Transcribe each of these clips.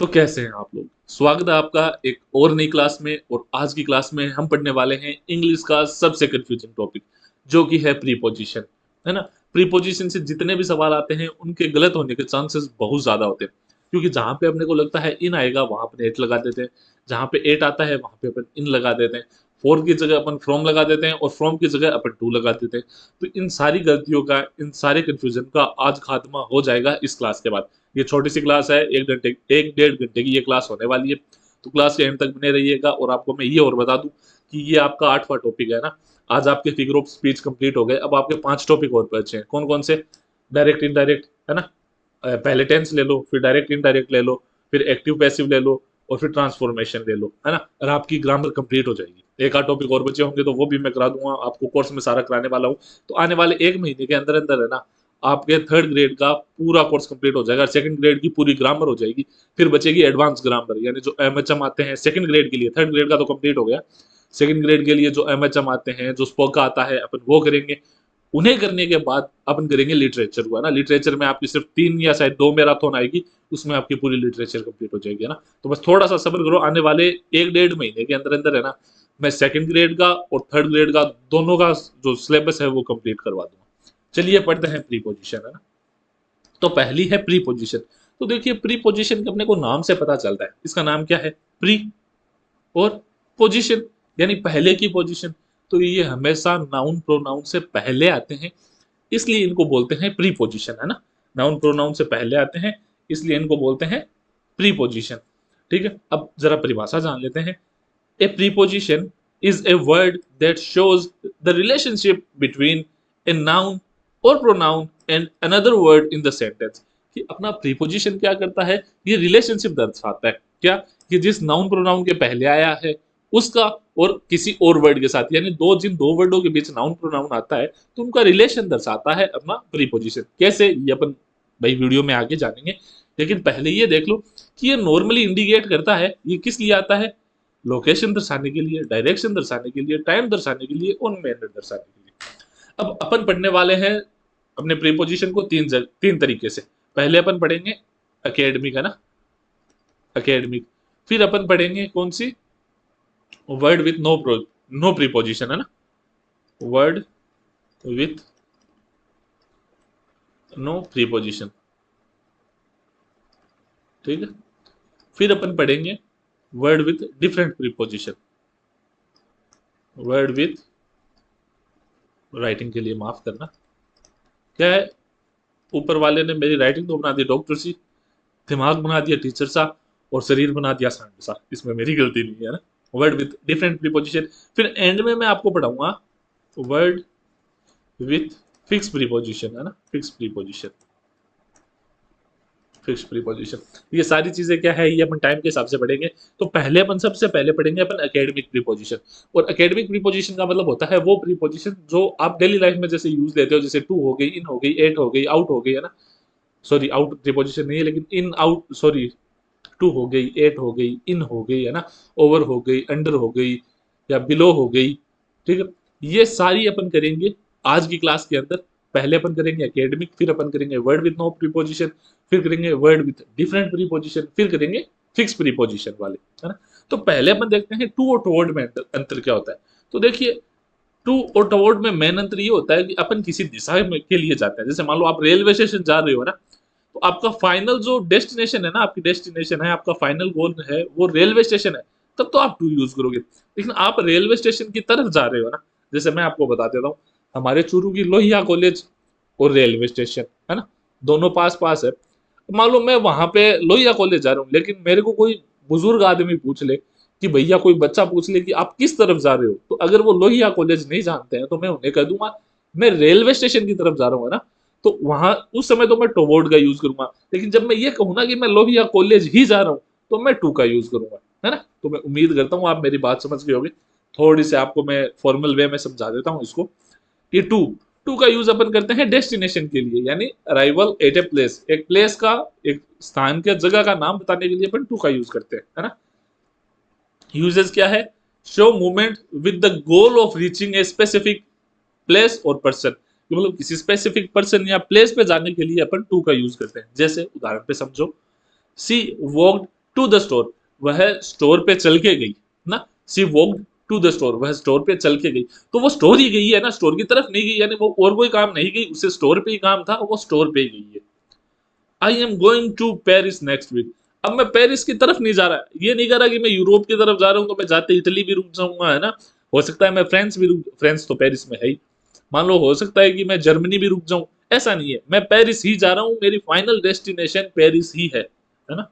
तो कैसे हैं आप लोग? स्वागत है आपका एक और नई क्लास में। और आज की क्लास में हम पढ़ने वाले हैं इंग्लिश का सबसे कन्फ्यूजिंग टॉपिक, जो कि है प्रीपोजिशन, है ना? प्रीपोजिशन से जितने भी सवाल आते हैं उनके गलत होने के चांसेस बहुत ज़्यादा होते हैं, क्योंकि जहाँ पे अपने को लगता है इन आएगा वहाँ अपन एट लगा देते हैं, जहाँ पे एट आता है वहाँ पे अपन इन लगा देते हैं, फॉर की जगह अपन फ्रॉम लगा देते हैं और फ्रॉम की जगह अपन टू लगा देते हैं। तो इन सारी गलतियों का, इन सारे कन्फ्यूजन का आज खात्मा हो जाएगा इस क्लास के बाद। ये छोटी सी क्लास है, 1 डेढ़ घंटे की ये क्लास होने वाली है। तो क्लास के एंड तक बने रहिएगा। और आपको मैं ये और बता दूं कि ये आपका 8वां टॉपिक है ना। आज आपके फिगर ऑफ स्पीच कंप्लीट हो गए। अब आपके 5 टॉपिक और बचे हैं। कौन कौन से? डायरेक्ट इनडायरेक्ट, है ना? पहले टेंस ले लो, फिर डायरेक्ट इनडायरेक्ट ले लो, फिर एक्टिव पैसिव ले लो, और फिर ट्रांसफॉर्मेशन ले लो, है ना? और आपकी ग्रामर कंप्लीट हो जाएगी। एक आध टॉपिक और बचे होंगे तो वो भी मैं करा दूंगा, आपको कोर्स में सारा कराने वाला हूँ। तो आने वाले 1 महीने के अंदर अंदर, है ना, आपके थर्ड ग्रेड का पूरा कोर्स कंप्लीट हो जाएगा। सेकंड ग्रेड की पूरी ग्रामर हो जाएगी। फिर बचेगी एडवांस ग्रामर, यानी जो एमएचएम आते हैं सेकंड ग्रेड के लिए। थर्ड ग्रेड का तो कंप्लीट हो गया। सेकंड ग्रेड के लिए जो एमएचएम आते हैं, जो स्पोका आता है, अपन वो करेंगे। उन्हें करने के बाद अपन करेंगे लिटरेचर, हुआ ना। लिटरेचर में आपकी सिर्फ 3 या शायद 2 मैराथन आएगी, उसमें आपकी पूरी लिटरेचर कंप्लीट हो जाएगी, है ना। तो बस थोड़ा सा सब्र करो, आने वाले 1 डेढ़ महीने के अंदर अंदर, है ना, मैं सेकंड ग्रेड का और थर्ड ग्रेड का दोनों का जो सिलेबस है वो कंप्लीट करवा दूंगा। चलिए पढ़ते हैं प्रीपोजिशन, है ना। तो पहली है प्रीपोजिशन। तो देखिए, प्रीपोजिशन अपने को नाम से पता चलता है, इसका नाम क्या है? प्री। और पोजीशन यानी पहले की पोजीशन। तो ये हमेशा नाउन प्रोनाउन से पहले आते हैं, इसलिए इनको बोलते हैं प्रीपोजिशन, है ना। नाउन प्रोनाउन से पहले आते हैं, इसलिए इनको बोलते हैं प्रीपोजिशन। ठीक है, अब जरा परिभाषा जान लेते हैं। A preposition is a word that shows the relationship between a noun और pronoun and another word in the sentence. कि अपना प्रीपोजिशन क्या करता है? ये रिलेशनशिप दर्शाता है। क्या? कि जिस नाउन प्रोनाउन के पहले आया है उसका और किसी और वर्ड के साथ, यानी जिन दो वर्डों के बीच नाउन प्रोनाउन आता है, तो उनका रिलेशन दर्शाता है अपना प्रीपोजिशन। कैसे, ये अपन भाई वीडियो में आगे जानेंगे। लेकिन पहले ये देख लो कि ये नॉर्मली इंडिकेट करता है, ये किस लिए आता है? लोकेशन दर्शाने के लिए, डायरेक्शन दर्शाने के लिए, टाइम दर्शाने के लिए और मैनर दर्शाने के लिए। अब अपन पढ़ने वाले हैं अपने प्रीपोजिशन को तीन तरीके से। पहले अपन पढ़ेंगे एकेडमिक, है ना, एकेडमिक। फिर अपन पढ़ेंगे कौन सी? वर्ड विथ नो प्रीपोजिशन, है ना, वर्ड विथ नो प्रीपोजिशन। ठीक है। फिर अपन पढ़ेंगे word with different preposition, word with, writing के लिए माफ करना, क्या है, ऊपर वाले ने मेरी राइटिंग तो बना दी डॉक्टर सी, दिमाग बना दिया टीचर सा, और शरीर बना दिया सांड सा। इसमें मेरी गलती नहीं है ना। Word with different preposition. फिर एंड में मैं आपको पढ़ाऊंगा वर्ड विथ फिक्स प्रीपोजिशन, है ना, फिक्स प्रीपोजिशन, फिक्स प्रीपोजिशन। ये सारी चीजें क्या है, ये अपन टाइम के हिसाब से पढ़ेंगे। तो पहले अपन सबसे पहले पढ़ेंगे अपन एकेडमिक प्रीपोजिशन। और एकेडमिक प्रीपोजिशन का मतलब होता है वो प्रीपोजिशन जो आप डेली लाइफ में जैसे यूज लेते हो, जैसे टू हो गई, इन हो गई, एट हो गई, आउट हो गई, है ना। सॉरी, आउट प्रीपोजिशन नहीं है, लेकिन इन आउट, सॉरी, टू हो गई, एट हो गई, इन हो गई, है ना, ओवर हो गई, अंडर हो गई, या बिलो हो गई। ठीक है, ये सारी अपन करेंगे आज की क्लास के अंदर। पहले अपन करेंगे एकेडमिक, फिर अपन करेंगे वर्ड विथ नो प्रीपोजिशन, फिर करेंगे वर्ड विथ डिफरेंट प्रीपोजिशन, फिर करेंगे फिक्स प्रीपोजिशन वाले, है ना। तो पहले अपन देखते हैं टू और टुवर्ड में अंतर क्या होता है। तो देखिए, टू और टुवर्ड में मेन अंतर ये होता है कि अपन किसी दिशा के लिए जाते हैं। जैसे मान लो आप रेलवे स्टेशन जा रहे हो ना, तो आपका फाइनल जो डेस्टिनेशन है ना, आपकी डेस्टिनेशन है, आपका फाइनल गोल है, वो रेलवे स्टेशन है, तब तो आप टू यूज करोगे। लेकिन आप रेलवे स्टेशन की तरफ जा रहे हो ना, जैसे मैं आपको बता देता हूँ, हमारे चूरू की लोहिया कॉलेज और रेलवे स्टेशन, है ना, दोनों पास पास है। मान लो मैं वहां पे लोहिया कॉलेज जा रहा हूँ, लेकिन मेरे को कोई बुजुर्ग आदमी पूछ ले कि भैया, कोई बच्चा पूछ ले कि आप किस तरफ जा रहे हो, तो अगर वो लोहिया कॉलेज नहीं जानते हैं तो मैं उन्हें कह दूंगा मैं रेलवे स्टेशन की तरफ जा रहा हूँ, है ना। तो वहां उस समय तो मैं टुवर्ड का यूज करूंगा। लेकिन जब मैं ये कहूँ ना कि मैं लोहिया कॉलेज ही जा रहा हूँ, तो मैं टू का यूज करूंगा, है ना। तो मैं उम्मीद करता हूँ आप मेरी बात समझ गए होंगे। थोड़ी सी आपको मैं फॉर्मल वे में समझा देता हूँ इसको। ये टू टू का यूज अपन करते हैं डेस्टिनेशन के लिए, यानी अराइवल एट ए प्लेस, एक प्लेस का, एक स्थान के, जगह का नाम बताने के लिए अपन टू का यूज करते हैं, है ना। यूजेस क्या है? Show movement with the goal of reaching a specific place और पर्सन। मतलब किसी स्पेसिफिक पर्सन या प्लेस पे जाने के लिए अपन टू का यूज करते हैं। जैसे उदाहरण पे समझो, she walked to the store, वह स्टोर पे चल के गई ना, she walked to the store, वह स्टोर पे चल के गई, तो वो स्टोर ही गई है ना, स्टोर की तरफ नहीं गई, यानी वो और कोई काम नहीं गई, उसे स्टोर पे ही काम था, वो स्टोर पे ही गई है। I am going to Paris next week, अब मैं पेरिस की तरफ नहीं जा रहा, ये नहीं कह रहा कि मैं यूरोप की तरफ जा रहा हूँ तो मैं जाते इटली भी रुक जाऊंगा, है ना, हो सकता है मैं फ्रांस भी रुक, फ्रांस तो पेरिस में है ही, मान लो हो सकता है कि मैं जर्मनी भी रुक जाऊं, ऐसा नहीं है, मैं पेरिस ही जा रहा हूँ, मेरी फाइनल डेस्टिनेशन पेरिस ही है ना।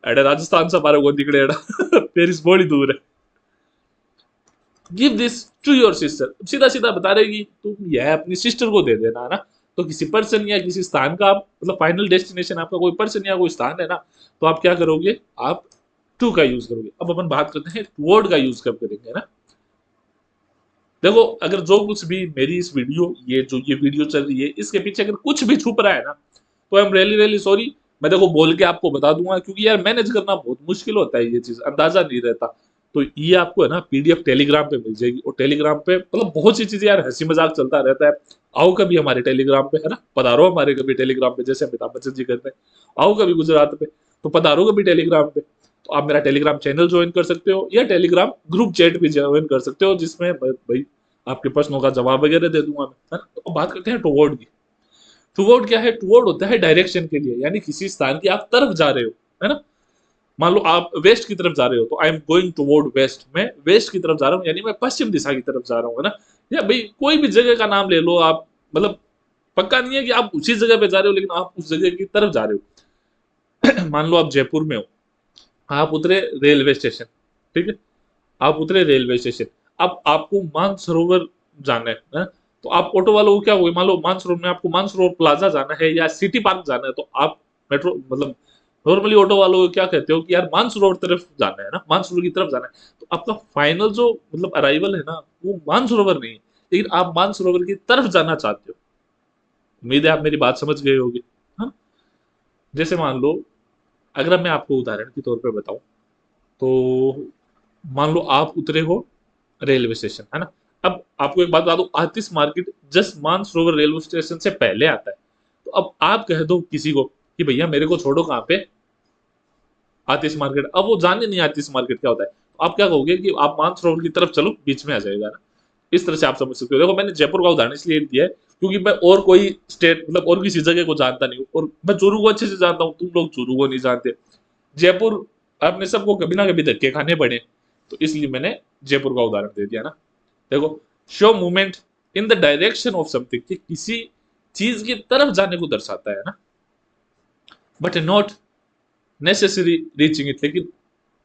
एडे राजस्थान से बारह को निकले एडा पेरिस बड़ी दूर है। Give this to your sister, सीधा सीधा बता रहे कि तुम यह अपनी सिस्टर को दे देना, है ना, तो किसी पर्सन या किसी स्थान का आप मतलब फाइनल डेस्टिनेशन आपका कोई पर्सन या कोई स्थान है ना, तो आप क्या करोगे, आप टू का यूज करोगे। अब अपन बात करते हैं टुवर्ड का यूज कब करेंगे ना। देखो अगर जो कुछ भी मेरी इस वीडियो ये वीडियो चल रही है इसके पीछे अगर कुछ भी छुप रहा है ना, तो I am really really sorry, मैं देखो बोल के आपको बता दूंगा, क्योंकि यार मैनेज करना बहुत मुश्किल होता है, ये चीज अंदाजा नहीं रहता। तो ये आपको है ना पीडीएफ टेलीग्राम पे मिल जाएगी, और टेलीग्राम पे मतलब बहुत सी चीजें यार हंसी मजाक चलता रहता है। आओ कभी हमारे टेलीग्राम पे, है ना, पधारो हमारे कभी टेलीग्राम पे, जैसे अमिताभ बच्चन जी करते हैं, आओ कभी गुजरात पे, तो पधारो कभी टेलीग्राम पे, तो आप मेरा टेलीग्राम चैनल ज्वाइन कर सकते हो या टेलीग्राम ग्रुप चैट भी ज्वाइन कर सकते हो, जिसमें भाई आपके प्रश्नों का जवाब वगैरह दे दूंगा मैं, है ना। तो अब बात करते हैं टुवर्ड की। टुवर्ड क्या है, टुवर्ड होता है डायरेक्शन के लिए, यानी किसी स्थान की आप तरफ जा रहे हो, है ना। मान लो आप वेस्ट की तरफ जा रहे हो, तो I am going toward west, मैं वेस्ट की तरफ जा रहा हूँ, यानी मैं पश्चिम दिशा की तरफ जा रहा हूँ, है ना। या भाई कोई भी जगह का नाम ले लो आप, मतलब पक्का नहीं है कि आप उसी जगह पे जा रहे हो, लेकिन आप उस जगह की तरफ जा रहे हो। मान लो आप जयपुर में हो, आप उतरे रेलवे स्टेशन, ठीक है, आप उतरे रेलवे स्टेशन, अब आपको मानसरोवर जाना है, तो आप ऑटो वालों को क्या होगा, मान लो मानसरोवर में आपको मानसरोवर प्लाजा जाना है या सिटी पार्क जाना है, तो आप मेट्रो मतलब नॉर्मली ऑटो वालों को क्या कहते हो कि यार मानसरोवर तरफ जाना है ना, मानसरोवर की तरफ जाना है, तो आपका फाइनल जो मतलब अराइवल है ना वो मानसरोवर नहीं है, लेकिन आप मानसरोवर की तरफ जाना चाहते हो। उम्मीद है आप मेरी बात समझ गए होगी। हाँ, जैसे मान लो अगर मैं आपको उदाहरण के तौर पे बताऊं, तो मान लो आप उतरे हो रेलवे स्टेशन, है ना। अब आपको एक बात बता दूं, Atish market just Mansarovar railway station से पहले आता है, तो अब आप कह दो किसी को कि भैया मेरे को छोड़ो कहाँ पे, आतिश मार्केट, अब वो जाने नहीं आतिश मार्केट क्या होता है, तो आप क्या कहोगे कि आप मानसरोवर की तरफ चलो, बीच में आ जाएगा ना। इस तरह से आप समझ सकते हो। देखो मैंने जयपुर का उदाहरण इसलिए दिया है क्योंकि मैं और कोई स्टेट मतलब और किसी जगह को जानता नहीं हूँ, और मैं चूरू को अच्छे से जानता हूँ, तुम लोग चूरू को नहीं जानते। जयपुर आपने सबको कभी ना कभी धक्के खाने पड़े, तो इसलिए मैंने जयपुर का उदाहरण दे दिया ना। देखो show movement in the direction of something, कि किसी चीज की तरफ जाने को दर्शाता है ना, but not necessary reaching it, लेकिन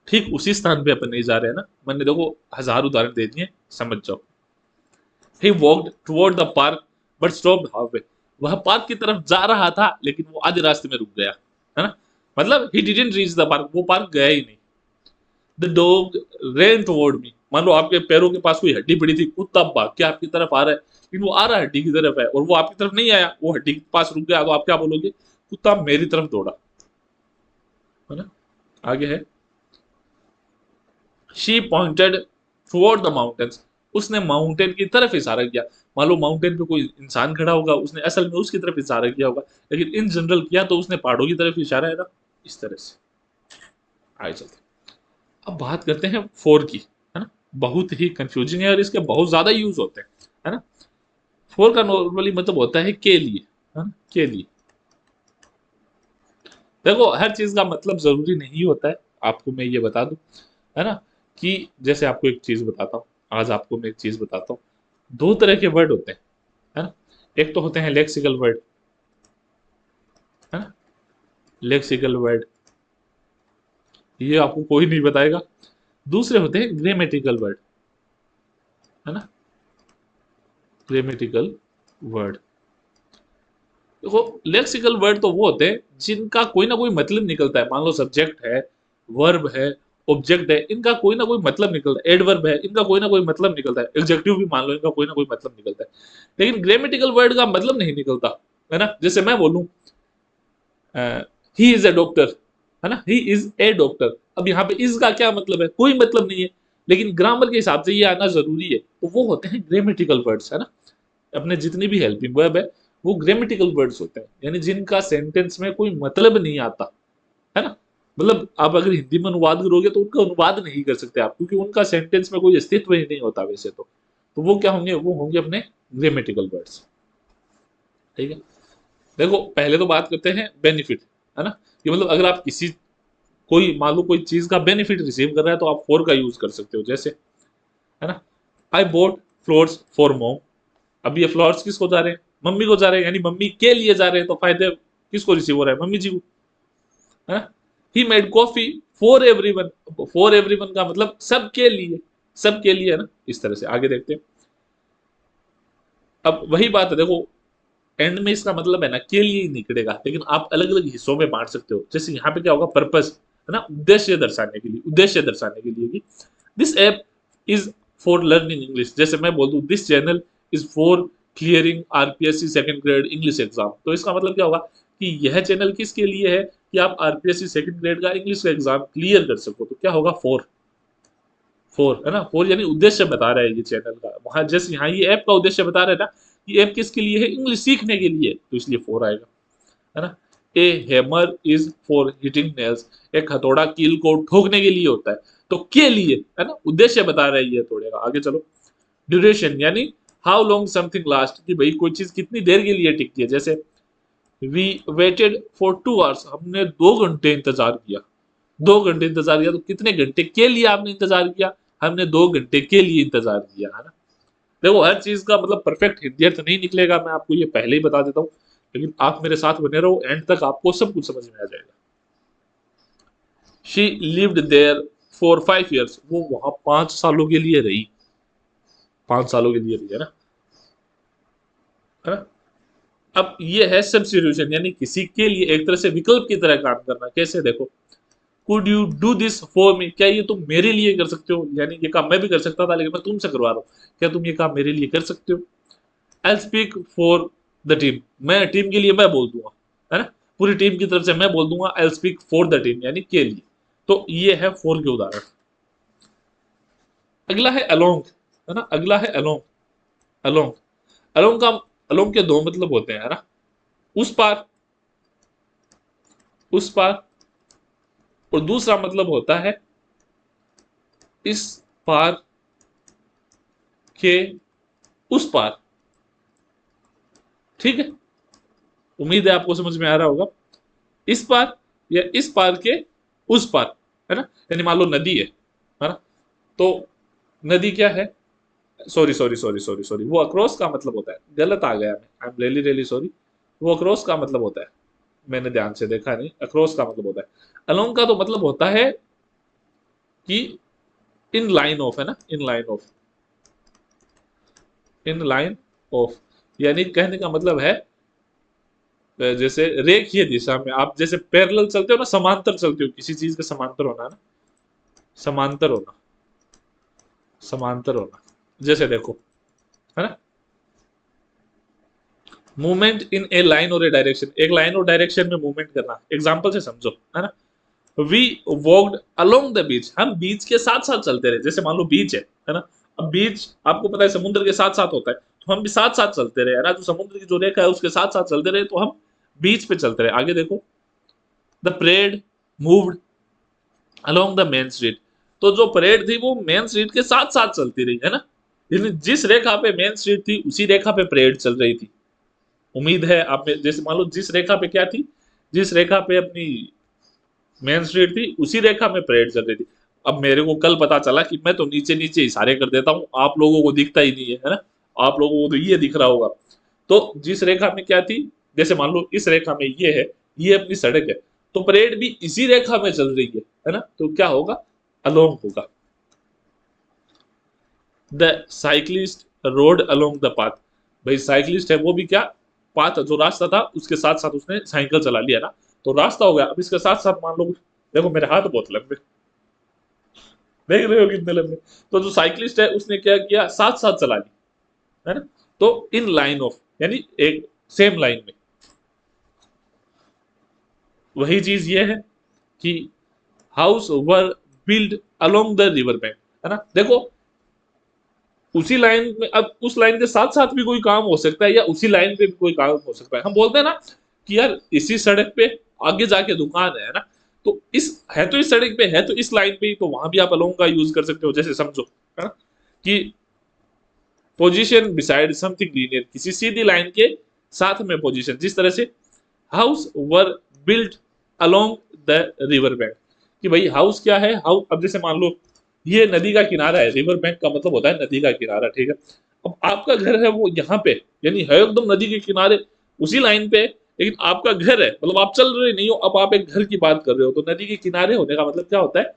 ठीक उसी स्थान पे अपन नहीं जा रहे हैं ना। मैंने देखो हजार उदाहरण दे दिए, समझ जाओ। He walked toward the park but stopped halfway, वह पार्क की तरफ जा रहा था लेकिन वो आधे रास्ते में रुक गया, है ना, मतलब he didn't reach the park, वो पार्क गया ही नहीं। द डॉग रेन टुवर्ड मी, मान लो आपके पैरों के पास कोई हड्डी पड़ी थी, कुत्ता भाग के आपकी तरफ आ रहा है, लेकिन वो आ रहा है हड्डी की तरफ है और वो आपकी तरफ नहीं आया, वो हड्डी के पास रुक गया, तो आप क्या बोलोगे, कुत्ता मेरी तरफ दौड़ा, है ना। आगे है, she pointed toward the mountains, उसने माउंटेन की तरफ इशारा किया। मान लो माउंटेन पे कोई इंसान खड़ा होगा, उसने असल में उसकी तरफ इशारा किया होगा, लेकिन इन जनरल किया तो उसने पहाड़ों की तरफ इशारा है ना, इस तरह से। आगे चलते हैं। अब बात करते हैं फोर की, है ना, बहुत ही कंफ्यूजिंग है और इसके बहुत ज्यादा यूज होते हैं, है ना। फोर का नॉर्मली मतलब होता है के लिए, है ना, के लिए। देखो हर चीज का मतलब जरूरी नहीं होता है, आपको मैं ये बता दूं, है ना, कि जैसे आपको एक चीज बताता हूँ, आज आपको मैं एक चीज बताता हूँ, दो तरह के वर्ड होते हैं, है ना। एक तो होते हैं लेक्सिकल वर्ड, है ना, लेक्सिकल वर्ड, ये आपको कोई नहीं बताएगा। दूसरे होते हैं ग्रामेटिकल वर्ड, है ना, ग्रामेटिकल वर्ड। देखो लेक्सिकल वर्ड तो वो होते हैं जिनका कोई ना कोई मतलब निकलता है, मान लो सब्जेक्ट है, वर्ब है, ऑब्जेक्ट है, इनका कोई ना कोई मतलब निकलता है, एडवर्ब है, इनका कोई ना कोई मतलब निकलता है, एडजेक्टिव भी मान लो, इनका कोई ना कोई मतलब निकलता है। लेकिन ग्रामेटिकल वर्ड का मतलब नहीं निकलता, है ना। जैसे मैं बोलूं ही इज ए डॉक्टर, है ना, ही इज ए डॉक्टर, अब यहाँ पे इज का क्या मतलब है, कोई मतलब नहीं है, लेकिन ग्रामर के हिसाब से ये आना जरूरी है, तो वो होते हैं ग्रामेटिकल वर्ड्स, है ना। अपने जितनी भी हेल्पिंग वर्ब है वो ग्रामेटिकल वर्ड्स होते हैं, यानी जिनका सेंटेंस में कोई मतलब नहीं आता, है ना। मतलब आप अगर हिंदी में अनुवाद करोगे तो उनका अनुवाद नहीं कर सकते आप, क्योंकि उनका सेंटेंस में कोई अस्तित्व ही नहीं होता वैसे तो वो क्या होंगे, वो होंगे अपने ग्रामेटिकल वर्ड्स। ठीक है, देखो पहले तो बात करते हैं बेनिफिट, है ना, कि मतलब अगर आप किसी कोई मान लो कोई चीज का बेनिफिट रिसीव कर रहा है तो आप फॉर का यूज कर सकते हो, जैसे, है ना, आई बोट फ्लोर्स फॉर मॉम। अब ये फ्लोर्स किसको जा रहे हैं, मम्मी को जा रहे हैं, यानी मम्मी के लिए जा रहे हैं, तो फायदे किसको रिसीव हो रहा है, मम्मी जी को, है ना। He made coffee for everyone, for everyone का मतलब सबके लिए, सबके लिए, है ना। इस तरह से आगे देखते हैं। अब वही बात है, देखो एंड में इसका मतलब है ना के लिए ही निकलेगा, लेकिन आप अलग अलग हिस्सों में बांट सकते हो। जैसे यहाँ पे क्या होगा, पर्पस, है ना, उद्देश्य दर्शाने के लिए, उद्देश्य दर्शाने के लिए कि this app is for learning English. जैसे मैं बोल दूं this channel is for clearing RPSC second grade English exam, तो इसका मतलब क्या होगा कि यह चैनल किसके लिए है, कि आप आरपीएससी सेकंड ग्रेड का इंग्लिश का एग्जाम क्लियर कर सको। तो क्या होगा, फॉर, फोर, है ना, फोर यानी उद्देश्य बता रहा है ये चैनल का। वहां जैसे यहाँ ये ऐप का उद्देश्य बता रहा है ना, ये ऐप किसके लिए है, इंग्लिश सीखने के लिए, तो इसलिए फोर आएगा, है ना। A hammer is for hitting nails, एक हथौड़ा कील को ठोकने के लिए होता है, तो के लिए, है ना, उद्देश्य बता रहा है ये हथौड़े का। आगे चलो, ड्यूरेशन यानी हाउ लॉन्ग समथिंग लास्ट, कि भाई कोई चीज कितनी देर के लिए टिकती है। जैसे वी वेटेड फॉर 2 आवर्स, हमने 2 घंटे इंतजार किया, 2 घंटे इंतजार किया, तो कितने घंटे के लिए आपने इंतजार किया, हमने 2 घंटे के लिए इंतजार किया, है ना। देखो हर चीज का मतलब परफेक्ट हिंदी अर्थ नहीं निकलेगा, मैं आपको ये पहले ही बता देता हूँ, लेकिन आप मेरे साथ बने रहो, एंड तक आपको सब कुछ समझ में आ जाएगा। She lived there for 5 years, वो वहां 5 सालों के लिए रही, 5 सालों के लिए रही, है ना, है ना। अब ये है सब्स्टिट्यूशन, यानी किसी के लिए एक तरह से विकल्प की तरह काम करना। कैसे, देखो, could you do this for me, क्या ये तुम मेरे लिए कर सकते हो, यानी ये काम मैं भी कर सकता था लेकिन मैं तुमसे करवा रहा हूँ, क्या तुम ये काम मेरे लिए कर सकते हो। I speak for the team, मैं टीम के लिए मैं बोल दूंगा, है ना, पूरी टीम की तरफ से मैं बोल दूंगा I speak for the team, यानी के लिए। तो ये है फॉर के उदाहरण। अगला है अलोंग, है ना, अगला है अलोंग। अलोंग, अलोंग का, अलोंग के दो मतलब होते हैं, है ना, उस पार, उस पार, और दूसरा मतलब होता है इस पार के उस पार। ठीक है, उम्मीद है आपको समझ में आ रहा होगा, इस पार या इस पार के उस पार, है ना। यानी मान लो नदी है ना, तो नदी क्या है, sorry sorry sorry sorry sorry, वो अक्रॉस का मतलब होता है, गलत आ गया मैं, I am really really sorry, वो अक्रॉस का मतलब होता है, मैंने ध्यान से देखा नहीं, अक्रॉस का मतलब होता है। अलोंग का तो मतलब होता है कि इन लाइन ऑफ, है ना, in line of, in line of, यानी कहने का मतलब है जैसे रेखीय दिशा में, आप जैसे पैरेलल चलते हो ना, समांतर चलते हो, किसी चीज के समांतर होना, है ना, समांतर होना, समांतर होना। जैसे देखो, है ना, मूवमेंट इन ए लाइन और ए डायरेक्शन, एक लाइन और डायरेक्शन में मूवमेंट करना, एग्जांपल से समझो, है ना। We walked along the beach, हम बीच के साथ साथ चलते रहे। जैसे मान लो बीच है ना, अब बीच आपको पता है समुद्र के साथ साथ होता है, तो हम भी साथ साथ चलते रहे, है ना, जो समुद्र की जो रेखा है उसके साथ साथ चलते रहे, तो हम बीच पे चलते रहे। आगे देखो, the parade moved along the main street, तो जो परेड थी वो मेन स्ट्रीट के साथ साथ चलती रही, है ना, यानी जिस रेखा पे मेन स्ट्रीट थी उसी रेखा पे परेड चल रही थी। उम्मीद है आप में, जैसे मान लो जिस रेखा पे क्या थी, जिस रेखा पे अपनी मेन स्ट्रीट थी उसी रेखा में परेड चल रही थी। अब मेरे को कल पता चला कि मैं तो नीचे नीचे इशारे कर देता हूँ, आप लोगों को दिखता ही नहीं है ना, आप लोगों को तो ये दिख रहा होगा। तो जिस रेखा में क्या थी, जैसे मान लो इस रेखा में ये है, ये अपनी सड़क है, तो परेड भी इसी रेखा में चल रही है ना, तो क्या होगा, अलोंग होगा। The cyclist road along the path, भाई साइक्लिस्ट है वो भी क्या, पाथ जो रास्ता था उसके साथ साथ उसने साइकिल चला लिया ना, तो रास्ता हो गया। अब इसके साथ साथ मान लो, देखो मेरे हाथ बहुत लंबे, देख रहे हो कितने लंबे, तो जो साइक्लिस्ट है उसने क्या किया, साथ साथ चला ली, है ना, तो इन लाइन ऑफ यानी एक सेम लाइन में। वही चीज ये है कि house were build along the river bank, है ना, देखो उसी लाइन में, अब उस लाइन के साथ साथ भी कोई काम हो सकता है या उसी लाइन पे भी कोई काम हो सकता है। हम बोलते हैं ना कि यार इसी सड़क पे आगे जाके दुकान है ना, तो इस है तो इस सड़क पे है तो इस लाइन पे ही, तो वहां भी आप अलोंग का यूज कर सकते हो। जैसे समझो है ना कि पोजीशन बिसाइड समथिंग लीनियर, किसी सीधी लाइन के साथ में पोजीशन, जिस तरह से house were built along the river bank, कि भाई हाउस क्या है, हाउस अब जैसे मान लो ये नदी का किनारा है, रिवर बैंक का मतलब होता है नदी का किनारा, ठीक है। अब आपका घर है वो यहाँ पे, यानी है एकदम नदी के किनारे उसी लाइन पे, लेकिन आपका घर है, मतलब आप चल रहे नहीं हो, अब आप एक घर की बात कर रहे हो, तो नदी के किनारे होने का मतलब क्या होता है,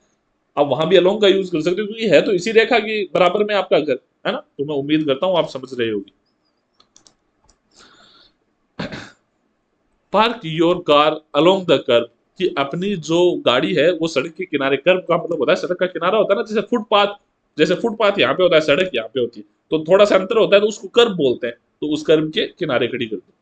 आप वहां भी अलोंग का यूज कर सकते हो, क्योंकि है तो इसी रेखा के बराबर में आपका घर है ना। तो मैं उम्मीद करता हूँ आप समझ रहे होगी। Park your car along the curve, कि अपनी जो गाड़ी है वो सड़क के किनारे, कर्व का मतलब होता है सड़क का किनारा होता है ना, जैसे फुटपाथ, जैसे फुटपाथ यहाँ पे होता है, सड़क यहाँ पे होती है, तो थोड़ा सा अंतर होता है, तो उसको कर्व बोलते हैं, तो उस कर्व के किनारे खड़ी कर दो,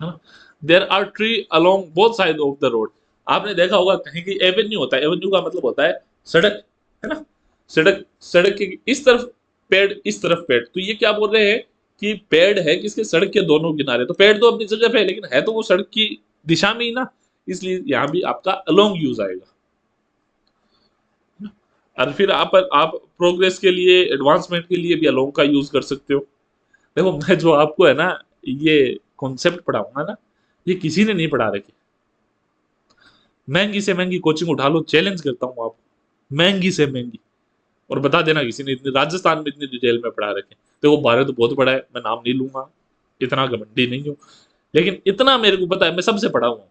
है ना। There are tree along both side of the road, आपने देखा होगा कहीं की एवेन्यू होता है, एवेन्यू का मतलब होता है सड़क, है ना। सड़क सड़क के इस तरफ पेड़, इस तरफ पेड़, तो ये क्या बोल रहे हैं कि पेड़ है किसके, सड़क के दोनों किनारे, तो पेड़ तो अपनी जगह पे है, लेकिन है तो वो सड़क की दिशा में ही ना, इसलिए यहाँ भी आपका अलोंग यूज आएगा। और फिर आप प्रोग्रेस के लिए, एडवांसमेंट के लिए भी अलोंग का यूज कर सकते हो। देखो मैं जो आपको है ना ये कॉन्सेप्ट पढ़ाऊंगा ना, ये किसी ने नहीं पढ़ा रखी। महंगी से महंगी कोचिंग उठा लो, चैलेंज करता हूँ आपको, महंगी से महंगी, और बता देना किसी ने इतनी राजस्थान में इतनी डिटेल में पढ़ा रखे। देखो भारत तो बहुत बड़ा है, मैं नाम नहीं लूंगा, इतना घमंडी नहीं हूँ, लेकिन इतना मेरे को पता है, मैं सबसे पढ़ा हुआ हूँ,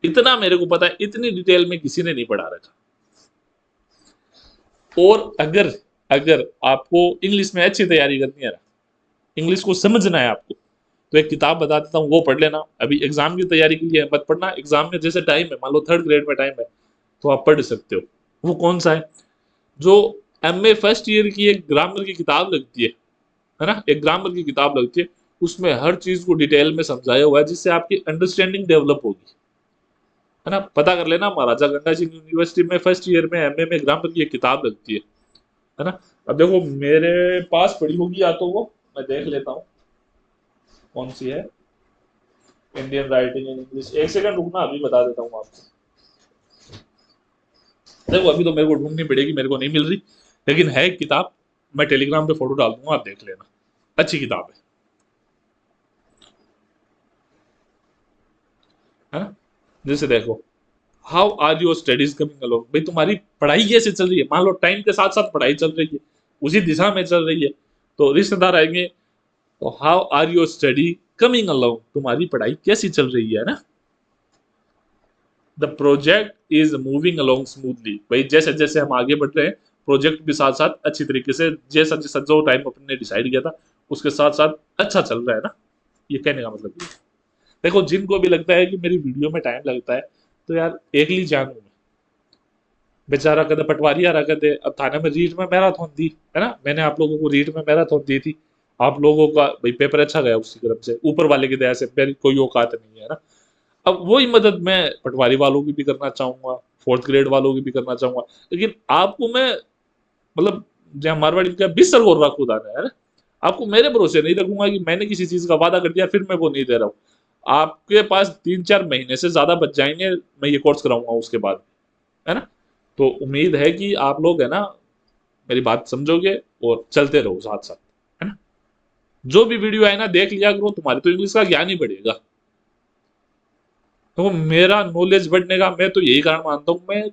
इतना मेरे को पता है, इतनी डिटेल में किसी ने नहीं पढ़ा रखा। और अगर अगर आपको इंग्लिश में अच्छी तैयारी करनी है ना, इंग्लिश को समझना है आपको, तो एक किताब बता देता हूँ, वो पढ़ लेना। अभी एग्जाम की तैयारी के लिए मत पढ़ना, एग्जाम में जैसे टाइम है, मान लो थर्ड ग्रेड में टाइम है, तो आप पढ़ सकते हो। वो कौन सा है, जो एमए फर्स्ट ईयर की एक ग्रामर की किताब लगती है ना, एक ग्रामर की किताब लगती है, उसमें हर चीज को डिटेल में समझाया हुआ है, जिससे आपकी अंडरस्टैंडिंग डेवलप होगी, है ना। पता कर लेना, महाराजा गंगा सिंह यूनिवर्सिटी में फर्स्ट ईयर में एमए में ग्रामर की एक किताब लगती है ना। अब देखो मेरे पास पड़ी होगी या तो वो, मैं देख लेता हूँ कौन सी है, इंडियन राइटिंग इन इंग्लिश, एक सेकंड रुकना, अभी बता देता हूँ आपको। देखो अभी तो मेरे को ढूंढनी पड़ेगी, मेरे को नहीं मिल रही, लेकिन है एक किताब, मैं टेलीग्राम पे फोटो डाल दूंगा, आप देख लेना, अच्छी किताब है ना। जैसे देखो, how are your studies coming along, भाई तुम्हारी पढ़ाई कैसे चल रही है, मान लो टाइम के साथ साथ पढ़ाई चल रही है, उसी दिशा में चल रही है, तो रिश्तेदार आएंगे, तो how are your study coming along, तुम्हारी पढ़ाई कैसी चल रही है ना। The project is moving along smoothly, भाई जैसे जैसे हम आगे बढ़ रहे हैं, प्रोजेक्ट भी साथ साथ अच्छी तरीके से, जैसा जैसा जो टाइम अपने ने डिसाइड किया था उसके साथ साथ अच्छा चल रहा है ना। ये कहने का मतलब ये है। देखो जिनको भी लगता है कि मेरी वीडियो में टाइम लगता है, तो यार एक ही जानू मैं, बेचारा कदे पटवारी आ रहा, कदे अब थाने में रीट में मैराथन दी, है ना, मैंने आप लोगों को रीट में मैराथन दी थी, आप लोगों का भाई पेपर अच्छा गया उसी क्रम से, ऊपर वाले की दया से, मेरी कोई औकात नहीं है ना। अब वही मदद मैं पटवारी वालों की भी करना चाहूंगा, फोर्थ ग्रेड वालों की भी करना चाहूंगा, लेकिन आपको मैं मतलब जहाँ मारवाड़ी में क्या बिस्तर और रखू है ना, आपको मेरे भरोसे नहीं रखूंगा कि मैंने किसी चीज का वादा कर दिया फिर मैं वो नहीं दे रहा हूँ। आपके पास 3-4 महीने से ज्यादा बच जाएंगे, मैं ये कोर्स कराऊंगा उसके बाद, है ना। तो उम्मीद है कि आप लोग है ना मेरी बात समझोगे और चलते रहो साथ साथ, है ना। जो भी वीडियो आए ना देख लिया करो, तुम्हारे तो इंग्लिश का ज्ञान ही बढ़ेगा। तो मेरा नॉलेज बढ़ने का मैं तो यही कारण मानता हूँ, मैं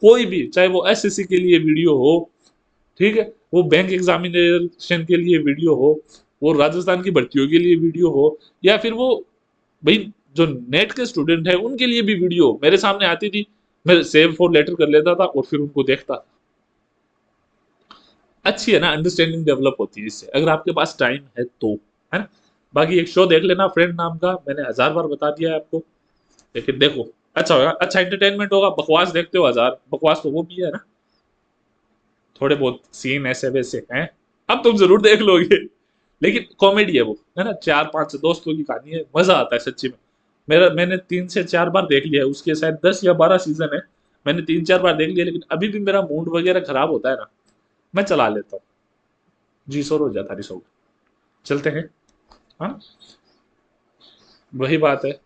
कोई भी चाहे वो एसएससी के लिए वीडियो हो, ठीक है, वो बैंक एग्जामिनेशन के लिए वीडियो हो, वो राजस्थान की भर्तियों के लिए वीडियो हो, या फिर वो भाई जो नेट के स्टूडेंट है उनके लिए भी वीडियो मेरे सामने आती थी, मैं सेव फॉर लेटर कर लेता था और फिर उनको देखता था। अच्छी है ना, अंडरस्टैंडिंग डेवलप होती है इससे, अगर आपके पास टाइम है तो, है ना। बाकी एक शो देख लेना फ्रेंड नाम का, मैंने 1000 बार बता दिया है आपको, लेकिन देखो अच्छा होगा, अच्छा एंटरटेनमेंट होगा, बकवास देखते हो 1000 बकवास तो वो भी है ना, थोड़े बहुत सीन ऐसे वैसे हैं, अब तुम जरूर देख लोगे, लेकिन कॉमेडी है वो, है ना, 4-5 दोस्तों की कहानी है, मजा आता है सच्ची में। मैंने 3 से 4 बार देख लिया है, उसके शायद 10 या 12 सीजन है, मैंने 3-4 बार देख लिया, लेकिन अभी भी मेरा मूड वगैरह खराब होता है ना, मैं चला लेता हूँ, जी सो हो जाता है, सो चलते हैं, हाँ वही बात है।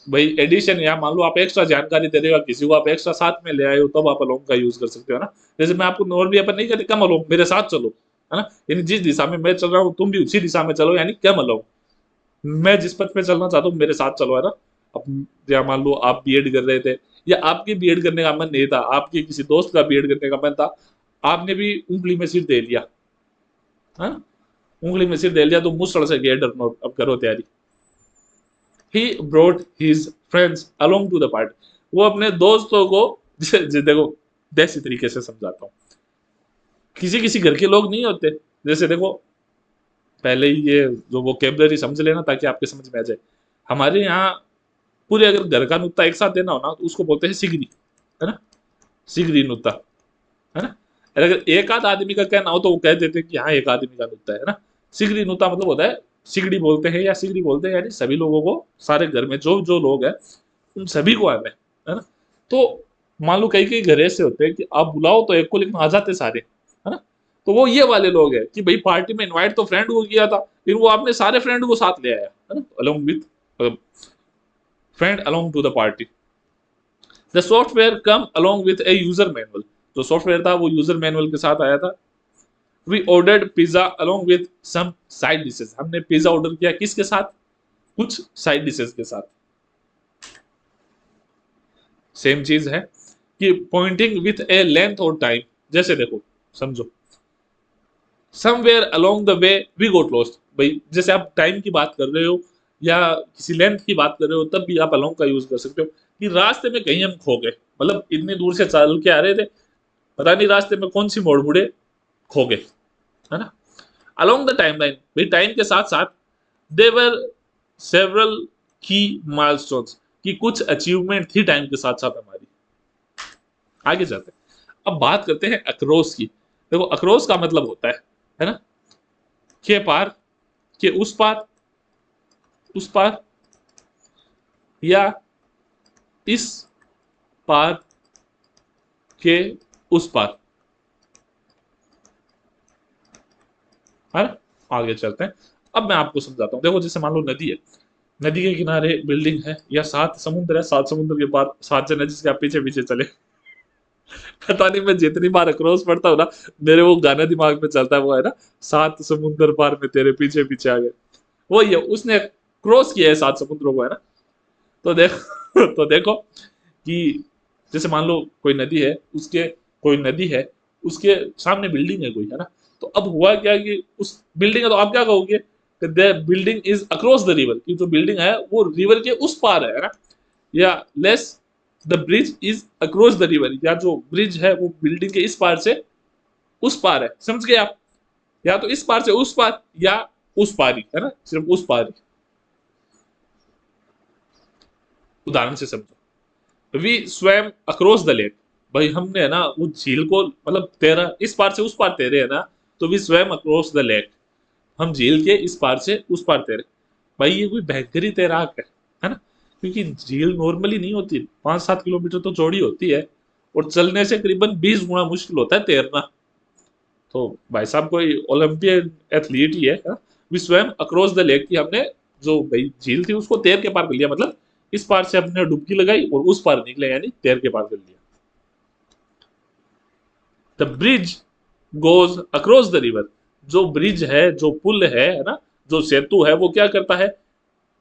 भाई एडिशन, या मान लो आप एक्स्ट्रा जानकारी दे रहे हो किसी को, आप एक्स्ट्रा साथ में ले आए हो, तब आप अलोंग का यूज कर सकते हो ना। जैसे मैं आपको नॉर्मली अपन नहीं कहते कम अलोंग, मेरे साथ चलो, है ना। यानी जिस दिशा में मैं चल रहा हूँ तुम भी उसी दिशा में चलो, यानी कम अलोंग। मैं जिस पथ पे चलना चाहता हूँ मेरे साथ चलो, है ना। अब या मान लो आप बीएड कर रहे थे, या आपकी बीएड करने का मन नहीं था, आपके किसी दोस्त का बीएड करने का मन था, आपने भी उंगली में सिर दे लिया, है ना। उंगली में सिर दे लिया तो मुसड़ से गए डरनो, अब करो तैयारी। He brought his friends along to the party, वो अपने दोस्तों को देखो देसी तरीके से समझाता हूँ। किसी किसी घर के लोग नहीं होते, जैसे देखो पहले ही ये जो वोकेबलरी समझ लेना ताकि आपके समझ में आ जाए। हमारे यहाँ पूरे अगर घर का नुक्ता एक साथ देना हो ना तो उसको बोलते हैं सिगरी, है ना। सिगरी नुक्ता, है ना। और अगर एक आध आदमी का कहना हो तो वो कह देते हैं कि हाँ एक आदमी का नुक्ता है ना। सिगरी नुक्ता मतलब होता है, सिगड़ी बोलते हैं या सिगरी बोलते हैं, यानी सभी लोगों को, सारे घर में जो जो लोग हैं उन सभी को आना है ना। तो मान लो कई कई घर ऐसे होते हैं कि आप बुलाओ तो एक को लेकिन आ जाते सारे, है ना। तो वो ये वाले लोग हैं कि भाई पार्टी में इनवाइट तो फ्रेंड को किया था, फिर वो आपने सारे फ्रेंड को साथ ले आया, है ना, along with friend along to the party. The software come along with a user manual, जो सॉफ्टवेयर था वो यूजर मैनुअल के साथ आया था। We ordered pizza along with some side dishes, हमने पिज्जा ऑर्डर किया किसके साथ, कुछ साइड डिशेस के साथ। सेम चीज है कि पॉइंटिंग विथ ए लेंथ और टाइम, जैसे देखो समझो, somewhere along the way we got lost, भाई जैसे आप टाइम की बात कर रहे हो या किसी लेंथ की बात कर रहे हो तब भी आप अलोंग का यूज कर सकते हो, कि रास्ते में कहीं हम खो गए, मतलब इतनी दूर से चल के आ रहे थे, पता नहीं रास्ते में कौन सी मोड़ मुड़े, खो गए, है ना। अलोंग द टाइमलाइन, भाई टाइम के साथ साथ देवर सेवरल की माइलस्टोन्स, की कुछ अचीवमेंट थी टाइम के साथ साथ हमारी। आगे जाते हैं, अब बात करते हैं अक्रॉस की। देखो अक्रॉस का मतलब होता है ना, के पार, के उस पार, उस पार, या इस पार के उस पार, है ना। आगे चलते हैं, अब मैं आपको समझाता हूँ। देखो जैसे मान लो नदी है, नदी के किनारे बिल्डिंग है, या सात समुद्र है, सात समुद्र के पार सात जने जिसके आप पीछे पीछे चले। पता नहीं मैं जितनी बार अक्रॉस पढ़ता हूँ ना, मेरे वो गाना दिमाग में चलता है, वो है ना, सात समुद्र पार में तेरे पीछे पीछे आ गए। वो ये उसने क्रॉस किया है सात समुद्रों को, है ना। तो देखो तो देखो कि जैसे मान लो कोई नदी है, उसके कोई नदी है, उसके सामने बिल्डिंग है कोई, है ना। तो अब हुआ क्या कि उस बिल्डिंग है, तो आप क्या कहोगे कि the building is across the river, कि जो बिल्डिंग है वो रिवर के उस पार है ना। या less the bridge is across the river, या जो ब्रिज है वो बिल्डिंग के इस पार से उस पार है, समझ गए आप। या तो इस पार से उस पार, या उस पार ही, है ना, सिर्फ उस पार ही। उदाहरण से समझो, we swam across the lake, भाई हमने है ना वो झील को मतलब तैरा, इस पार से उस पार तैरे, है ना। तो we swam across the lake, हम झील के इस पार से उस पार तैरे। भाई ये कोई भयंकरी तैराक है ना। क्योंकि झील नॉर्मली नहीं होती, 5-7 किलोमीटर तो चौड़ी होती है, और चलने से करीबन 20 गुना मुश्किल होता है तैरना। तो भाई साहब कोई ओलंपियन एथलीट ही है। We swam across the lake, की हमने जो भाई झील थी उसको तैर के पार कर लिया, मतलब इस पार से हमने डुबकी लगाई और उस पार निकले, यानी तैर के पार कर लिया। The bridge goes across the river, जो ब्रिज है, जो पुल है ना, जो सेतु है, वो क्या करता है,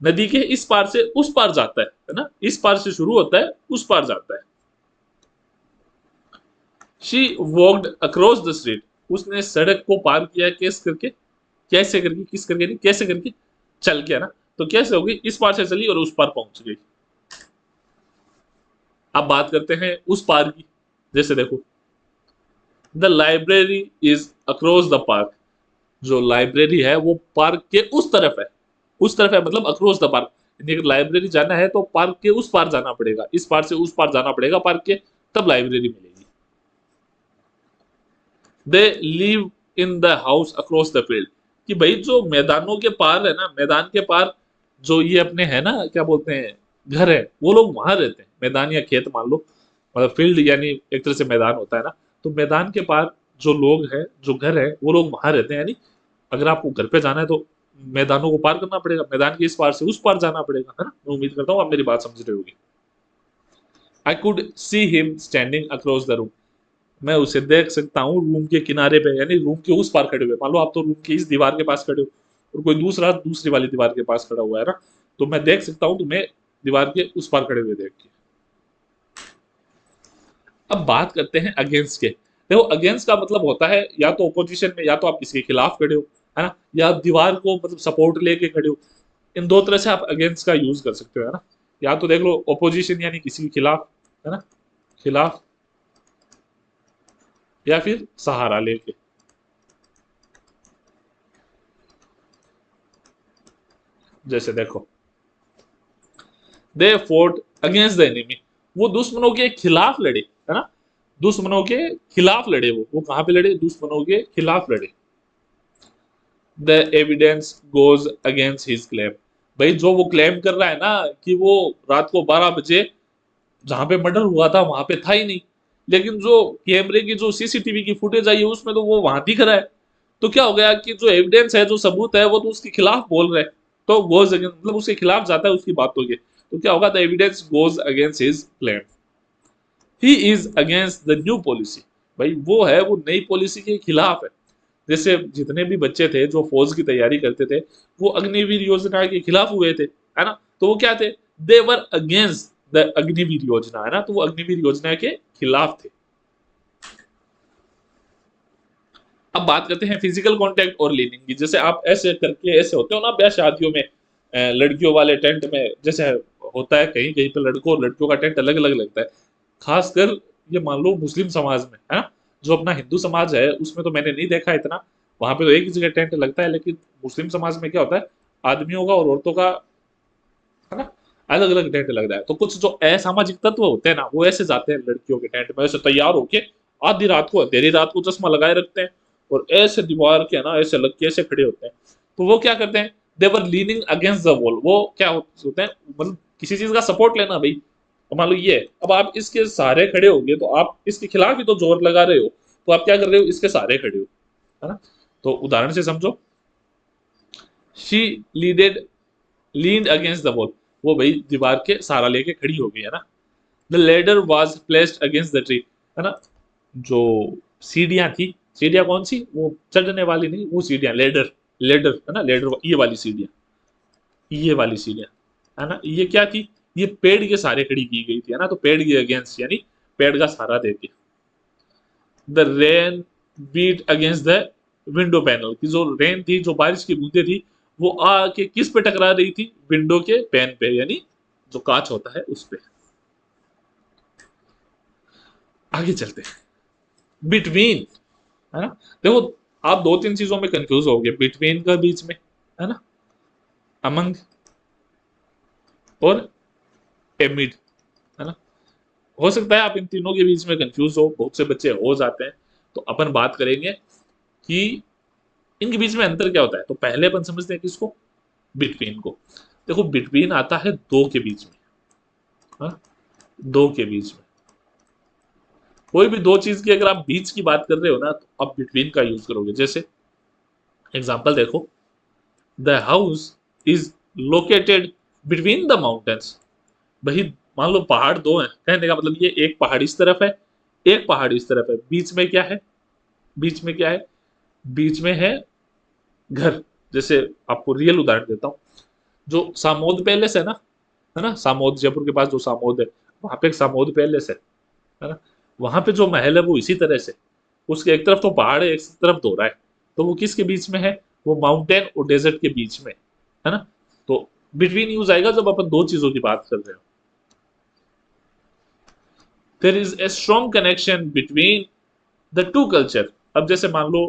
नदी के इस पार से उस पार जाता है ना। इस पार से शुरू होता है, उस पार जाता है। She walked across the street, उसने सड़क को पार किया, कैसे करके, कैसे करके, किस करके नहीं, कैसे करके, चल के, है ना। तो कैसे होगी, इस पार से चली और उस पार पहुंच गई। अब बात करते हैं उस पार की, जैसे देखो, the library is across the park, जो लाइब्रेरी है वो पार्क के उस तरफ है, उस तरफ है मतलब अक्रॉस द पार्क। अगर लाइब्रेरी जाना है तो पार्क के उस पार जाना पड़ेगा, इस पार से उस पार जाना पड़ेगा पार्क के, तब लाइब्रेरी मिलेगी। They live in the house across the field, कि भाई जो मैदानों के पार है ना, मैदान के पार जो ये अपने है ना, क्या बोलते हैं, घर है, वो लोग वहां रहते हैं। मैदान या खेत मान लो, मतलब फील्ड यानी एक तरह से मैदान होता है ना। तो मैदान के पार जो लोग हैं, जो घर है, वो लोग वहां रहते हैं, यानी अगर आपको घर पे जाना है तो मैदानों को पार करना पड़ेगा, मैदान के इस पार से उस पार जाना पड़ेगा, है ना? मैं उम्मीद करता हूँ आप मेरी बात समझ रहे होगे। I could see him standing across the room. मैं उसे देख सकता हूँ रूम के किनारे पे, यानी रूम के उस पार खड़े हुए। मान लो आप तो रूम की इस दीवार के पास खड़े हो और कोई दूसरा दूसरी वाली दीवार के पास खड़ा हुआ है ना, तो मैं देख सकता हूँ तुम्हें दीवार के उस पार खड़े हुए देख के। अब बात करते हैं अगेंस्ट के। देखो अगेंस्ट का मतलब होता है या तो ओपोजिशन में, या तो आप किसी के खिलाफ खड़े हो, है ना, या आप दीवार को मतलब सपोर्ट लेके खड़े हो। इन दो तरह से आप अगेंस्ट का यूज कर सकते हो, है ना। या तो देख लो ओपोजिशन यानी किसी के खिलाफ, है ना, खिलाफ, या फिर सहारा लेके। जैसे देखो, दे फोर्ट अगेंस्ट द एनिमी, वो दुश्मनों के खिलाफ लड़े, है ना, दुश्मनों के खिलाफ लड़े। वो कहां पे लड़े? दुश्मनों के खिलाफ लड़े। The evidence goes against his claim, भाई जो वो क्लेम कर रहा है ना कि वो रात को 12 बजे जहां पे मर्डर हुआ था वहां पे था ही नहीं, लेकिन जो कैमरे की जो सीसीटीवी की फुटेज आई है उसमें तो वो वहां दिख रहा है। तो क्या हो गया कि जो एविडेंस है, जो सबूत है, वो तो उसके खिलाफ बोल रहे हैं। तो गोज अगेंस्ट मतलब उसके खिलाफ जाता है उसकी बातों के। तो क्या होगा? The evidence goes against his claim. He is against the new policy, भाई वो है, वो नई पॉलिसी के खिलाफ है। जैसे जितने भी बच्चे थे जो फौज की तैयारी करते थे, वो अग्निवीर योजना के खिलाफ हुए थे, है ना। तो वो क्या थे? दे वर अगेंस्ट द अग्निवीर योजना, है ना, तो वो अग्निवीर योजना के खिलाफ थे। अब बात करते हैं फिजिकल कांटेक्ट और लीनिंग की। जैसे आप ऐसे करके, ऐसे होते हो ना ब्याह शादियों में, लड़कियों वाले टेंट में जैसे होता है, कहीं कहीं पे लड़कों और लड़कियों का टेंट अलग अलग लगता है। खासकर ये मान लो मुस्लिम समाज में, है ना, जो अपना हिंदू समाज है उसमें तो मैंने नहीं देखा इतना, वहां पे तो एक ही जगह टेंट लगता है। लेकिन मुस्लिम समाज में क्या होता है, आदमियों का और औरतों का, है ना, अलग अलग टेंट लग रहा है। तो कुछ जो असामाजिक तत्व होते हैं ना, वो ऐसे जाते हैं लड़कियों के टेंट में, ऐसे तैयार होके आधी रात को, अंधेरी रात को चश्मा लगाए रखते हैं और ऐसे दीवार के ना ऐसे लग के ऐसे खड़े होते हैं। तो वो क्या करते हैं? देवर लीनिंग अगेंस्ट द वॉल। वो क्या होते हैं, मतलब किसी चीज का सपोर्ट लेना भाई। अब मान लो ये है, अब आप इसके सहारे खड़े होगे तो आप इसके खिलाफ ही तो जोर लगा रहे हो। तो आप क्या कर रहे हो? इसके सहारे खड़े हो, है ना। तो उदाहरण से समझो, she leaded leaned against the wall, वो भाई दीवार के सहारा लेके खड़ी हो गई, है ना। The ladder was placed against the tree, है ना, जो सीढ़ियां थी, सीढ़ियां कौन सी? वो चढ़ने वाली नहीं, वो सीढ़ियां, लेडर, लेडर, है ना, लेडर, ये वाली सीढ़ियां, ये वाली सीढ़ियां, है ना। ये क्या थी? ये पेड़ के सहारे खड़ी की गई थी, है ना, तो पेड़ के अगेंस्ट, यानी पेड़ का सहारा देती। The rain beat against the window panel, की जो रेन थी, जो बारिश की बूंदे थी, वो आके किस पे टकरा रही थी? विंडो के पैन पे, यानी जो कांच होता है उस पे। आगे चलते हैं, बिटवीन, है ना। देखो आप दो तीन चीजों में कंफ्यूज हो गए, बिटवीन का बीच में, है ना, अमंग और एमिड, है ना। हो सकता है आप इन तीनों के बीच में कंफ्यूज हो, बहुत से बच्चे हो जाते हैं। तो अपन बात करेंगे कि इनके बीच में अंतर क्या होता है। तो पहले अपन समझते हैं किसको? बिटवीन को। देखो बिटवीन आता है दो के बीच में, हाँ, दो के बीच में। कोई भी दो चीज की अगर आप बीच की बात कर रहे हो ना, तो आप बिटवीन का यूज करोगे। जैसे एग्जाम्पल देखो, the house is located between the mountains, भाई मान लो पहाड़ दो हैं, कहने का मतलब ये एक पहाड़ इस तरफ है, एक पहाड़ इस तरफ है, बीच में क्या है? बीच में क्या है? बीच में है घर। जैसे आपको रियल उदाहरण देता हूँ, जो सामोद पैलेस है ना, सामोद, जयपुर के पास जो सामोद है, वहां पे एक सामोद पैलेस है ना। वहां पे जो महल है वो इसी तरह से, उसके एक तरफ तो पहाड़ है, एक तरफ दोहरा है। तो वो किसके बीच में है? वो माउंटेन और डेजर्ट के बीच में, है ना। तो बिटवीन यूज आएगा जब अपन दो चीजों की बात कर रहे हो। There is a strong connection between the two culture. अब जैसे मान लो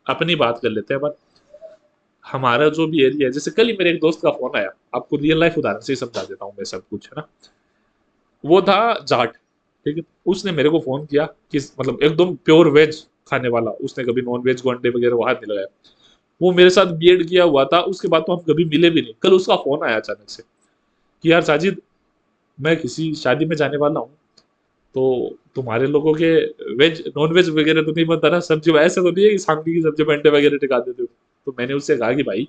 अपनी बात कर लेते हैं, हमारा जो भी एरिया है, जैसे कल ही मेरे एक दोस्त का फोन आया, आपको रियल लाइफ उदाहरण से ही समझा देता हूँ मैं सब कुछ, है ना। वो था जाट, ठीक है। उसने मेरे को फोन किया कि मतलब एकदम प्योर वेज खाने वाला, उसने कभी नॉन वेज को अंडे वगैरह वो हाथ नहीं लगाया। वो मेरे साथ बीएड किया हुआ था, उसके बाद तो हम कभी मिले भी नहीं। कल उसका फोन आया अचानक से कि यार साजिद, मैं किसी शादी में जाने वाला हूँ, तो तुम्हारे लोगों के वेज नॉन वेज वगैरह तो नहीं बनता ना, सब्जी ऐसा तो नहीं है कि सांगरी की सब्जी में अंडे वगैरह टिका देते हो। तो मैंने उससे कहा कि भाई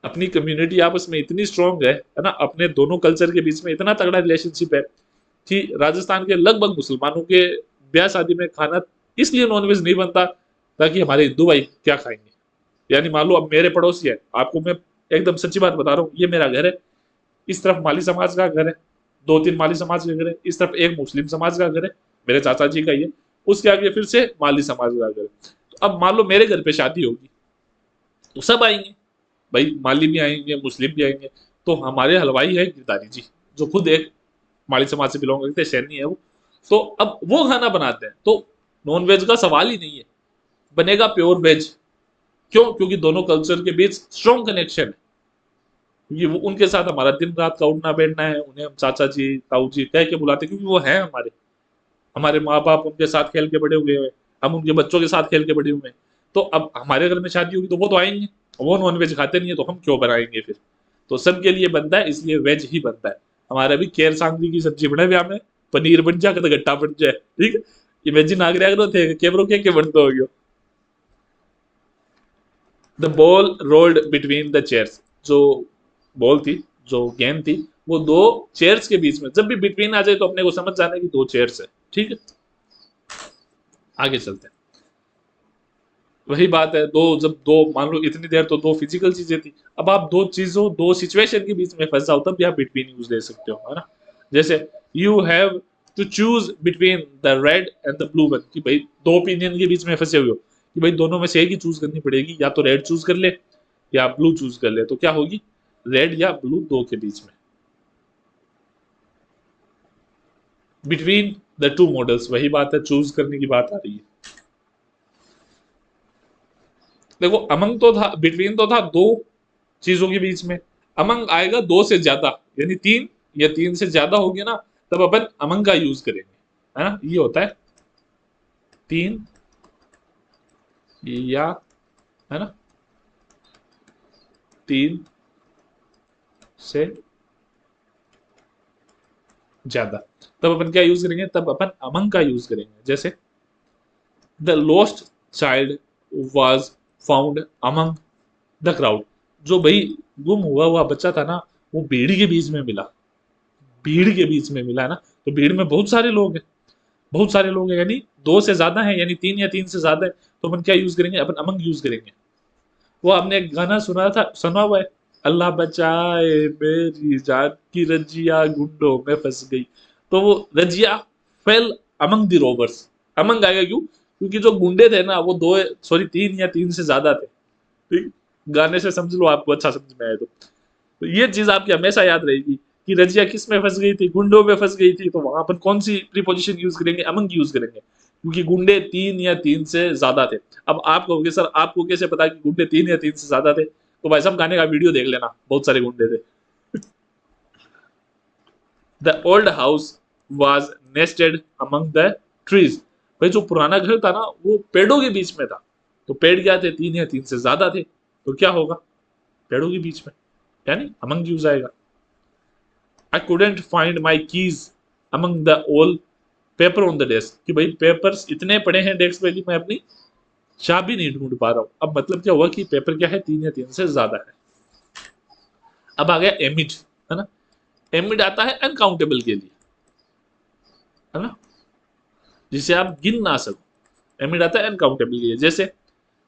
अपनी कम्युनिटी आपस में इतनी स्ट्रांग है ना, अपने दोनों कल्चर के बीच में इतना तगड़ा रिलेशनशिप है कि राजस्थान के लगभग मुसलमानों के ब्याह शादी में खाना इसलिए नॉनवेज नहीं बनता ताकि हमारे हिंदू भाई क्या खाएंगे। यानी मान लो अब मेरे पड़ोसी है, आपको मैं एकदम सच्ची बात बता रहा हूँ, ये मेरा घर है, इस तरफ माली समाज का घर है, 2-3 माली समाज के घर है, इस तरफ एक मुस्लिम समाज का घर है, मेरे चाचा जी का ही है, उसके आगे फिर से माली समाज का घर है। तो अब मान लो मेरे घर पे शादी होगी तो सब आएंगे भाई, माली भी आएंगे, मुस्लिम भी आएंगे। तो हमारे हलवाई है गिरधारी जी, जो खुद एक माली समाज से बिलोंग करते हैं, सैनी है वो। तो अब वो खाना बनाते हैं, तो नॉन वेज का सवाल ही नहीं है, बनेगा प्योर वेज। क्यों? क्योंकि दोनों कल्चर के बीच स्ट्रॉन्ग कनेक्शन है। क्योंकि वो उनके साथ हमारा दिन रात का उठना बैठना है, उन्हें हम चाचा जी ताऊ जी कह के बुलाते हैं, क्योंकि वो हैं हमारे, हमारे माँ बाप उनके साथ खेल के बड़े हुए हैं, हम उनके बच्चों के साथ खेल के बड़े हुए हैं। तो अब हमारे घर में शादी होगी तो वो तो आएंगे, वो नॉन वेज खाते नहीं है तो हम क्यों बनाएंगे फिर। तो सबके लिए बनता है, इसलिए वेज ही बनता है। हमारा भी केर सांगरी की सब्जी बने ब्याह में, पनीर बन जाए तो गट्टा बन जाए, ठीक है। इमेजिन आगरे आगरे थे केवरो के बनते हो गयो। The ball rolled between the chairs, जो बॉल थी, जो गेंद थी, वो दो चेयर्स के बीच में, जब भी बिटवीन आ जाए तो अपने को समझ जाना है कि दो चेयर्स है, ठीक है। आगे चलते हैं। वही बात है, दो जब दो मान लो इतनी देर तो दो फिजिकल चीजें थी, अब आप दो चीजों दो सिचुएशन के बीच में फंस जाओ तब आप बिटवीन यूज ले सकते हो, है ना। जैसे you have to choose between the red and the blue one, कि भाई दो ओपिनियन के बीच में फंसे हुए हो कि भाई दोनों में से एक ही चूज करनी पड़ेगी, या तो रेड चूज कर ले या ब्लू चूज कर ले, तो क्या होगी, रेड या ब्लू दो के बीच में। बिटवीन द टू मॉडल्स, वही बात है, चूज करने की बात आ रही है। देखो अमंग तो था, बिटवीन तो था दो चीजों के बीच में, अमंग आएगा दो से ज्यादा, यानी तीन, या तीन से ज्यादा हो गया ना, तब अपन अमंग का यूज करेंगे, है ना। ये होता है तीन या, है ना, तीन से ज्यादा, तब अपन क्या यूज करेंगे, तब अपन अमंग का यूज करेंगे। जैसे the lost child was found among the crowd, जो भाई गुम हुआ हुआ बच्चा था ना, वो भीड़ के बीच में मिला, भीड़ के बीच में मिला ना। तो भीड़ में बहुत सारे लोग हैं, बहुत सारे लोग हैं, यानी दो से ज्यादा है, यानी तीन या तीन से ज्यादा है, तो अपन क्या यूज करेंगे, अपन अमंग यूज करेंगे। वो आपने एक गाना सुना था, सुना हुआ है, अल्लाह बचाए मेरी जान की रजिया गुंडों में फंस गई। तो वो Razia fail among the robbers, among आएगा क्यों, क्योंकि जो गुंडे थे ना वो दो, सॉरी तीन या तीन से ज्यादा थे, ठीक। गाने से समझ लो, आपको अच्छा समझ में आए तो ये चीज आपकी हमेशा याद रहेगी कि रजिया किस में फंस गई थी, गुंडों में फंस गई थी, तो वहां पर कौन सी प्रीपोजिशन यूज करेंगे, अमंग यूज करेंगे, क्योंकि गुंडे तीन या तीन से ज्यादा थे। अब आप कहोगे सर आपको कैसे पता कि गुंडे तीन या तीन से ज्यादा थे, तो भाई साहब गाने का वीडियो देख लेना, बहुत सारे गुंडे थे। The old house was nested among the trees, भाई जो पुराना घर था ना वो पेड़ों के बीच में था, तो पेड़ क्या थे, तीन या तीन से ज्यादा थे, तो क्या होगा, पेड़ों के बीच में, यानी अमंग यूज आएगा। I couldn't find my keys among the ओल पेपर ऑन द डेस्क, कि भाई पेपर्स इतने पड़े हैं डेस्क पे कि मैं अपनी चाबी नहीं ढूंढ पा रहा हूं। अब मतलब क्या हुआ कि पेपर क्या है, तीन या तीन से ज्यादा है। अब आ गया एमिड, है ना। एमिड आता है अनकाउंटेबल के लिए, है ना, जिसे आप गिन ना सको, एमिड आता है अनकाउंटेबल के लिए। जैसे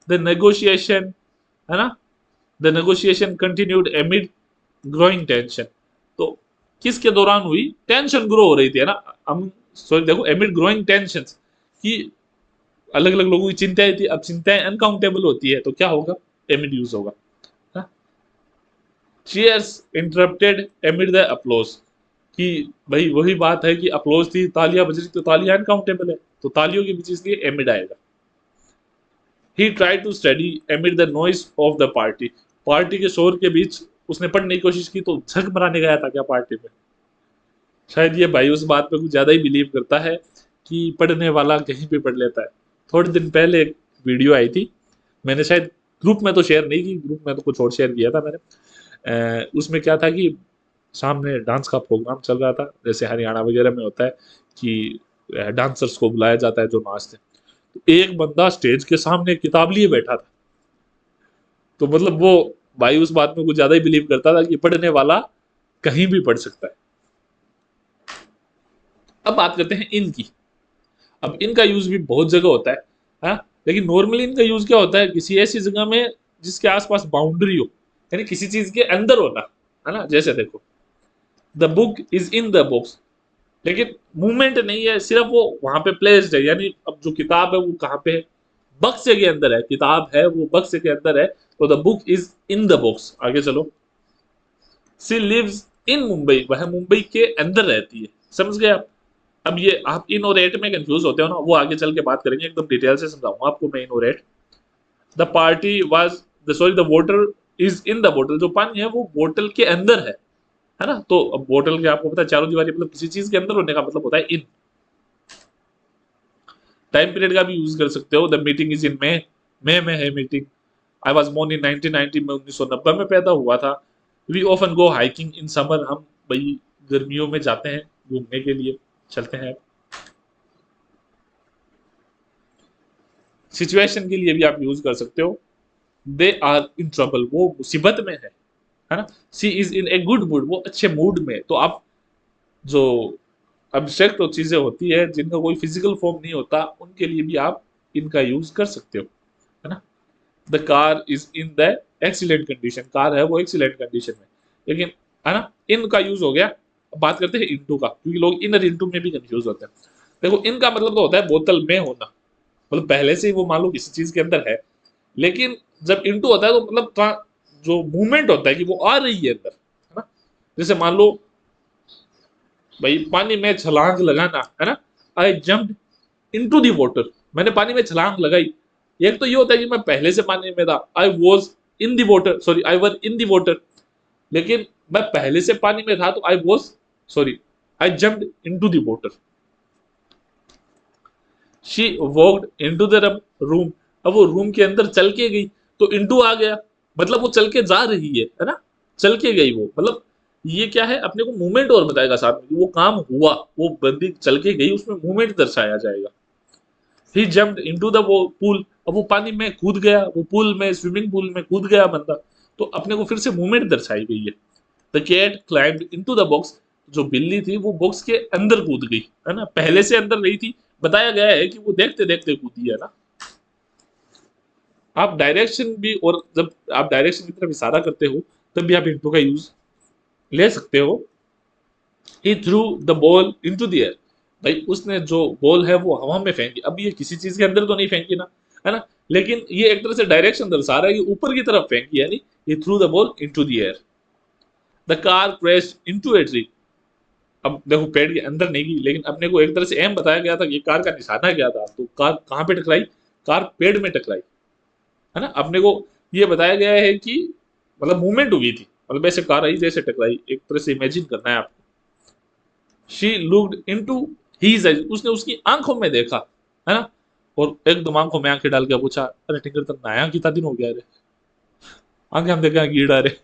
द नेगोशिएशन, है ना, the negotiation continued एमिड growing tension, तो किसके दौरान हुई, टेंशन ग्रो हो रही थी, है ना। हम सॉरी देखो, एमिड ग्रोइंग टेंशन, कि अलग अलग लोगों की चिंताएं थी, अब चिंताएं अनकाउंटेबल होती है तो क्या होगा, एमिड यूज होगा। चीयर्स इंटरप्टेड एमिड द अप्लोज, कि भाई वही बात है कि अप्लोज थी, तालियां बज रही, तो तालियां अनकाउंटेबल है, तो तालियों के बीच इसलिए एमिड आएगा। He tried to study amid the noise of the party, party के शोर के बीच उसने पढ़ने की कोशिश की, तो झक मराने गया था क्या पार्टी में। शायद ये भाई उस बात पे कुछ ज्यादा ही बिलीव करता है कि पढ़ने वाला कहीं भी पढ़ लेता है। थोड़े दिन पहले एक वीडियो आई थी, मैंने शायद ग्रुप में तो शेयर नहीं की, ग्रुप में तो कुछ और शेयर किया था मैंने। उसमें क्या था कि सामने डांस का प्रोग्राम चल रहा था, जैसे हरियाणा वगैरह में होता है कि डांसर्स को बुलाया जाता है जो नाचते हैं। तो एक बंदा स्टेज के सामने किताब लिए बैठा था, तो मतलब वो भाई उस बात में कुछ ज्यादा ही बिलीव करता था कि पढ़ने वाला कहीं भी पढ़ सकता है। अब बात करते हैं इन की। अब इनका यूज भी बहुत जगह होता है, हाँ? लेकिन नॉर्मली इनका यूज क्या होता है, किसी ऐसी जगह में जिसके आसपास बाउंड्री हो, यानी किसी चीज के अंदर होना, है ना? जैसे देखो, the book is in the box, लेकिन मूवमेंट नहीं है, सिर्फ वो वहां पे प्लेस्ड है, यानी अब जो किताब है वो कहाँ पे है, बक्से के अंदर है, किताब है वो बक्से के अंदर है, तो the book is in the box. आगे चलो, सी लिव्स इन मुंबई, वह मुंबई के अंदर रहती है। समझ गए आप? अब ये आप इन और एट में कंफ्यूज होते हो ना, वो आगे चल के बात करेंगे, एकदम डिटेल से समझाऊंगा आपको मैं इन और at. The party was the sorry the water is in the बोतल, जो पानी है वो बोतल के अंदर है ना? तो अब बोतल के आपको पता है चारों दीवारी मतलब किसी चीज के अंदर होने का मतलब होता है इन। टाइम पीरियड का भी यूज कर सकते हो, the meeting is in May में है meeting. I was born in 1990, में 1990 में पैदा हुआ था। We often go hiking in summer, हम भाई गर्मियों में जाते हैं घूमने के लिए, चलते हैं। सिचुएशन के लिए भी आप यूज कर सकते हो, दे आर इन ट्रबल, वो मुसीबत में है ना? She is in a good mood, वो अच्छे मूड में। तो आप जो अब्स्ट्रैक्ट चीजें होती है जिनका कोई फिजिकल फॉर्म नहीं होता, उनके लिए भी आप इनका यूज कर सकते हो, है ना? The car is in the excellent condition, car है वो एक्सीलेंट कंडीशन में, लेकिन है ना, इनका यूज हो गया। अब बात करते हैं इनटू का, क्योंकि लोग इन और इनटू में भी कंफ्यूज होते हैं। देखो, इनका मतलब तो होता है बोतल में होना, मतलब पहले से ही वो मान लो किसी चीज के अंदर है, लेकिन जब इनटू होता है तो मतलब जो मूवमेंट होता है कि वो आ रही है अंदर, है ना? जैसे मान लो भाई पानी में छलांग लगाना, है ना, आई जम्प्ड इनटू दी वाटर, मैंने पानी में छलांग लगाई। एक तो ये होता है कि मैं पहले से पानी में था, I was in the water, sorry I were in the water, लेकिन मैं पहले से पानी में था तो I was, sorry I jumped into the water. She walked into the room, अब वो रूम के अंदर चल के गई, तो इनटू आ गया, मतलब वो चल के जा रही है ना? चल के गई वो, मतलब ये क्या है, अपने को मूवमेंट और बताएगा साथ में, वो काम हुआ, वो बंदी चल के गई, उसमें मूवमेंट दर्शाया जाएगा। ही जम्प्ड इनटू द पूल, अब वो पानी में कूद गया, वो पूल में, स्विमिंग पूल में कूद गया बंदा, तो अपने को फिर से मूवमेंट दर्शाई गई है। The cat climbed into the box, जो बिल्ली थी वो बॉक्स के अंदर कूद गई, है ना? पहले से अंदर नहीं थी, बताया गया है कि वो देखते देखते कूदी, है ना? आप डायरेक्शन भी, और जब आप डायरेक्शन की तरफ इशारा करते हो तब भी आप इनटू का यूज ले सकते हो। He threw the ball into the air, भाई उसने जो बॉल है वो हवा में फेंकी, अब ये किसी चीज के अंदर तो नहीं फेंकी ना, है ना? लेकिन ये एक तरह से डायरेक्शन दर्शा रहा है कि ऊपर की तरफ फेंकी, यानी he threw the ball into the air. The car crashed into a tree, अब देखो पेड़ के अंदर नहीं गई, लेकिन अपने को एक तरह से एम बताया गया था कि कार का निशाना क्या था, तो कार कहाँ पे टकराई, कार पेड़ में टकराई, है ना? अपने को ये बताया गया है कि मतलब मूवमेंट हुई थी, मतलब ऐसे कार आई जैसे टकराई, एक तरह से इमेजिन करना है आपको। She looked into his eyes, उसने उसकी आंखों में देखा, है ना? और एकदम आंखों में आंखें डाल के पूछा, अरे टिंकर तो नया कितना दिन हो गया रे, आंखें हम देखा कीड़ा रे,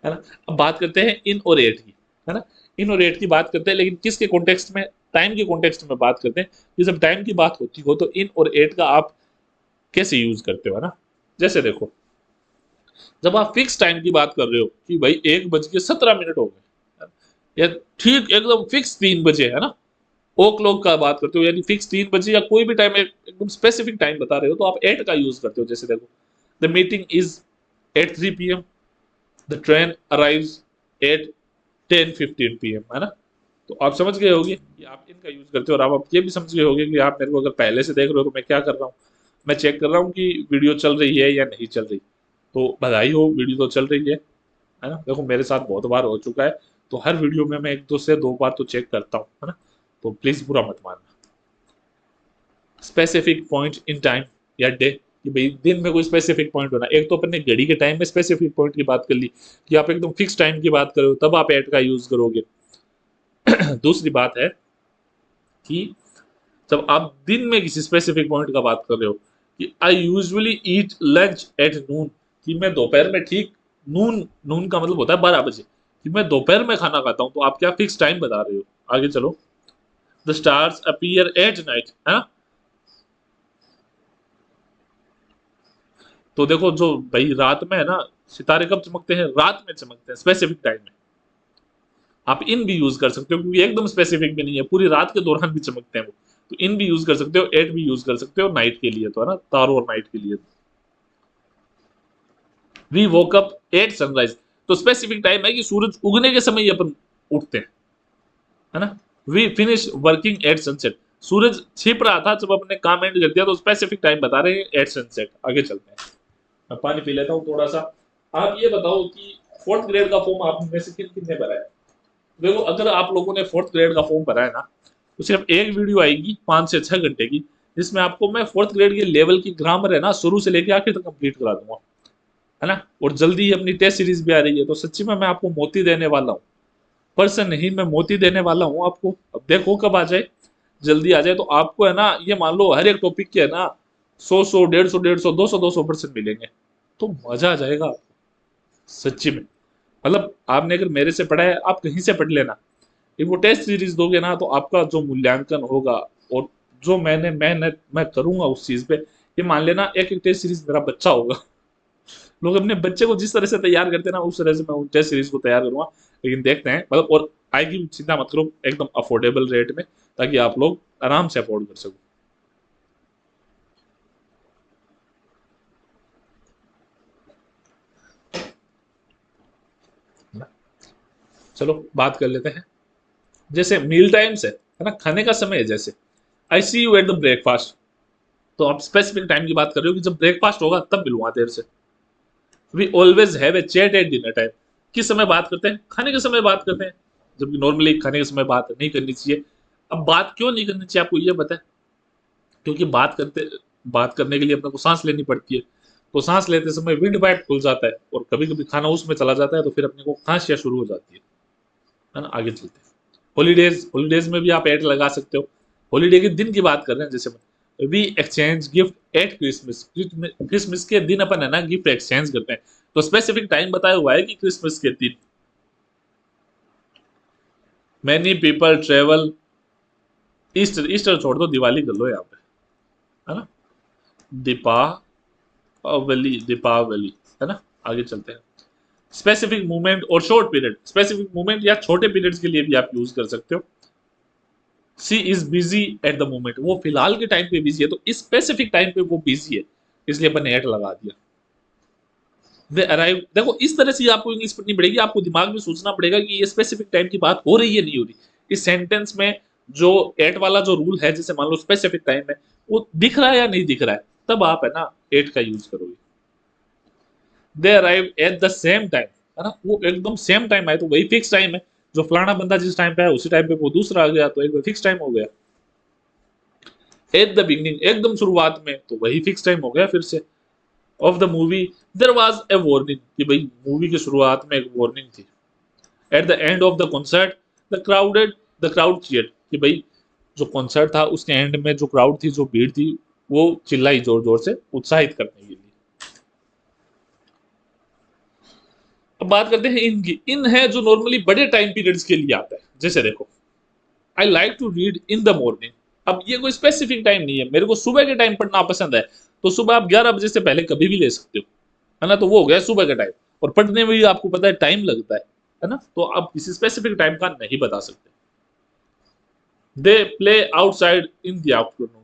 है ना? अब बात करते हैं इन और एट की, है ना? इन और एट की बात करते हैं, लेकिन किसके कॉन्टेक्स्ट में, टाइम के कॉन्टेक्स्ट में बात करते हैं कि जब टाइम की बात होती हो तो इन और एट का आप कैसे यूज करते हो, है ना? जैसे देखो, जब आप फिक्स टाइम की बात कर रहे हो कि भाई 1:17 हो गए, या ठीक एकदम फिक्स 3 बजे, है ना, ओ क्लॉक का बात करते हो, यानी फिक्स 3 बजे या कोई भी टाइम एकदम स्पेसिफिक टाइम बता रहे हो, तो आप एट का यूज करते हो। जैसे देखो, the meeting is at 3 PM, the train arrives at 10:15 PM, है ना? तो आप समझ गए होंगे कि आप इनका यूज करते हो, और आप ये भी समझ गए होंगे कि आप मेरे को अगर पहले से देख रहे हो तो मैं क्या कर रहा हूँ, मैं चेक कर रहा हूँ कि वीडियो चल रही है या नहीं चल रही। तो बधाई हो, वीडियो तो चल रही है ना? देखो मेरे साथ बहुत बार हो चुका है, तो हर वीडियो में मैं 1 से 2 बार तो चेक करता हूँ, है ना? तो प्लीज बुरा मत मानना। स्पेसिफिक पॉइंट इन टाइम या डे, कि भाई दिन में कोई स्पेसिफिक पॉइंट होना, एक तो अपन ने घड़ी के टाइम में स्पेसिफिक पॉइंट की बात कर ली कि आप एकदम फिक्स टाइम की बात करो तब आप एट का यूज करोगे। दूसरी बात है कि जब आप दिन में किसी स्पेसिफिक पॉइंट का बात कर रहे हो कि I usually eat lunch at noon, कि मैं दोपहर में ठीक नून, नून का मतलब होता है 12 बजे, कि मैं दोपहर में खाना खाता हूं, तो आप क्या फिक्स टाइम बता रहे हो। आगे चलो, the stars appear at night, है ना? तो देखो जो भाई रात में है ना, सितारे कब चमकते हैं? रात में चमकते हैं, स्पेसिफिक टाइम में। आप इन भी यूज कर सकते हो क्योंकि एकदम स्पेसिफिक भी नहीं है, पूरी रात के दौरान भी चमकते हैं वो। तो इन भी यूज कर सकते हो, एट भी यूज कर सकते हो नाइट के लिए, तो है ना, तारों और नाइट के लिए। We woke up at sunrise, तो स्पेसिफिक टाइम है कि सूरज उगने के समय ही अपन उठते हैं, है ना। We finish working at sunset, सूरज छिप रहा था जब अपने काम एंड कर दिया, तो स्पेसिफिक टाइम बता रहे हैं एट सनसेट। आगे चलते हैं, मैं पानी पी लेता हूँ थोड़ा सा। आप ये बताओ कि फोर्थ ग्रेड का फॉर्म आप में से किन कितने भरा है? देखो अगर आप लोगों ने फोर्थ ग्रेड का फॉर्म भरा है ना, तो सिर्फ एक वीडियो आएगी 5 से 6 घंटे की, जिसमें आपको मैं फोर्थ ग्रेड के लेवल की ग्रामर है ना शुरू से लेके आखिर तक कंप्लीट करा दूंगा, है ना। और जल्दी ही अपनी टेस्ट सीरीज भी आ रही है, तो सच्ची में मैं आपको मोती देने वाला हूँ। पर्सन नहीं, मैं मोती देने वाला हूँ आपको। अब देखो कब आ जाए, जल्दी आ जाए तो आपको है ना, ये मान लो हर एक टॉपिक के है ना 100 100 150 150 200 परसेंट मिलेंगे, तो मजा आ जाएगा आपको सच्ची में। मतलब आपने अगर मेरे से पढ़ा है, आप कहीं से पढ़ लेना, एक वो टेस्ट सीरीज दोगे ना, तो आपका जो मूल्यांकन होगा और जो मैंने मेहनत मैं करूंगा उस चीज पे, ये मान लेना एक एक टेस्ट सीरीज मेरा बच्चा होगा। लोग अपने बच्चे को जिस तरह से तैयार करते हैं ना, उस तरह से मैं उन टेस्ट सीरीज को तैयार करूंगा। लेकिन देखते हैं, मतलब और आएगी, चिंता मत करो, एकदम अफोर्डेबल रेट में, ताकि आप लोग आराम से अफोर्ड कर सको। चलो बात कर लेते हैं, जैसे मील टाइम्स है ना, खाने का समय है। जैसे आई सी यू एट द ब्रेकफास्ट, तो आप स्पेसिफिक टाइम की बात कर रहे हो कि जब ब्रेकफास्ट होगा तब मिलूंगा देर से। We always have a chat at dinner time, किस समय बात करते हैं? खाने के समय बात करते हैं, जबकि नॉर्मली खाने के समय बात नहीं करनी चाहिए। अब बात क्यों नहीं करनी चाहिए आपको ये पता है? क्योंकि बात करने के लिए अपने को सांस लेनी पड़ती है, तो सांस लेते समय विंड पाइप खुल जाता है और कभी कभी खाना उसमें चला जाता है, तो फिर अपने को खांसियां शुरू हो जाती है ना। आगे चलते हैं, हॉलीडेज, हॉलीडेज में भी आप ऐड लगा सकते हो। हॉलीडे के दिन की बात कर रहे हैं, जैसे we exchange gift at Christmas, Christmas के दिन अपन है ना गिफ्ट एक्सचेंज करते हैं, तो स्पेसिफिक टाइम बताया हुआ है कि क्रिसमस के दिन। Many people travel, Easter, Easter छोड़ दो, दिवाली कर लो यहाँ पे, है ना। दीपावली, दीपावली, है ना। आगे चलते हैं, स्पेसिफिक मूवमेंट और शॉर्ट पीरियड, स्पेसिफिक मूवमेंट या छोटे पीरियड्स के लिए भी आप यूज कर सकते हो। She is busy at the moment, वो फिलहाल के टाइम पे बिजी है, तो इस स्पेसिफिक टाइम पे वो बिजी है, इसलिए अपन ने एट लगा दिया। दे अराइव, देखो इस तरह से आपको इंग्लिश पढ़नी पड़ेगी, आपको दिमाग में सोचना पड़ेगा कि ये स्पेसिफिक टाइम की बात हो रही है नहीं हो रही। इस सेंटेंस में जो एट वाला जो रूल है, जैसे मान लो स्पेसिफिक टाइम है, वो दिख रहा है या नहीं दिख रहा है, तब आप है ना एट का यूज करोगे। They arrive at the same time, है ना, वो एकदम सेम टाइम आए, तो वही फिक्स टाइम है। जो फलाना बंदा जिस टाइम पे है उसी टाइम पे वो दूसरा आ गया, तो एक फिक्स टाइम हो गया। एट द बिगनिंग, एकदम शुरुआत में, तो वही फिक्स टाइम हो गया फिर से। Of the movie there was a warning, कि भाई मूवी की शुरुआत में एक वार्निंग थी। At the end of the concert the crowd cheered, कि भाई जो कॉन्सर्ट था उसके एंड में जो क्राउड थी, जो भीड़ थी, वो चिल्लाई जोर जोर से उत्साहित करने के लिए। अब बात करते हैं इन की। इन है जो नॉर्मली बड़े टाइम पीरियड्स के लिए आता है, जैसे देखो I like to read in the morning. अब ये कोई स्पेसिफिक टाइम नहीं है, मेरे को सुबह के टाइम पढ़ना पसंद है, तो सुबह आप 11 बजे से पहले कभी भी ले सकते हो, है ना। तो वो हो गया सुबह का टाइम, और पढ़ने में भी आपको पता है टाइम लगता है ना, तो आप किसी स्पेसिफिक टाइम का नहीं बता सकते। They play outside in the afternoon,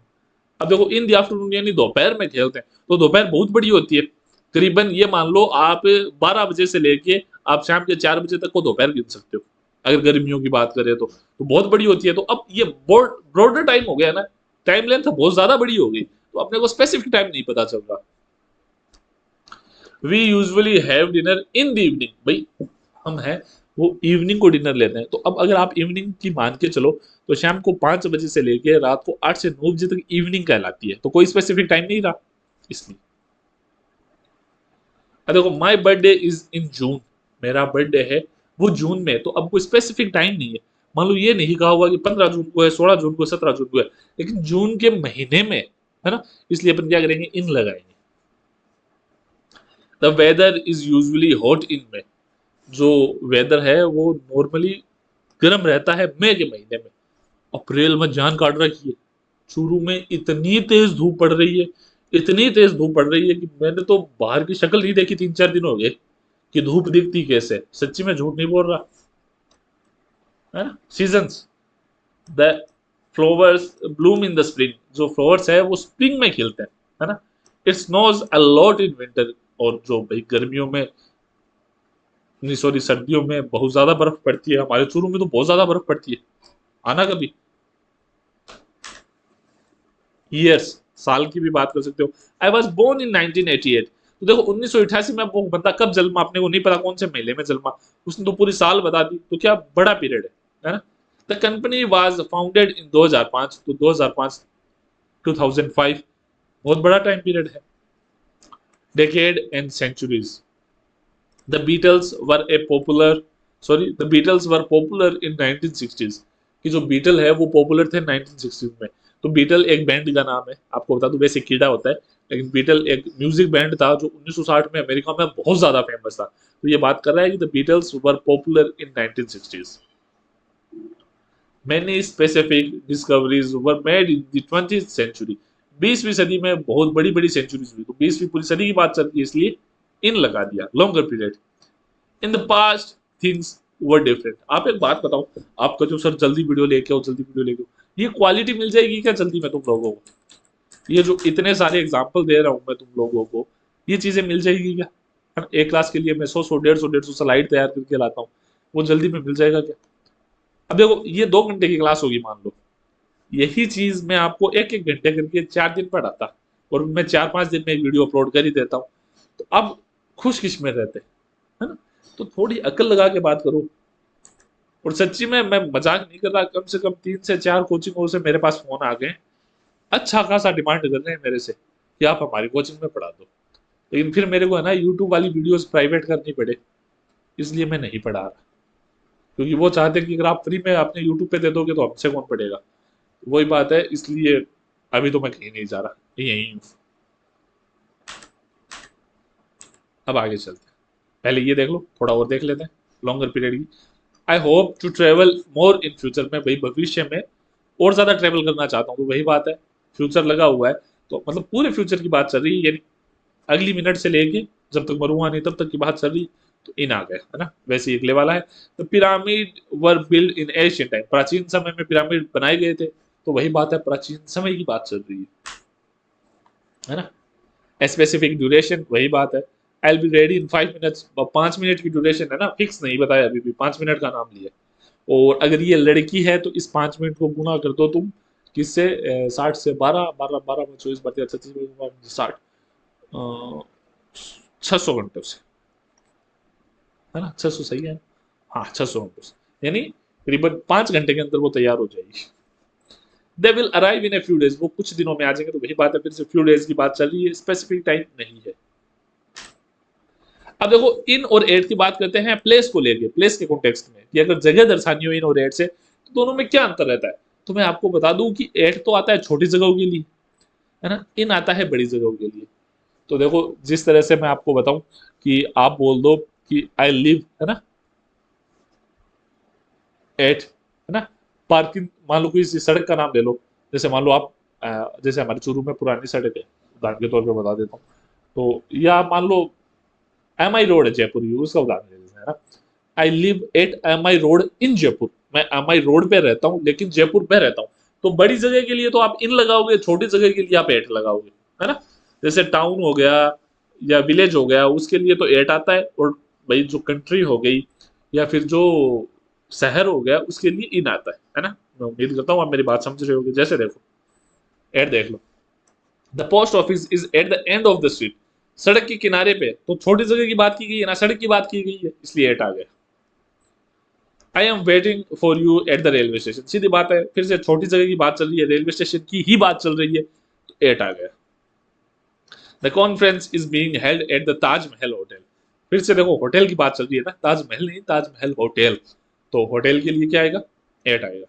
अब देखो इन द आफ्टरनून यानी दोपहर में खेलते हैं, तो दोपहर बहुत बड़ी होती है, करीबन ये मान लो आप 12 बजे से लेके आप शाम के 4 बजे तक को दोपहर गिन सकते हो, अगर गर्मियों की बात करें तो बहुत बड़ी होती है। तो अब ये ब्रॉडर टाइम हो गया ना, टाइम लेंथ बहुत ज्यादा बड़ी हो गई, तो अपने को स्पेसिफिक टाइम नहीं पता चल रहा। We usually have dinner in the evening, भाई हम है वो इवनिंग को डिनर लेते हैं, तो अब अगर आप इवनिंग की मान के चलो, तो शाम को 5 बजे से लेके रात को 8 से 9 बजे तक इवनिंग कहलाती है, तो कोई स्पेसिफिक टाइम नहीं रहा इसलिए। देखो माई बर्थडे इज इन जून, मेरा बर्थडे है वो जून में, तो अब कोई स्पेसिफिक टाइम नहीं है। मान लो ये नहीं कहा हुआ कि 15 जून को है, 16 जून को, 17 जून को है, लेकिन जून के महीने में है ना, इसलिए अपन क्या करेंगे, इन लगाएंगे। The weather is usually hot in May, जो वेदर है वो नॉर्मली गर्म रहता है मई के महीने में। अप्रैल में जान काट रखी है, शुरू में इतनी तेज धूप पड़ रही है इतनी तेज धूप पड़ रही है कि मैंने तो बाहर की शक्ल नहीं देखी 3-4 दिन हो गए कि धूप दिखती कैसे। सच्ची में झूठ नहीं बोल रहा, है ना? Seasons, the flowers Bloom in the spring, जो फ्लावर्स है वो स्प्रिंग में खिलते हैं, है ना? It snows a lot in winter, और जो भाई गर्मियों में, नहीं सॉरी, सर्दियों में बहुत ज्यादा बर्फ पड़ती है। हमारे चूरू में तो बहुत ज्यादा बर्फ पड़ती है। आना कभी। ईयर्स, साल की भी बात कर सकते हो। I was born in 1988। तो देखो 1988 में वो बंदा कब जन्मा अपने को नहीं पता, कौन से महीने में जन्मा, उसने तो पूरी साल बता दी, तो क्या बड़ा पीरियड है ना? The company was founded in 2005, तो 2005 2005 बहुत बड़ा टाइम पीरियड है। Decade and centuries, the Beatles were a popular sorry the Beatles were popular in 1960s, कि जो बीटल है वो पॉपुलर थे 1960s में। तो बीटल एक बैंड का नाम है, आपको बता दूं, वैसे कीड़ा होता है, लेकिन बीटल एक म्यूजिक बैंड था जो 1960 में अमेरिका में बहुत ज्यादा फेमस था। तो ये बात कर रहा है कि the Beatles were popular in 1960s। Many specific discoveries were made in the 20th century। 20वीं सदी में बहुत बड़ी बड़ी सेंचुरीज हुई, तो 20वीं पूरी सदी की बात चल रही है, इसलिए इन लगा दिया, longer period. In the past things were different. आप एक बात बताओ, आपका जो सर जल्दी वीडियो लेके आओ, जल्दी वीडियो लेके आओ, ये क्वालिटी मिल जाएगी क्या जल्दी में तुम लोगों को? ये जो इतने सारे एग्जाम्पल दे रहा हूँ मैं तुम लोगों को, ये चीजें मिल जाएगी क्या? एक क्लास के लिए मैं 100 150 स्लाइड तैयार करके लाता हूँ, वो जल्दी में मिल जाएगा क्या? अब देखो ये 2 घंटे की क्लास होगी मान लो, यही चीज मैं आपको एक एक घंटे करके 4 दिन पढ़ाता, और मैं 4-5 दिन में एक वीडियो अपलोड कर ही देता हूँ। तो अब खुश किस में रहते, है ना? तो थोड़ी अकल लगा के बात करो। और सच्ची में मैं मजाक नहीं कर रहा, कम से कम 3 से 4 कोचिंगों से मेरे पास फोन आ गए, अच्छा खासा डिमांड कर रहे हैं मेरे से कि आप हमारी कोचिंग में पढ़ा दो। लेकिन फिर मेरे को है ना यूट्यूब वाली वीडियोस प्राइवेट करनी पड़े, इसलिए मैं नहीं पढ़ा रहा। क्योंकि वो चाहते हैं कि अगर आप फ्री में अपने यूट्यूब पे दे दोगे तो हमसे कौन पढ़ेगा। वही बात है, इसलिए अभी तो मैं कहीं नहीं जा रहा, यहीं हूँ। अब आगे चलते हैं, पहले ये देख लो, थोड़ा और देख लेते हैं लॉन्गर पीरियड की। I hope to travel more in future में, भाई भविष्य में और ज्यादा ट्रेवल करना चाहता हूँ। तो वही बात है, फ्यूचर लगा हुआ है, तो मतलब पूरे फ्यूचर की बात चल रही है, यानी अगली मिनट से लेके जब तक मरूंगा नहीं तब तक की बात चल रही। तो इन आ गए, है ना? वैसे ही अगले वाला है, the pyramid were build in Asian time, प्राचीन समय में पिरामिड बनाए गए थे। तो वही बात है, प्राचीन समय की बात चल रही है ना? स्पेसिफिक ड्यूरेशन, वही बात है, I will be ready in 5 minutes, 5 minute की ड्यूरेशन है ना, फिक्स नहीं बताया अभी भी, 5 मिनट का नाम लिया। और अगर ये लड़की है तो इस 5 मिनट को गुना कर दो तुम किससे, 60 से 12, 12, 12, 24, 32, 33, 60, 600 घंटों से, है ना? 600 सही है, हाँ 600 घंटों से, यानी करीबन 5 घंटे के अंदर वो तैयार हो जाएगी। They will arrive in a few days, वो कुछ दिनों में आ जाएंगे। तो वही बात है, फिर से फ्यू डेज की बात चल रही है, स्पेसिफिक टाइम नहीं है। अब देखो इन और एट की बात करते हैं प्लेस को लेके, प्लेस के कॉन्टेक्स्ट में, कि अगर जगह दर्शानी हो इन और एट से, तो दोनों में क्या अंतर रहता है? तो मैं आपको बता दूं कि एट तो आता है छोटी जगहों के लिए, है ना? इन आता है बड़ी जगहों के लिए। तो देखो जिस तरह से मैं आपको बताऊं कि आप बोल दो कि आई लिव, है ना, एट, है ना, पार्किंग, मान लो कोई सड़क का नाम ले लो, जैसे मान लो आप जैसे हमारे चूरू में पुरानी सड़क है, उदाहरण के तौर पर बता देता हूँ। तो या मान लो एम आई रोड है जयपुर, उसका उदाहरण ले लेते हैं ना। I live at M I road in Jaipur, मैं एम आई रोड पे रहता हूँ लेकिन जयपुर में रहता हूँ। तो बड़ी जगह के लिए तो आप इन लगाओगे, छोटी जगह के लिए आप एट लगाओगे, है ना? जैसे टाउन हो गया या विलेज हो गया, उसके लिए तो एट आता है। और भाई जो कंट्री हो गई या फिर जो शहर हो गया, उसके लिए इन आता है ना? मैं उम्मीद करता हूँ आप मेरी बात समझ रहे होगे। जैसे देखो एट देख लो, the post office is at the end of the street, सड़क के किनारे पे, तो छोटी जगह की बात की गई है ना, सड़क की बात की गई है, इसलिए एट आ गया। I am waiting for you at the railway station, सीधी बात है, फिर से छोटी जगह की बात चल रही है, रेलवे स्टेशन की ही बात चल रही है, तो एट आ गया। The conference is being held at the Taj Mahal hotel, फिर से देखो होटल की बात चल रही है ना, ताजमहल नहीं, ताजमहल होटल। तो होटल के लिए क्या आएगा? एट आएगा।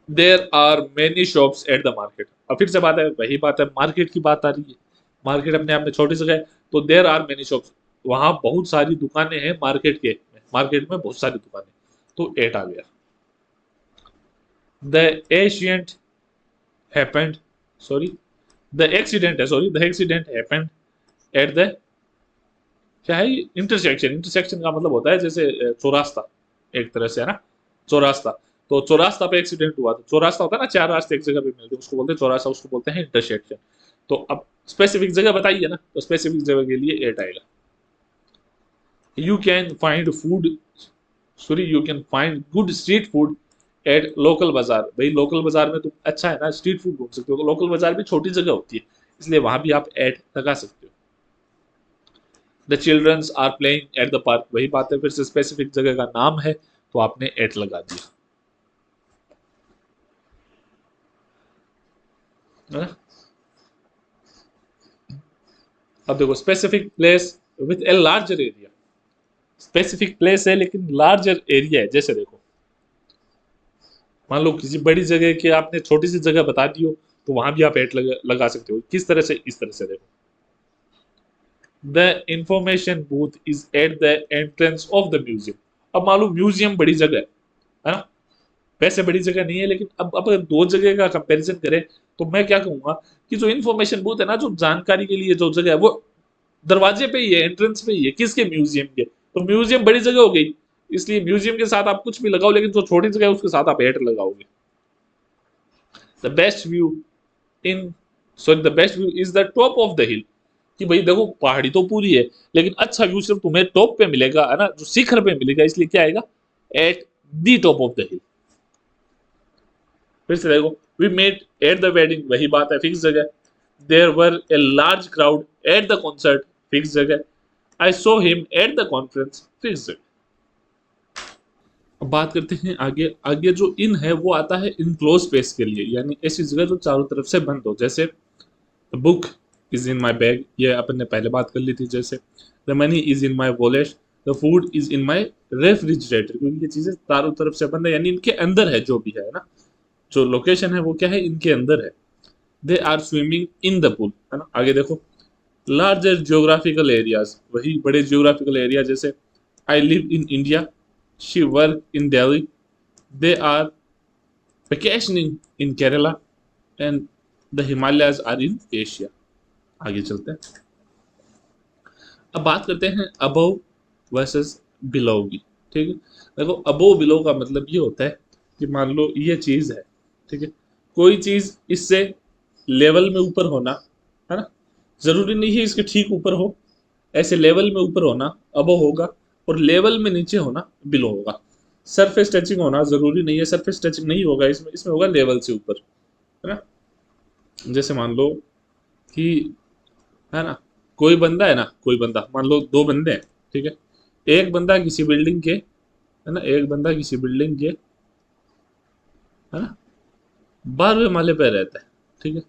There are many shops at the market, अब फिर से बात है, वही बात है, मार्केट की बात आ रही है। मार्केट अपने आप में छोटी जगह है, तो देयर आर मेनी शॉप्स, वहां बहुत सारी दुकानें हैं मार्केट के, मार्केट में बहुत सारी दुकानें, तो एट आ गया। The accident happened sorry the accident है, sorry, the accident happened at the, क्या है, इंटरसेक्शन। इंटरसेक्शन का मतलब होता है जैसे चौरास्ता, एक तरह से, है ना, चौरास्ता। तो चौरास्ता पे एक्सीडेंट हुआ, तो चौरास्ता होता है ना, चार रास्ते एक जगह पे मिलते हैं, उसको बोलते हैं चौरास्ता, उसको बोलते हैं इंटरसेक्शन। तो अब स्पेसिफिक जगह बताइए ना, तो स्पेसिफिक जगह के लिए एट आएगा। You can find food, sorry, you can find good street food at local बाजार। भाई लोकल बाजार में तो अच्छा है ना, स्ट्रीट फूड घूम सकते हो, लोकल बाजार भी छोटी जगह होती है, इसलिए वहां भी आप एट लगा सकते हो। The childrens are playing at the park, वही बात है, फिर से स्पेसिफिक जगह का नाम है तो आपने एट लगा दिया, है ना। अब देखो specific place with a larger area, specific place है लेकिन लार्जर एरिया है, जैसे देखो मान लो किसी बड़ी जगह के आपने छोटी सी जगह बता दी हो, तो वहां भी आप एट लगा सकते हो, किस तरह से, इस तरह से देखो, the information booth is at the entrance of the museum. अब मान लो म्यूजियम बड़ी जगह है ना, वैसे बड़ी जगह नहीं है, लेकिन अब अगर दो जगह का कंपैरिजन करें तो मैं क्या कहूंगा कि जो इन्फॉर्मेशन बूथ है ना, जो जानकारी के लिए जो जगह है, वो दरवाजे पे ही है, एंट्रेंस पे ही है, किसके, म्यूजियम के। तो म्यूजियम बड़ी जगह हो गई, इसलिए म्यूजियम के साथ आप कुछ भी लगाओ, लेकिन जो छोटी जगह है उसके साथ आप एट लगाओगे। The best view in, sorry, the best view is the top of the हिल, कि भाई देखो पहाड़ी तो पूरी है, लेकिन अच्छा व्यू सिर्फ तुम्हें टॉप पे मिलेगा, है ना, जो शिखर पे मिलेगा, इसलिए क्या आएगा, at the top of the hill. फिर से देखो, we met at the wedding, वही बात है, फिक्स जगह। There were a large crowd at the concert, fix जगह। I saw him at the conference, fix जगह। अब बात करते हैं आगे। आगे जो इन है वो आता है इनक्लोज स्पेस के लिए, यानी ऐसी जगह जो चारों तरफ से बंद हो, जैसे the book is in my bag, ये अपन ने पहले बात कर ली थी। जैसे the money is in my wallet, the food is in my refrigerator, क्योंकि ये चीजें चारों तरफ से बंद है, यानी इनके अंदर है, जो भी है ना, जो लोकेशन है वो क्या है, इनके अंदर है। They are swimming in the pool, है ना। आगे देखो, लार्जर जियोग्राफिकल एरियाज, वही बड़े जियोग्राफिकल एरिया, जैसे I live in India, she work in Delhi, they are vacationing in Kerala, and the Himalayas are in Asia. आगे चलते हैं, अब बात करते हैं अबव वर्सेस बिलो की। ठीक है, देखो अबव बिलो का मतलब ये होता है कि मान लो ये चीज है, ठीक है, कोई चीज इससे लेवल में ऊपर होना, है ना, जरूरी नहीं है इसके ठीक ऊपर हो, ऐसे लेवल में ऊपर होना अबव होगा, और लेवल में नीचे होना बिलो होगा। सरफेस टचिंग होना जरूरी नहीं है, सरफेस टचिंग नहीं होगा इसमें, इसमें होगा लेवल से ऊपर, है ना। जैसे मान लो कि, है ना, कोई बंदा है ना, कोई बंदा, मान लो दो बंदे हैं, ठीक है, एक बंदा किसी बिल्डिंग के, है ना, एक बंदा किसी बिल्डिंग के, है ना, 12वें माले पे रहता है, ठीक है,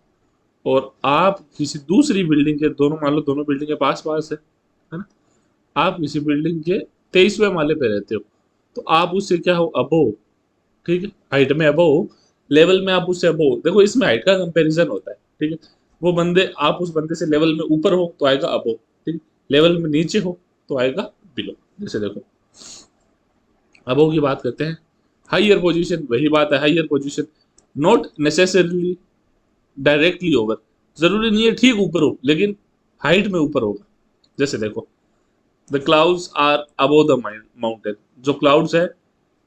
और आप किसी दूसरी बिल्डिंग के, दोनों मान लो दोनों बिल्डिंग के पास पास है ना, आप किसी बिल्डिंग के 23वें माले पे रहते हो, तो आप उससे क्या हो, अबो, ठीक है, हाइट में अबो हो, लेवल में आप उससे अबो हो। देखो इसमें हाइट का कंपैरिजन होता है, ठीक है, वो बंदे, आप उस बंदे से लेवल में ऊपर हो तो आएगा अबो, ठीक है, लेवल में नीचे हो तो आएगा बिलो। जैसे देखो अबो की बात करते हैं, हाइयर पोजीशन, वही बात है, higher position, not necessarily directly over, जरूरी नहीं है ठीक ऊपर हो, लेकिन हाइट में ऊपर होगा। जैसे देखो, the clouds are above the mountain, जो क्लाउड्स है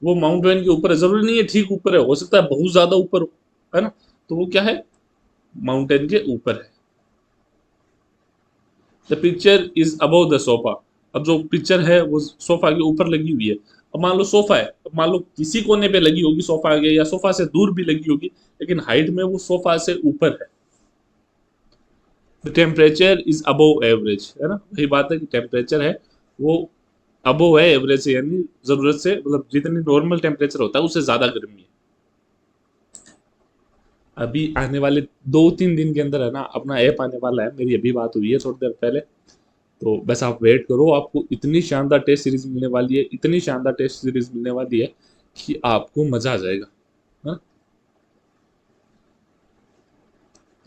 वो माउंटेन के ऊपर है, जरूरी नहीं है ठीक ऊपर है, हो सकता है बहुत ज्यादा ऊपर हो, है ना, तो वो क्या है, माउंटेन के ऊपर है। The picture is above the sofa, अब जो पिक्चर है वो सोफा के ऊपर लगी हुई है। अब मान लो सोफा है, अब मान लो किसी कोने पे लगी होगी सोफा आगे, या सोफा से दूर भी लगी होगी, लेकिन हाइट में वो सोफा से ऊपर है। The temperature is above average, है ना, वही बात है कि टेम्परेचर है वो अबव है एवरेज से, यानी जरूरत से, मतलब जितनी नॉर्मल टेम्परेचर होता है उससे ज्यादा गर्मी है। अभी आने वाले 2-3 दिन के अंदर, है ना, अपना ऐप आने वाला है, मेरी अभी बात हुई है थोड़ी देर पहले, तो बस आप वेट करो, आपको इतनी शानदार टेस्ट सीरीज मिलने वाली है, इतनी शानदार टेस्ट सीरीज मिलने वाली है कि आपको मजा आ जाएगा। हाँ?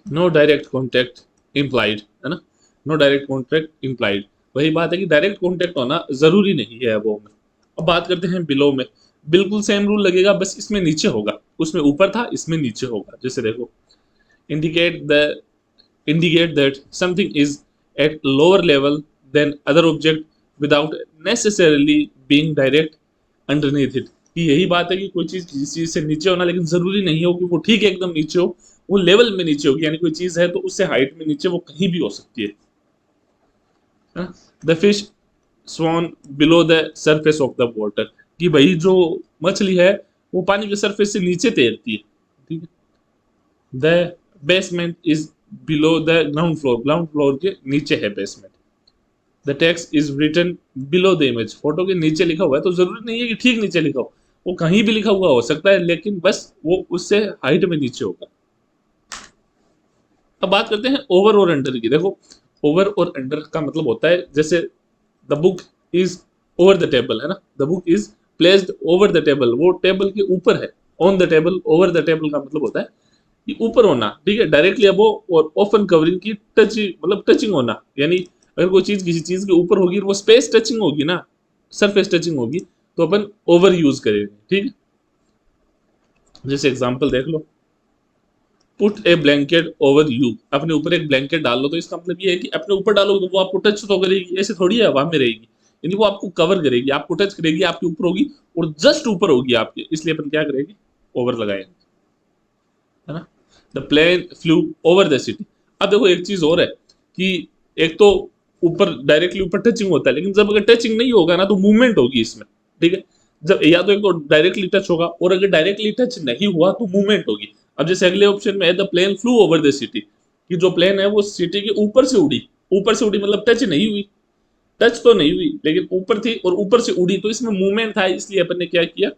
नो डायरेक्ट कॉन्टेक्ट इम्प्लाइड, है ना, नो डायरेक्ट कॉन्टेक्ट इम्प्लाइड, वही बात है कि डायरेक्ट कॉन्टेक्ट होना जरूरी नहीं है वो में। अब बात करते हैं बिलो में, बिल्कुल सेम रूल लगेगा, बस इसमें नीचे होगा, उसमें ऊपर था, इसमें नीचे होगा। जैसे देखो, indicate the indicate that something is at lower level than other object without necessarily being direct underneath it। कि यही बात है कि कोई चीज किसी चीज से नीचे होना, लेकिन जरूरी नहीं हो कि वो ठीक एकदम नीचे हो, वो लेवल में नीचे होगी। यानी कोई चीज है तो उससे हाइट में नीचे वो कहीं भी हो सकती है। The fish sworn below the surface of the water, कि भाई जो मछली है वो पानी के सरफेस से नीचे तैरती है, ठीक है। The basement is below the ground floor, ground floor के नीचे है basement. The text is written below the image, photo के नीचे लिखा हुआ है तो जरूरी नहीं है कि ठीक नीचे लिखा हो, वो कहीं भी लिखा हुआ हो सकता है, लेकिन बस वो उससे हाइट में नीचे होगा। अब बात करते हैं ओवर और अंडर की। देखो ओवर और अंडर का मतलब होता है, जैसे the book is over the table, है ना, the book is placed over the table, वो टेबल के ऊपर है। On the table, over the table का मतलब होता है कि ऊपर होना, ठीक है, डायरेक्टली अबोव और ऑफन कवरिंग की टचिंग, मतलब टचिंग होना। यानी अगर कोई चीज किसी चीज के ऊपर होगी, वो स्पेस टचिंग होगी ना, सरफेस टचिंग होगी, तो अपन ओवर यूज करेंगे, ठीक है। जैसे एग्जांपल देख लो, put a blanket over you, अपने ऊपर एक ब्लैंकेट डाल लो, तो इसका मतलब ये है कि अपने ऊपर डालोगे तो वो आपको टच तो करेगी, ऐसे थोड़ी है हवा में रहेगी, यानी वो आपको कवर करेगी, आपको टच करेगी, आपके ऊपर होगी और जस्ट ऊपर होगी आपके, इसलिए अपन क्या करेंगे, ओवर लगाएंगे, है ना। The plane flew over the city. अब देखो एक चीज और है कि एक तो ऊपर डायरेक्टली ऊपर टचिंग होता है, लेकिन जब अगर टचिंग नहीं होगा ना तो मूवमेंट होगी इसमें, ठीक है। जब या तो एक तो डायरेक्टली टच होगा, और अगर डायरेक्टली टच नहीं हुआ तो मूवमेंट होगी। अब जैसे अगले ऑप्शन में है the plane flew over the city, कि जो प्लेन है वो सिटी के ऊपर से उड़ी, ऊपर से उड़ी मतलब टच नहीं हुई, टच तो नहीं हुई लेकिन ऊपर थी और ऊपर से उड़ी, तो इसमें मूवमेंट था, इसलिए अपन ने क्या किया,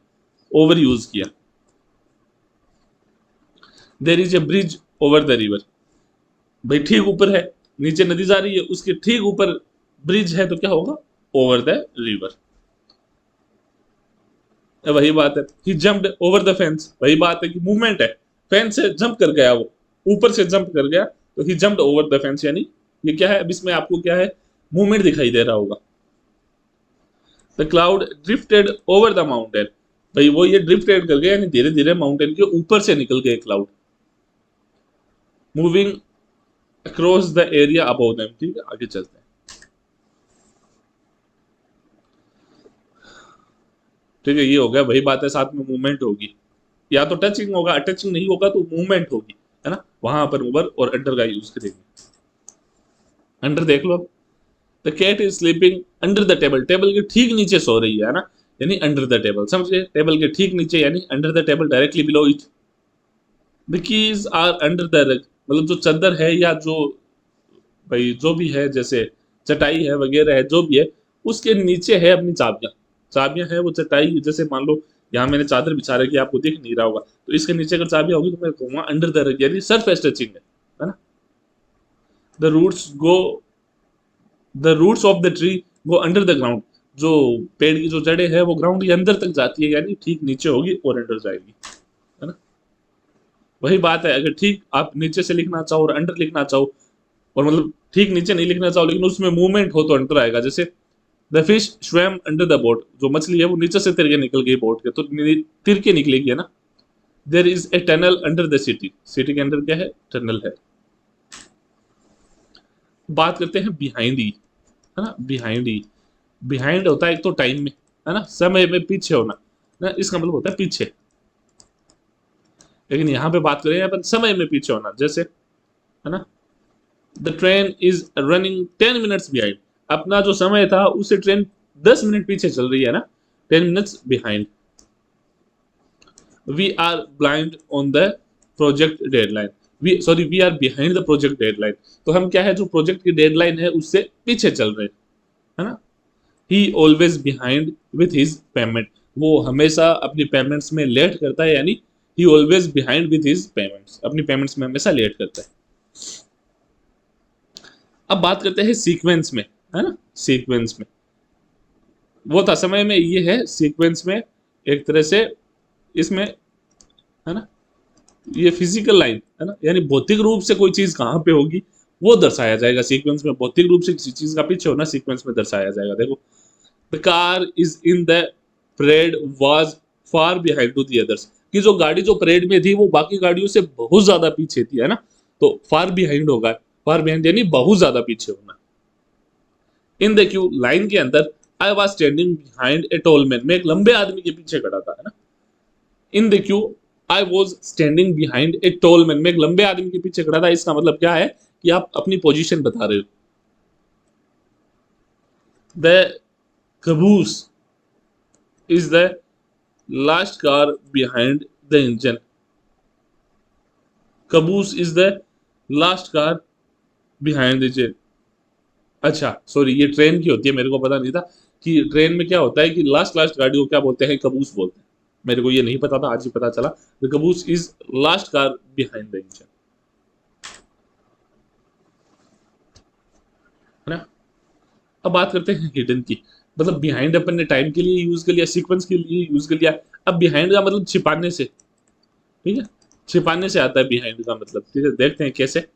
ओवर यूज किया। There is a bridge over the river, भाई ठीक ऊपर है, नीचे नदी जा रही है, उसके ठीक ऊपर ब्रिज है, तो क्या होगा, ओवर द रिवर। वही बात है, ही जंप्ड ओवर द फेंस, वही बात है कि मूवमेंट है, फेंस से जंप कर गया, वो ऊपर से जंप कर गया, तो ही जंप्ड ओवर द फेंस, यानी ये क्या है, अब इसमें आपको क्या है, मूवमेंट दिखाई दे रहा होगा। The cloud drifted over the mountain, भाई वो ये ड्रिफ्टेड कर गया, यानी धीरे धीरे माउंटेन के ऊपर से निकल गए cloud. Moving across the area above them, ठीक है, आगे चलते हैं, ठीक है। ये हो गया, वही बात है, साथ में मूवमेंट होगी, या तो टचिंग होगा, टचिंग नहीं होगा तो मूवमेंट होगी, है ना, वहां पर ओवर और अंडर का यूज करेंगे। अंडर देख लो, the cat is sleeping under the table, table के ठीक नीचे सो रही है ना, यानी अंडर द टेबल, समझे, टेबल के ठीक नीचे, यानी under the table, directly below it. The keys are under the rug, मतलब जो चादर है या जो भाई जो भी है, जैसे चटाई है वगैरह है, जो भी है, उसके नीचे है अपनी चाबियां, चाबियां है वो चटाई, जैसे मान लो यहाँ मैंने चादर बिछा रखी है, आपको दिख नहीं रहा होगा, तो इसके नीचे अगर चाबियां होगी तो मैं कहूँगा अंडर द रग, यानी सरफेस टचिंग है ना। The roots go, the roots of the tree go under the ground, जो पेड़ की जो जड़ें है वो ग्राउंड के अंदर तक जाती है, यानी ठीक नीचे होगी और अंडर जाएगी, है ना। वही बात है, अगर ठीक आप नीचे से लिखना चाहो और अंडर लिखना चाहो, और मतलब ठीक नीचे नहीं लिखना चाहो लेकिन उसमें मूवमेंट हो तो अंडर आएगा। जैसे the fish स्वेम under the boat, जो मछली है वो नीचे से तिर के निकल गई बोट के, तो तिर के निकलेगी, है ना। There is a tunnel under the city, city के अंदर क्या है, टनल है। बात करते हैं बिहाइंड ई, है ना, बिहाइंड ई, बिहाइंड होता है एक तो टाइम में, है ना, समय में पीछे होना ना, इसका मतलब होता है पीछे, लेकिन यहाँ पे बात करें अपन समय में पीछे होना, जैसे, है ना, the train is running 10 minutes behind, अपना जो समय था उससे ट्रेन 10 मिनट पीछे चल रही है ना, 10 minutes behind. We are blind on the project deadline, we are behind the project deadline, तो हम क्या है, जो प्रोजेक्ट की डेडलाइन है उससे पीछे चल रहे हैं, है ना। ही always behind with his payment, वो हमेशा अपनी पेमेंट्स में लेट करता है, यानी ही always behind with his payments, अपनी पेमेंट्स में हमेशा लेट करता है। अब बात करते हैं सीक्वेंस में, है ना, सीक्वेंस में वो था, समय में ये है, सीक्वेंस में एक तरह से इसमें, है ना, ये फिजिकल लाइन, है ना, यानी भौतिक रूप से कोई चीज कहाँ पे होगी वो दर्शाया जाएगा सीक्वेंस में, भौतिक रूप से किसी चीज का पीछे होना सीक्वेंस में दर्शाया जाएगा। देखो, the car is in the parade was far behind to the others, कि जो गाड़ी जो परेड में थी वो बाकी गाड़ियों से बहुत ज्यादा पीछे थी, है ना, तो फार बिहाइंड होगा। फार बिहाइंड यानी बहुत ज्यादा पीछे होना। इन द क्यू लाइन के अंदर I was standing behind a tall man, मैं एक लंबे आदमी के पीछे खड़ा था, है ना। In the Q I was standing behind a tall man, मैं एक लंबे आदमी के पीछे खड़ा था। इसका मतलब क्या है कि आप अपनी पोजीशन बता रहे हो। The caboose is the last car behind the engine. caboose is the last car behind the engine. अच्छा सॉरी, ये ट्रेन की होती है, मेरे को पता नहीं था कि ट्रेन में क्या होता है कि लास्ट लास्ट गाड़ी को क्या बोलते हैं, कबूस बोलते हैं। मेरे को ये नहीं पता था, आज ही पता चला। The Qabus is last car behind the engine, है ना। अब बात करते हैं हिडन की। मतलब बिहाइंड अपन ने टाइम के लिए यूज कर लिया, सीक्वेंस के लिए यूज कर लिया। अब बिहाइंड का मतलब छिपाने से, ठीक है, छिपाने से आता है बिहाइंड का मतलब। ठीक है, देखते हैं कैसे।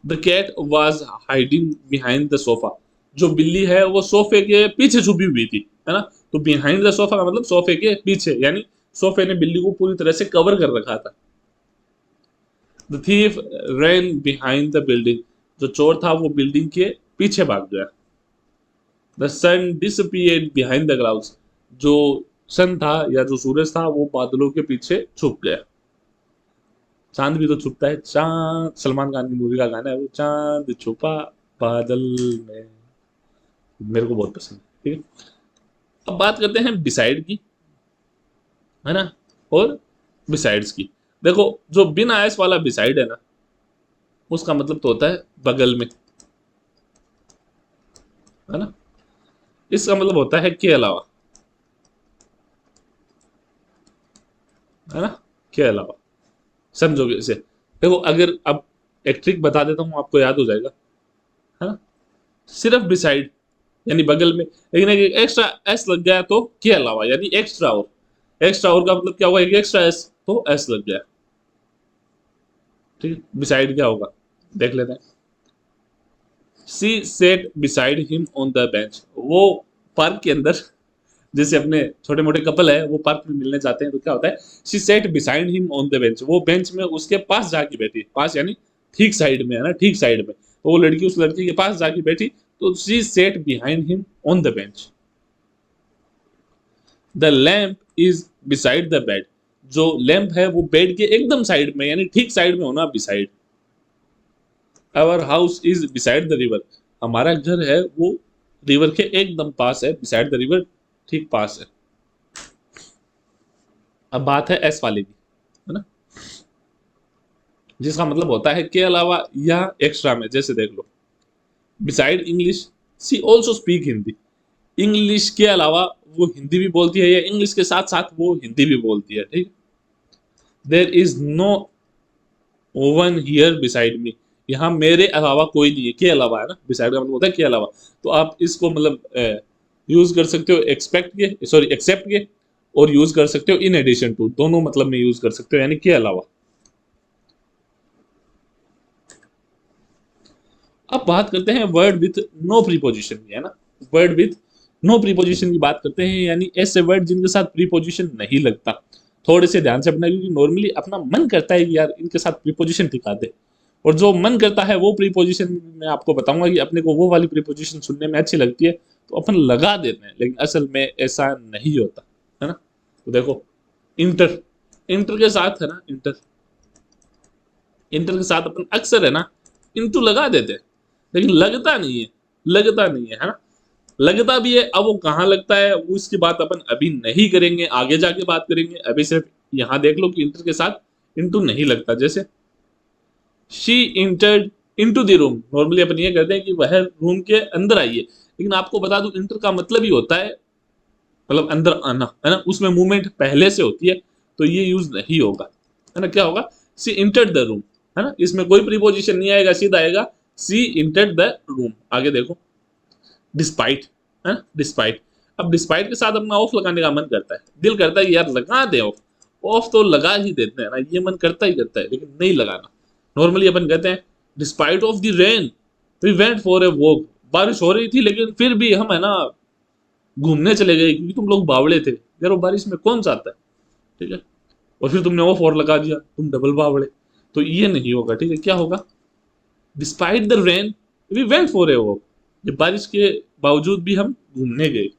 The cat was hiding behind the sofa, जो बिल्ली है वो सोफे के पीछे छुपी हुई थी, है ना। तो बिहाइंड द सोफा का मतलब सोफे के पीछे, यानी सोफे ने बिल्ली को पूरी तरह से कवर कर रखा था। The thief ran behind the building, जो चोर था वो बिल्डिंग के पीछे भाग गया। The sun disappeared behind the clouds, जो सन था या जो सूरज था वो बादलों के पीछे छुप गया। चांद भी तो छुपता है, चांद सलमान खान की मूवी का गाना है वो, चांद छुपा बादल में, मेरे को बहुत पसंद है। ठीक है, अब बात करते हैं बिसाइड की, है ना, और बिसाइड्स की। देखो, जो बिना एस वाला बिसाइड है ना, उसका मतलब तो होता है बगल में, है ना। इसका मतलब होता है के अलावा, है ना, के अलावा। समझोगे इसे। देखो, अगर अब एक ट्रिक बता देता हूँ, आपको याद हो जाएगा, है ना। सिर्फ बिसाइड यानी बगल में, लेकिन एक एक्स्ट्रा एस लग गया तो के अलावा यानी एक्स्ट्रा और। एक्स्ट्रा और का मतलब क्या होगा, एक एक्स्ट्रा एस तो एस लग गया। ठीक है, बिसाइड क्या होगा देख लेते हैं। She sat beside him on the bench, वो पार्क के अंदर, जैसे अपने छोटे मोटे कपल है वो पार्क में मिलने जाते हैं तो क्या होता है, she said beside him on the bench, वो बेंच में उसके पास जाके बैठी, पास यानी ठीक साइड में, है ना, ठीक साइड में। तो वो लड़की उस लड़के के पास जाके बैठी, तो she said behind him on the bench. The lamp is beside the bed, जो लैम्प है वो बेड के एकदम साइड में यानी ठीक साइड में होना, beside. Our house is beside the river, हमारा घर है वो रिवर के एकदम पास है, बिसाइड द रिवर ठीक पास है। अब बात है एस वाले की, है ना, जिसका मतलब होता है के अलावा या एक्स्ट्रा में। जैसे देख लो, बिसाइड इंग्लिश सी ऑल्सो स्पीक हिंदी, इंग्लिश के अलावा वो हिंदी भी बोलती है, या इंग्लिश के साथ साथ वो हिंदी भी बोलती है। ठीक, there is no one here beside me, यहाँ मेरे अलावा कोई नहीं है, के अलावा, है ना, बिसाइड का मतलब होता है के अलावा। तो आप इसको मतलब यूज कर सकते हो एक्सपेक्ट के, सॉरी एक्सेप्ट के, और यूज कर सकते हो इन एडिशन टू, दोनों मतलब में यूज कर सकते हो, यानी के अलावा। अब बात करते हैं वर्ड विथ नो प्रीपोजिशन की, है ना। वर्ड विथ नो प्रीपोजिशन की बात करते हैं, यानी ऐसे वर्ड जिनके साथ प्रीपोजिशन नहीं लगता। थोड़े से ध्यान से अपना, क्योंकि नॉर्मली अपना मन करता है कि यार इनके साथ प्रीपोजिशन टिका दे, और जो मन करता है वो प्रीपोजिशन मैं आपको बताऊंगा कि अपने को वो वाली प्रीपोजिशन सुनने में अच्छी लगती है तो अपन लगा देते हैं, लेकिन असल में ऐसा नहीं होता, है ना। तो देखो, इंटर, इंटर के साथ, है ना, इंटर, इंटर के साथ अपन अक्सर, है ना, इंटू लगा देते हैं, लेकिन लगता नहीं है, लगता नहीं है ना। लगता भी है, अब वो कहाँ लगता है वो इसकी बात अपन अभी नहीं करेंगे, आगे जाके बात करेंगे। अभी सिर्फ यहाँ देख लो कि इंटर के साथ इंटू नहीं लगता। जैसे she entered into the room, normally अपन ये कहते हैं कि वह रूम के अंदर आई है, लेकिन आपको बता दूं इंटर का मतलब ही होता है मतलब अंदर आना, है ना, उसमें मूवमेंट पहले से होती है, तो ये यूज नहीं होगा, है ना। क्या होगा, सी इंटर्ड द रूम, है ना, इसमें कोई प्रीपोजिशन नहीं आएगा, सीधा आएगा सी इंटर्ड द रूम। आगे देखो, डिस्पाइट, है, डिस्पाइट। अब डिस्पाइट के साथ अपना ऑफ लगाने का मन करता है, दिल करता है यार लगा दे ऑफ, ऑफ तो लगा ही देते हैं ना, ये मन करता ही करता है, लेकिन नहीं लगाना। नॉर्मली अपन कहते हैं despite of the rain we went for a walk, बारिश हो रही थी लेकिन फिर भी हम, है ना, घूमने चले गए क्योंकि तुम लोग बावड़े थे। यार वो बारिश में कौन जाता है, ठीक है, और फिर तुमने ऑफ और लगा दिया, तुम डबल बावड़े, तो ये नहीं होगा। ठीक है, क्या होगा, despite the rain we went for a walk, ये बारिश के बावजूद भी हम घूमने गए।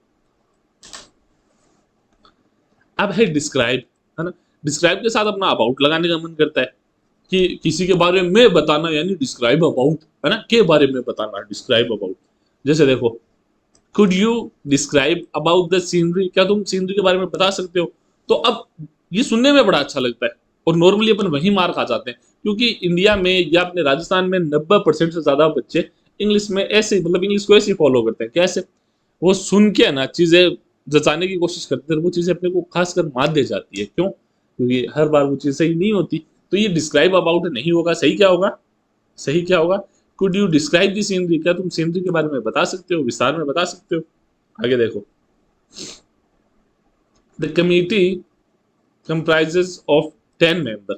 अब है डिस्क्राइब, है ना। डिस्क्राइब के साथ अपना अबाउट लगाने का मन करता है कि किसी के बारे में बताना, यानी डिस्क्राइब अबाउट, है ना, के बारे में बताना, डिस्क्राइब अबाउट। जैसे देखो, could you describe about the scenery, क्या तुम सीनरी के बारे में बता सकते हो। तो अब ये सुनने में बड़ा अच्छा लगता है और नॉर्मली अपन वही मार खा जाते हैं, क्योंकि इंडिया में या अपने राजस्थान में 90% से ज्यादा बच्चे इंग्लिश में ऐसे, मतलब इंग्लिश को ऐसे फॉलो करते हैं। कैसे? वो सुन के ना चीजें जचाने की कोशिश करते हैं, वो चीजें अपने को खासकर मात दे जाती है। क्यों? क्योंकि हर बार वो चीज सही नहीं होती। तो ये डिस्क्राइब अबाउट नहीं होगा, सही क्या होगा? सही क्या होगा? Could you describe the scenery, क्या तुम सीनरी के बारे में बता सकते हो, विस्तार में बता सकते हो। आगे देखो, the committee comprises of 10 member.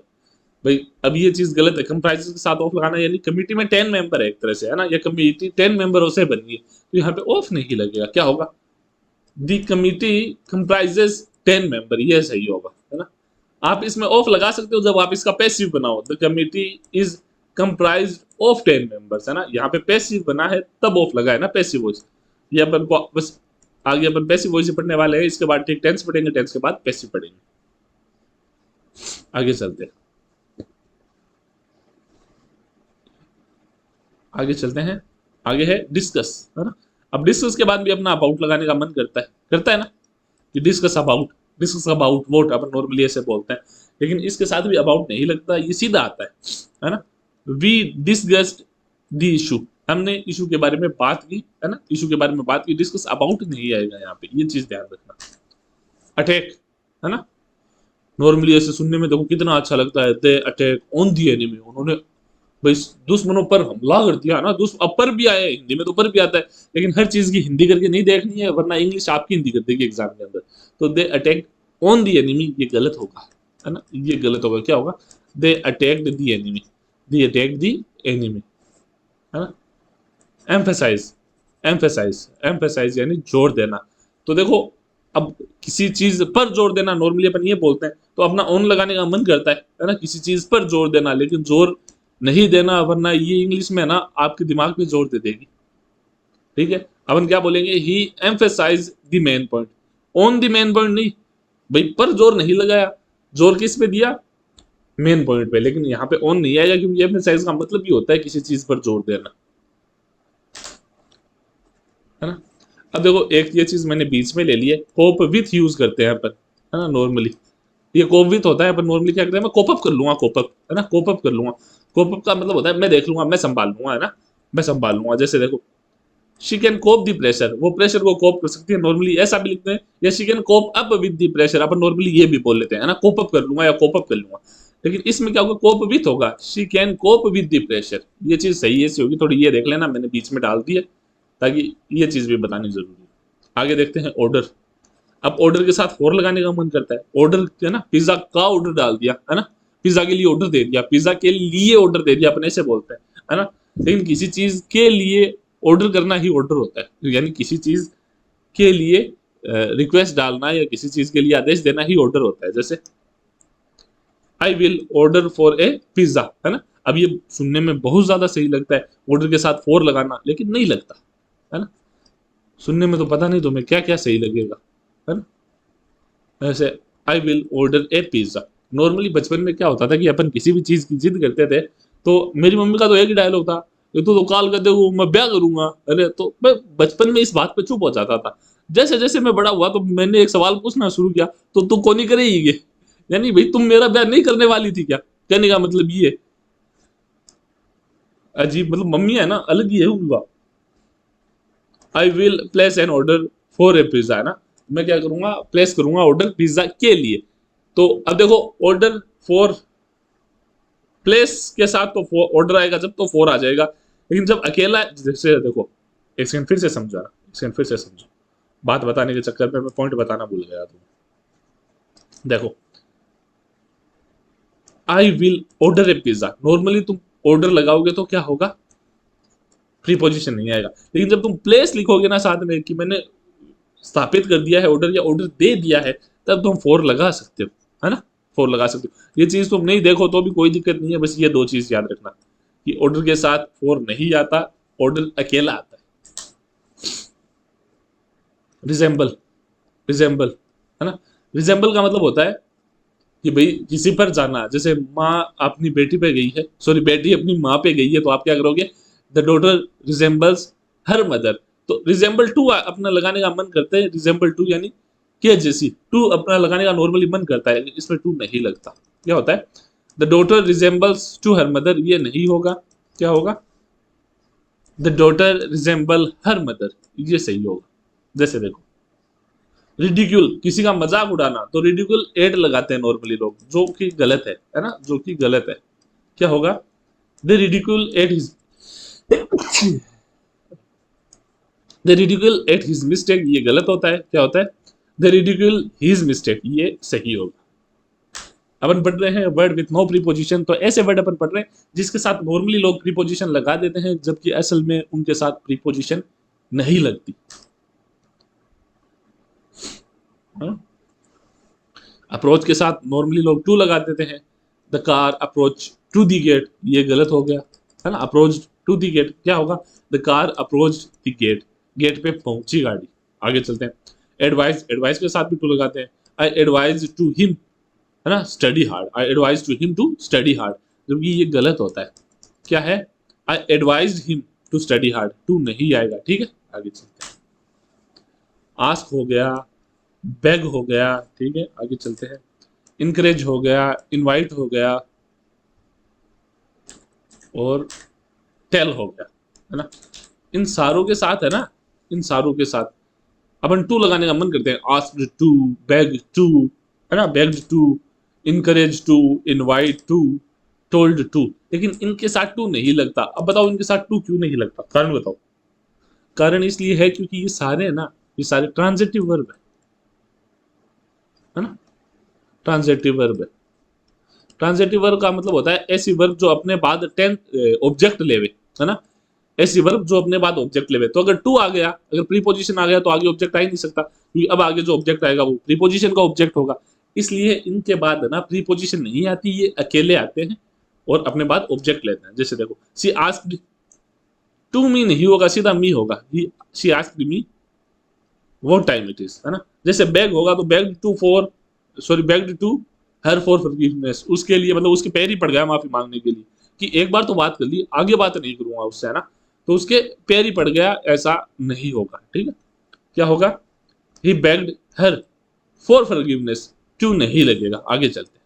भाई अब ये चीज गलत है, कंप्राइजेस के साथ ऑफ लगाना, यानी कमिटी में 10 मेंबर है एक तरह से, है ना, या कमिटी 10 मेंबरों से बनी है, तो यहाँ पे ऑफ नहीं लगेगा। क्या होगा? दी कमिटी कंप्राइजेस 10 मेंबर, ये सही होगा, है ना। आप इसमें ऑफ लगा सकते हो जब आप इसका पैसिव बनाओ, the committee is comprise of 10 members, है ना। यहाँ पे पैसिव बना है तब ऑफ लगा है ना, पैसिव वॉइस। ये अपन को बस आगे अपन पैसिव वॉइस पढ़ने वाले हैं, इसके बाद ठीक टेंस पढ़ेंगे, टेंस के बाद पैसिव पढ़ेंगे। आगे चलते हैं, आगे चलते हैं। आगे है डिस्कस, है ना। अब डिस्कस के बाद भी अपना अबाउट लगाने का मन करता है ना, कि discuss about vote upon normally ऐसे बोलते हैं, लेकिन इसके साथ भी अबाउट नहीं लगता, ये सीधा आता है ना। वी डिस्कस्ड द इशू, हमने इशू के बारे में बात की, है ना, इशू के बारे में बात की। डिस्कस अबाउट नहीं आएगा यहाँ पे, ये चीज ध्यान रखना। अटैक, है ना, नॉर्मली ऐसे सुनने में देखो कितना अच्छा लगता है, they attack on the enemy, उन्होंने भाई दुश्मनों पर हमला कर दिया ना। अब पर भी आया है, हिंदी में तो पर भी आता है, लेकिन हर चीज की हिंदी करके नहीं देखनी है, वरना इंग्लिश आपकी हिंदी कर देगी एग्जाम के अंदर। तो they attack on the enemy, ये गलत होगा, है ना, ये गलत होगा। क्या होगा? They attacked the enemy, they attacked the enemy, है ना। एम्फेसाइज, एम्फेसाइज यानी जोर देना। तो देखो, अब किसी चीज पर जोर देना नॉर्मली अपन ये बोलते हैं, तो अपना ऑन लगाने का मन करता है ना, किसी चीज पर जोर देना, लेकिन जोर नहीं देना, वरना ये इंग्लिश में ना आपके दिमाग पे जोर दे देगी। ठीक है, अपन क्या बोलेंगे? He emphasize the main point, on the main point नहीं, भाई पर जोर नहीं लगाया, जोर किस पे दिया? मेन पॉइंट पे। लेकिन यहाँ पे ऑन नहीं आएगा, क्योंकि एम्फेसाइज का मतलब ही होता है किसी चीज पर जोर देना, है ना। अब देखो, एक ये चीज मैंने बीच में ले ली है, कोप विथ यूज करते हैं अपन, है ना, नॉर्मली ये कोप विथ होता है। अपन नॉर्मली क्या करते हैं? मैं कोप अप कर लूंगा, कोप अप, है ना, कोप अप कर लूंगा। कोप अप का मतलब होता है मैं देख लूंगा, मैं संभाल लूंगा, है ना, मैं संभाल लूंगा। जैसे देखो, she can cope the pressure, वो प्रेशर को कोप कर सकती है, नॉर्मली ऐसा भी लिखते हैं। या she can cope up with the pressure, अपन नॉर्मली ये भी बोल लेते हैं, है ना, कोप अप कर लूंगा या कोप अप कर लूंगा। लेकिन इसमें क्या होगा? कोप विथ होगा, she can cope with the pressure. ये चीज सही ऐसी होगी, थोड़ी ये देख लेना, मैंने बीच में डाल दी है ताकि ये चीज भी बतानी जरूरी है। आगे देखते हैं ऑर्डर। अब ऑर्डर के साथ फॉर लगाने का मन करता है। ऑर्डर, है ना, पिज्जा का ऑर्डर डाल दिया, है ना, पिज्जा के लिए ऑर्डर दे दिया, पिज्जा के लिए ऑर्डर दे दिया, अपन ऐसे बोलते हैं, है ना। लेकिन किसी चीज के लिए ऑर्डर करना ही ऑर्डर होता है, यानी किसी चीज के लिए रिक्वेस्ट डालना या किसी चीज के लिए आदेश देना ही ऑर्डर होता है। जैसे I will order for a pizza, है ना। अब ये सुनने में बहुत ज्यादा सही लगता है ऑर्डर के साथ फॉर लगाना, लेकिन नहीं लगता, है ना। सुनने में तो पता नहीं तुम्हें क्या क्या सही लगेगा, है ना। ऐसे I will order A pizza. Normally बचपन में क्या होता था कि अपन किसी भी चीज की जिद करते थे, तो मेरी मम्मी का तो एक ही डायलॉग था, ये तो काल कर दे मैं ब्याह करूंगा। अरे तो मैं बचपन में इस बात पे चुप हो जाता था। जैसे जैसे मैं बड़ा हुआ तो मैंने एक सवाल पूछना शुरू किया, तो तू कौन ही करेगी ये, यानी भाई तुम मेरा ब्याह नहीं करने वाली थी क्या? कहने का मतलब ये अजीब, मतलब मम्मी है ना, अलग ही है उनका। I will place N order for a pizza, है ना, मैं क्या करूंगा? प्लेस करूंगा ऑर्डर पिज्जा के लिए। तो अब देखो, ऑर्डर फॉर प्लेस के साथ तो ऑर्डर आएगा जब तो फॉर आ जाएगा, लेकिन जब अकेला, जैसे देखो, एक सेकंड फिर से समझा, एक सेकंड फिर से समझो, बात बताने के चक्कर में मैं पॉइंट बताना भूल गया। तुम देखो, I will order A pizza, normally तुम ऑर्डर लगाओगे तो क्या होगा? प्रीपोजिशन नहीं आएगा। लेकिन जब तुम प्लेस लिखोगे ना साथ में, कि मैंने स्थापित कर दिया है ऑर्डर या ऑर्डर दे दिया है, तब तुम फॉर लगा सकते हो, है ना, फॉर लगा सकते हो। ये चीज तुम नहीं देखो तो भी कोई दिक्कत नहीं है, बस ये दो चीज याद रखना। कि ऑर्डर के साथ फॉर नहीं आता, ऑर्डर अकेला आता है। रिजेंबल, रिजेंबल, है ना। रिजेंबल का मतलब होता है कि भाई किसी पर जाना, जैसे माँ अपनी बेटी पे गई है, सॉरी बेटी अपनी माँ पे गई है, तो आप क्या करोगे, the daughter resembles her mother. तो रिजेंबल टू अपना लगाने का मन करता है, रिजेंबल टू यानी के जैसी, टू अपना लगाने का नॉर्मली मन करता है, लेकिन इसमें टू नहीं लगता। क्या होता है, the daughter resembles to her mother, ये नहीं होगा, क्या होगा, the daughter resemble her mother, ये सही होगा। जैसे देखो, रिडिक्यूल, किसी का मजाक उड़ाना, तो रिडिक्यूल एड लगाते हैं नॉर्मली लोग, जो कि गलत है ना, जो कि गलत है। क्या होगा, the ridicule at his the ridicule at his mistake, ये गलत होता है। क्या होता है, द रिडिक्यूल हिज मिस्टेक, ये सही होगा। अपन पढ़ रहे हैं वर्ड विथ नो प्रीपोजिशन, तो ऐसे वर्ड अपन पढ़ रहे हैं जिसके साथ नॉर्मली लोग प्रीपोजिशन लगा देते हैं, जबकि असल में उनके साथ प्रीपोजिशन नहीं लगती। अप्रोच के साथ नॉर्मली लोग टू लगा देते हैं, the car approach to the gate, ये गलत हो गया, है ना। अप्रोच टू दी गेट क्या होगा, the car approach the gate, gate पे पहुंची गाड़ी। आगे चलते हैं, एडवाइस, एडवाइस के साथ भी टू लगाते हैं, आई एडवाइज टू हिम, है ना, study hard, I advise to him to study hard, जबकि ये गलत होता है। क्या है, I advise him to study hard, to नहीं आएगा, ठीक है। आगे चलते हैं, आस्क हो गया, बेग हो गया, ठीक है। आगे चलते हैं, इनकरेज हो गया, इनवाइट हो गया, और टेल हो गया, है ना। इन सारों के साथ, है ना, इन सारों के साथ अपन टू लगाने का मन करते हैं, आस्क्ड टू, बेग टू, है ना, begged to, encourage to, invite to, told to, लेकिन इनके साथ टू नहीं लगता। अब बताओ इनके साथ टू क्यों नहीं लगता, कारण बताओ। कारण इसलिए है क्योंकि ये सारे, है ना, ये सारे ट्रांजिटिव वर्ब है ना, ट्रांजिटिव वर्ब है। ट्रांजिटिव वर्ब का मतलब होता है ऐसी वर्ब जो अपने बाद टेंथ ऑब्जेक्ट लेवे, है ना, ऐसी वर्ब जो अपने बाद ऑब्जेक्ट लेवे। तो अगर टू आ गया, अगर प्रीपोजिशन आ गया, तो आगे ऑब्जेक्ट आ ही नहीं सकता, क्योंकि अब आगे जो ऑब्जेक्ट आएगा वो प्रीपोजिशन का ऑब्जेक्ट होगा। इसलिए इनके बाद ना प्रीपोजिशन नहीं आती, ये अकेले आते हैं और अपने बाद ऑब्जेक्ट लेते हैं। जैसे देखो, सी आस्क्ड टू मी नहीं होगा, सीधा मी होगा, she asked me what time it is, है ना। जैसे बैग होगा तो beg to for, sorry begged to her for forgiveness, उसके लिए मतलब उसके पैर ही पड़ गया माफी मांगने के लिए, कि एक बार तो बात कर ली, आगे बात नहीं करूंगा उससे, है ना। तो उसके पैर ही पड़ गया, ऐसा नहीं होगा, ठीक है। क्या होगा, he begged her for forgiveness, to नहीं लगेगा। आगे चलते हैं,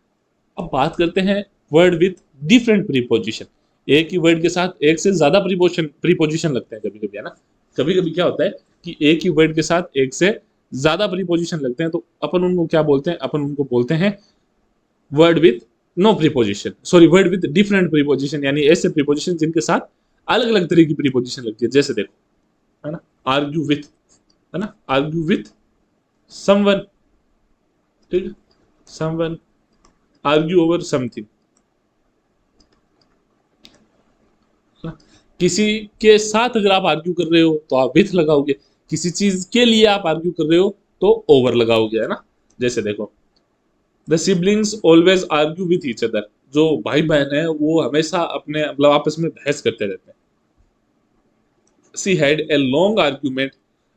अब बात करते हैं वर्ड विथ डिफरेंट प्रीपोजिशन। एक ही वर्ड के साथ एक से ज्यादा प्रीपोजिशन प्रीपोजिशन लगते हैं कभी कभी, है ना। कभी कभी क्या होता है कि एक ही वर्ड के साथ एक से ज्यादा प्रीपोजिशन लगते हैं, तो अपन उनको क्या बोलते हैं, अपन उनको बोलते हैं word with no preposition, sorry word with different preposition, यानी ऐसे प्रीपोजिशन जिनके साथ अलग अलग तरह की प्रीपोजिशन लगती है। जैसे देखो, है ना, आर्ग्यू विथ, है ना, आर्ग्यू विथ समवन, ठीक है, समवन, आर्ग्यू ओवर समथिंग, किसी के साथ अगर आप आर्ग्यू कर रहे हो तो आप विथ लगाओगे, किसी चीज के लिए आप आर्ग्यू कर रहे हो तो ओवर लगाओगे, है ना। जैसे देखो, the siblings always argue with each other, जो भाई बहन है वो हमेशा अपने मतलब आपस में बहस करते रहते हैं। She had a long argument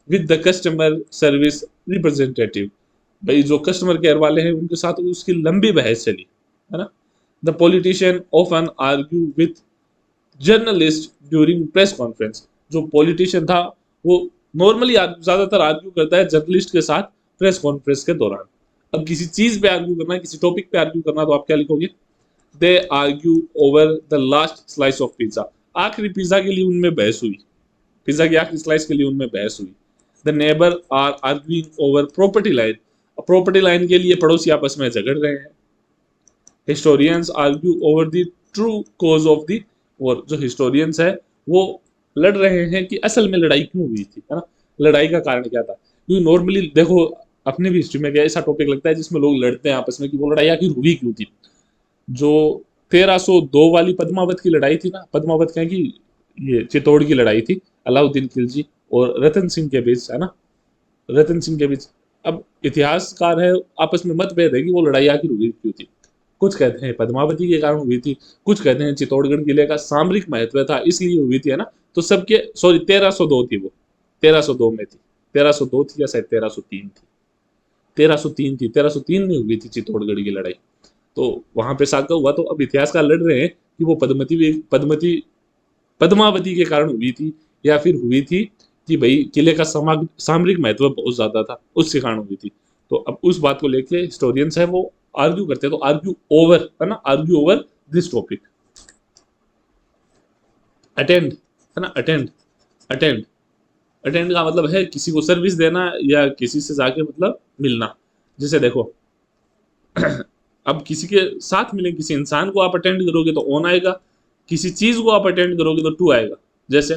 with the customer service representative, भाई जो कस्टमर केयर वाले हैं उनके साथ उसकी लंबी बहस चली, है ना। The politician often argue with journalist during press conference, जो पॉलिटिशियन था वो नॉर्मली ज्यादातर आर्ग्यू करता है जर्नलिस्ट के साथ प्रेस कॉन्फ्रेंस के दौरान। अब किसी चीज पे आर्ग्यू करना है, किसी टॉपिक पे आर्ग्यू करना, तो आप क्या लिखोगे, दे argue over the last slice of pizza, आखिरी पिज्जा के लिए उनमें बहस हुई, पिज्जा की आखिरी स्लाइस के लिए उनमें बहस हुई। The neighbour are arguing over property line, property line के लिए पड़ोसी आपस में झगड़ रहे हैं। Historians argue over the true cause of the war, जो हिस्टोरियंस है वो लड़ रहे हैं कि असल में लड़ाई क्यों हुई थी, है ना, लड़ाई का कारण क्या था। क्योंकि नॉर्मली देखो अपने भी हिस्ट्री में क्या ऐसा टॉपिक लगता है जिसमें लोग लड़ते हैं आपस में कि वो लड़ाई आखिर हुई क्यों थी। जो 1302 वाली पद्मावत की लड़ाई थी ना, पद्मावत क्या की, ये चित्तौड़ की लड़ाई थी अलाउद्दीन खिलजी और रतन सिंह के बीच, है ना, रतन सिंह के बीच। अब इतिहासकार है आपस में मतभेद है कि वो लड़ाई आखिर हुई क्यों थी। कुछ कहते हैं पद्मावती के कारण हुई थी, कुछ कहते हैं चित्तौड़गढ़ किले का सामरिक महत्व था इसलिए हुई थी, है ना। तो सबके सॉरी 1302 थी वो, 1302 में थी, 1302 थी या शायद 1303 थी, 1303 थी, 1303 में हुई थी चित्तौड़गढ़ की लड़ाई। तो वहां पे साका हुआ। तो अब इतिहासकार लड़ रहे हैं कि वो पद्मती पद्मावती के कारण हुई थी या फिर हुई थी कि भाई किले का सामरिक महत्व बहुत ज्यादा था उसके कारण हुई थी। तो अब उस बात को लेके हिस्टोरियंस है वो आर्ग्यू करते हैं, तो आर्ग्यू ओवर, है ना, argue over this topic. Attend, है ना, अटेंड, अटेंड, अटेंड का मतलब है किसी को सर्विस देना या किसी से जाके मतलब मिलना। जैसे देखो अब किसी के साथ मिले, किसी इंसान को आप अटेंड करोगे तो ऑन आएगा, किसी चीज को आप अटेंड करोगे तो टू आएगा। जैसे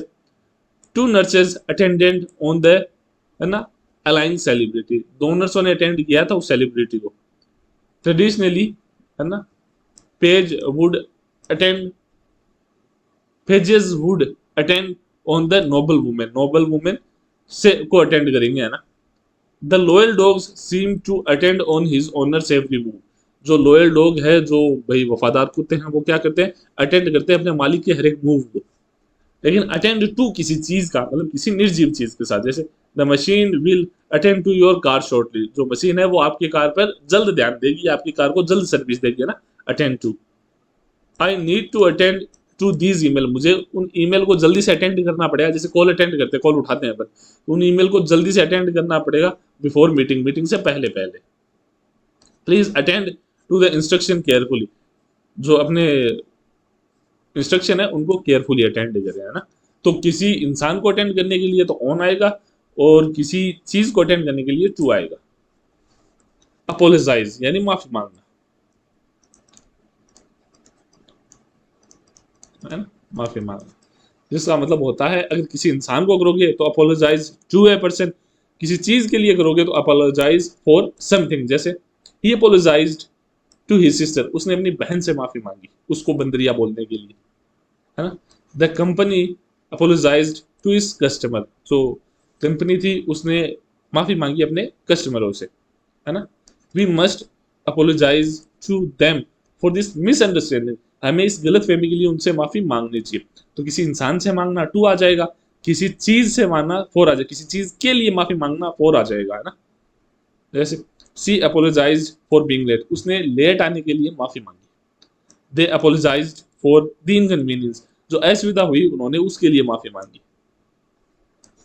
two nurses attendant on the, है ना, अलाइन सेलिब्रिटी, दो नर्सों ने अटेंड किया था उस सेलिब्रिटी को। ट्रेडिशनली, है ना, page would attend, pages would attend on the noble women, noble women से को अटेंड करेंगे, है ना। The loyal dogs seem to attend on his owners every move, जो लॉयल डॉग है, जो भाई वफादार कुत्ते हैं, वो क्या करते हैं, अटेंड करते हैं अपने मालिक के हर एक मूव को। लेकिन अटेंड टू किसी चीज का मतलब किसी निर्जीव चीज के साथ, जैसे the machine will attend to your car shortly, जो मशीन है वो आपकी कार पर जल्द ध्यान देगी, आपकी कार को जल्द सर्विस देगी, है ना, attend to. I need to attend to these email, मुझे उन ईमेल को जल्दी से अटेंड करना पड़ेगा। जैसे कॉल अटेंड करते हैं, कॉल उठाते हैं अपन, उन ईमेल को जल्दी से अटेंड करना पड़ेगा बिफोर मीटिंग, मीटिंग से पहले पहले। Please attend to the instruction carefully, जो अपने इंस्ट्रक्शन है उनको केयरफुली अटेंड करें, है ना। तो किसी इंसान को अटेंड करने के लिए तो ऑन आएगा और किसी चीज को अटेंड करने के लिए टू आएगा। अपोलोजाइज यानी माफी मांगना, है ना, माफी मांगना, जिसका मतलब होता है अगर किसी इंसान को करोगे तो अपोलोजाइज टू ए पर्सन, किसी चीज के लिए करोगे तो अपोलोजाइज फॉर समथिंग। जैसे ही अपोलोजाइज्ड टू हिज सिस्टर, उसने अपनी बहन से माफी मांगी उसको बंदरिया बोलने के लिए, है ना। The company apologized to his customer, जो कंपनी थी उसने माफी मांगी अपने कस्टमरों से, है ना। We must apologize to them for this misunderstanding, हमें इस गलत फहमी के लिए उनसे माफी मांगनी चाहिए। तो किसी इंसान से मांगना टू आ जाएगा, किसी चीज से मांगना फोर आ जाएगा, किसी चीज के लिए माफी मांगना फोर आ जाएगा, है ना। जैसे she apologize for being late, उसने लेट आने के लिए माफी मांगी। They apologize for the inconvenience, जो असुविधा हुई उन्होंने उसके लिए माफी मांगी।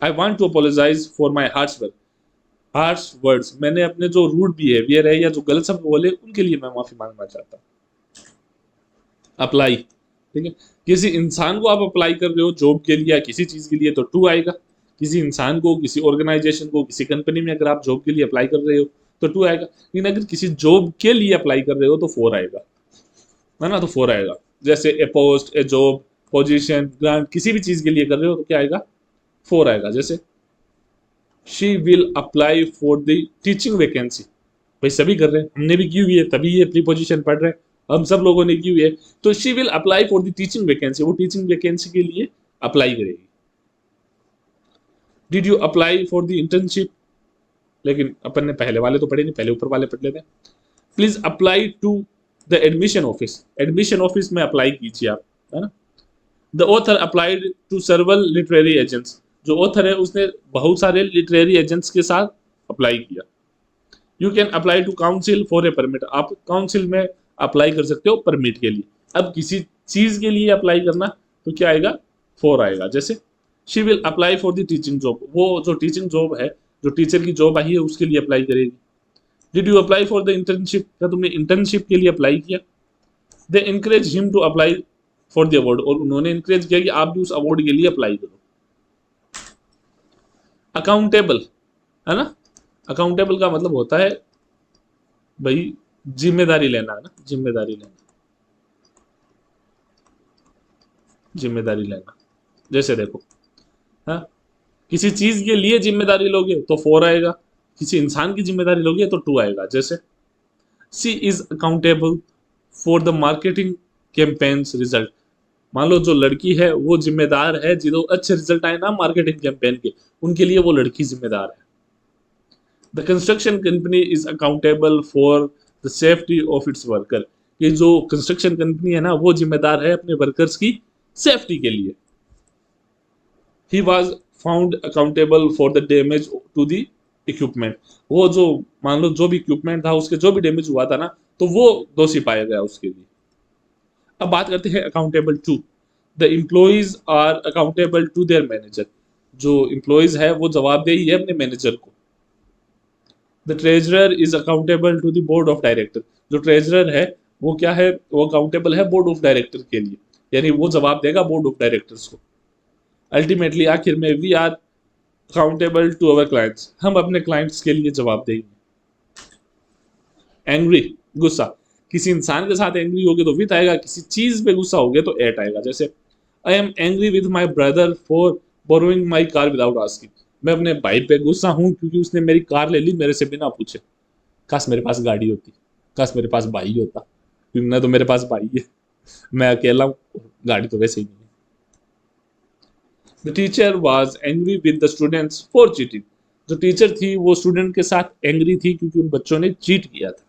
I want to apologize for my harsh words, मैंने अपने जो रूड बिहेवियर है या जो गलत शब्द बोले उनके लिए मैं माफी मांगना चाहता हूँ। अप्लाई, ठीक है, किसी इंसान को आप अप्लाई कर रहे हो जॉब के लिए या किसी चीज के लिए तो टू आएगा। किसी इंसान को, किसी ऑर्गेनाइजेशन को, किसी कंपनी में अगर आप जॉब के लिए अप्लाई कर रहे हो तो टू आएगा। लेकिन अगर किसी जॉब के लिए अप्लाई कर रहे हो तो फोर आएगा, है ना, तो फोर आएगा। जैसे a post, a job, position, grant, किसी भी चीज के लिए कर रहे हो तो क्या आएगा, फोर आएगा। जैसे she will apply for the teaching vacancy, भाई सभी कर रहे हैं, हमने भी की हुई है तभी ये प्रीपोजिशन पढ़ रहे हैं, हम सब लोगों ने की हुई है। तो she will apply for the teaching vacancy, वो टीचिंग वैकेंसी के लिए अप्लाई करेगी। Did you apply for the internship, लेकिन अपन ने पहले वाले तो पढ़े नहीं, पहले ऊपर वाले पढ़ लेते हैं। Please apply to the admission office, admission office में अप्लाई कीजिए आप, है ना। The author applied to several literary agents, जो ऑथर है उसने बहुत सारे लिटरेरी एजेंट्स के साथ अप्लाई किया। You can apply to council for a permit, आप काउंसिल में अप्लाई कर सकते हो परमिट के लिए। अब किसी चीज के लिए अप्लाई करना तो क्या आएगा, फोर आएगा। जैसे she will apply for the teaching job, वो जो टीचिंग जॉब है, जो टीचर की जॉब आई है उसके लिए अप्लाई करेगी। Did you apply for the internship, क्या तुमने इंटर्नशिप के लिए अप्लाई किया। They encourage him to apply for the award, और उन्होंने इनकरेज किया कि आप भी उस अवार्ड के लिए अप्लाई करो। अकाउंटेबल, है ना, अकाउंटेबल का मतलब होता है भाई जिम्मेदारी लेना, है ना, जिम्मेदारी लेना, जिम्मेदारी लेना। जैसे देखो, हाँ, किसी चीज के लिए जिम्मेदारी लोगे तो फोर आएगा, किसी इंसान की जिम्मेदारी लोगे तो टू आएगा। जैसे she is accountable for the marketing campaigns result, मान लो जो लड़की है वो जिम्मेदार है, जो अच्छे रिजल्ट आए ना मार्केटिंग कैंपेन के, उनके लिए वो लड़की जिम्मेदार है। The construction company is accountable for the safety of its worker, कि जो कंस्ट्रक्शन कंपनी है ना वो जिम्मेदार है अपने वर्कर्स की सेफ्टी के लिए। He was found accountable for the damage to the equipment. वो जो मान लो जो भी इक्विपमेंट था उसके जो भी डैमेज हुआ था ना तो वो दोषी पाया गया उसके लिए। अब बात करते हैं accountable to. The employees are accountable to their manager. जो एम्प्लॉइज है वो जवाबदेही है अपने मैनेजर को। The treasurer is accountable to the board of director. जो ट्रेजरर है वो क्या है, वो अकाउंटेबल है बोर्ड ऑफ डायरेक्टर के लिए, यानी वो जवाब देगा बोर्ड ऑफ डायरेक्टर्स को। अल्टीमेटली आखिर में we are accountable to our clients. हम अपने क्लाइंट्स के लिए जवाब देंगे। एंग्री, गुस्सा। किसी इंसान के साथ एंग्री होगे तो विथ आएगा, किसी चीज पे गुस्सा होगे तो एट आएगा। जैसे I am angry with my brother for borrowing my car without asking. मैं अपने भाई पे गुस्सा हूँ क्योंकि उसने मेरी कार ले ली मेरे से बिना पूछे। काश मेरे पास गाड़ी होती, काश मेरे पास भाई होता, क्योंकि ना तो मेरे पास भाई है, मैं अकेला हूँ, गाड़ी तो वैसे ही नहीं है। The teacher was angry with the students for cheating. जो टीचर थी वो स्टूडेंट के साथ एंग्री थी क्योंकि उन बच्चों ने चीट किया था।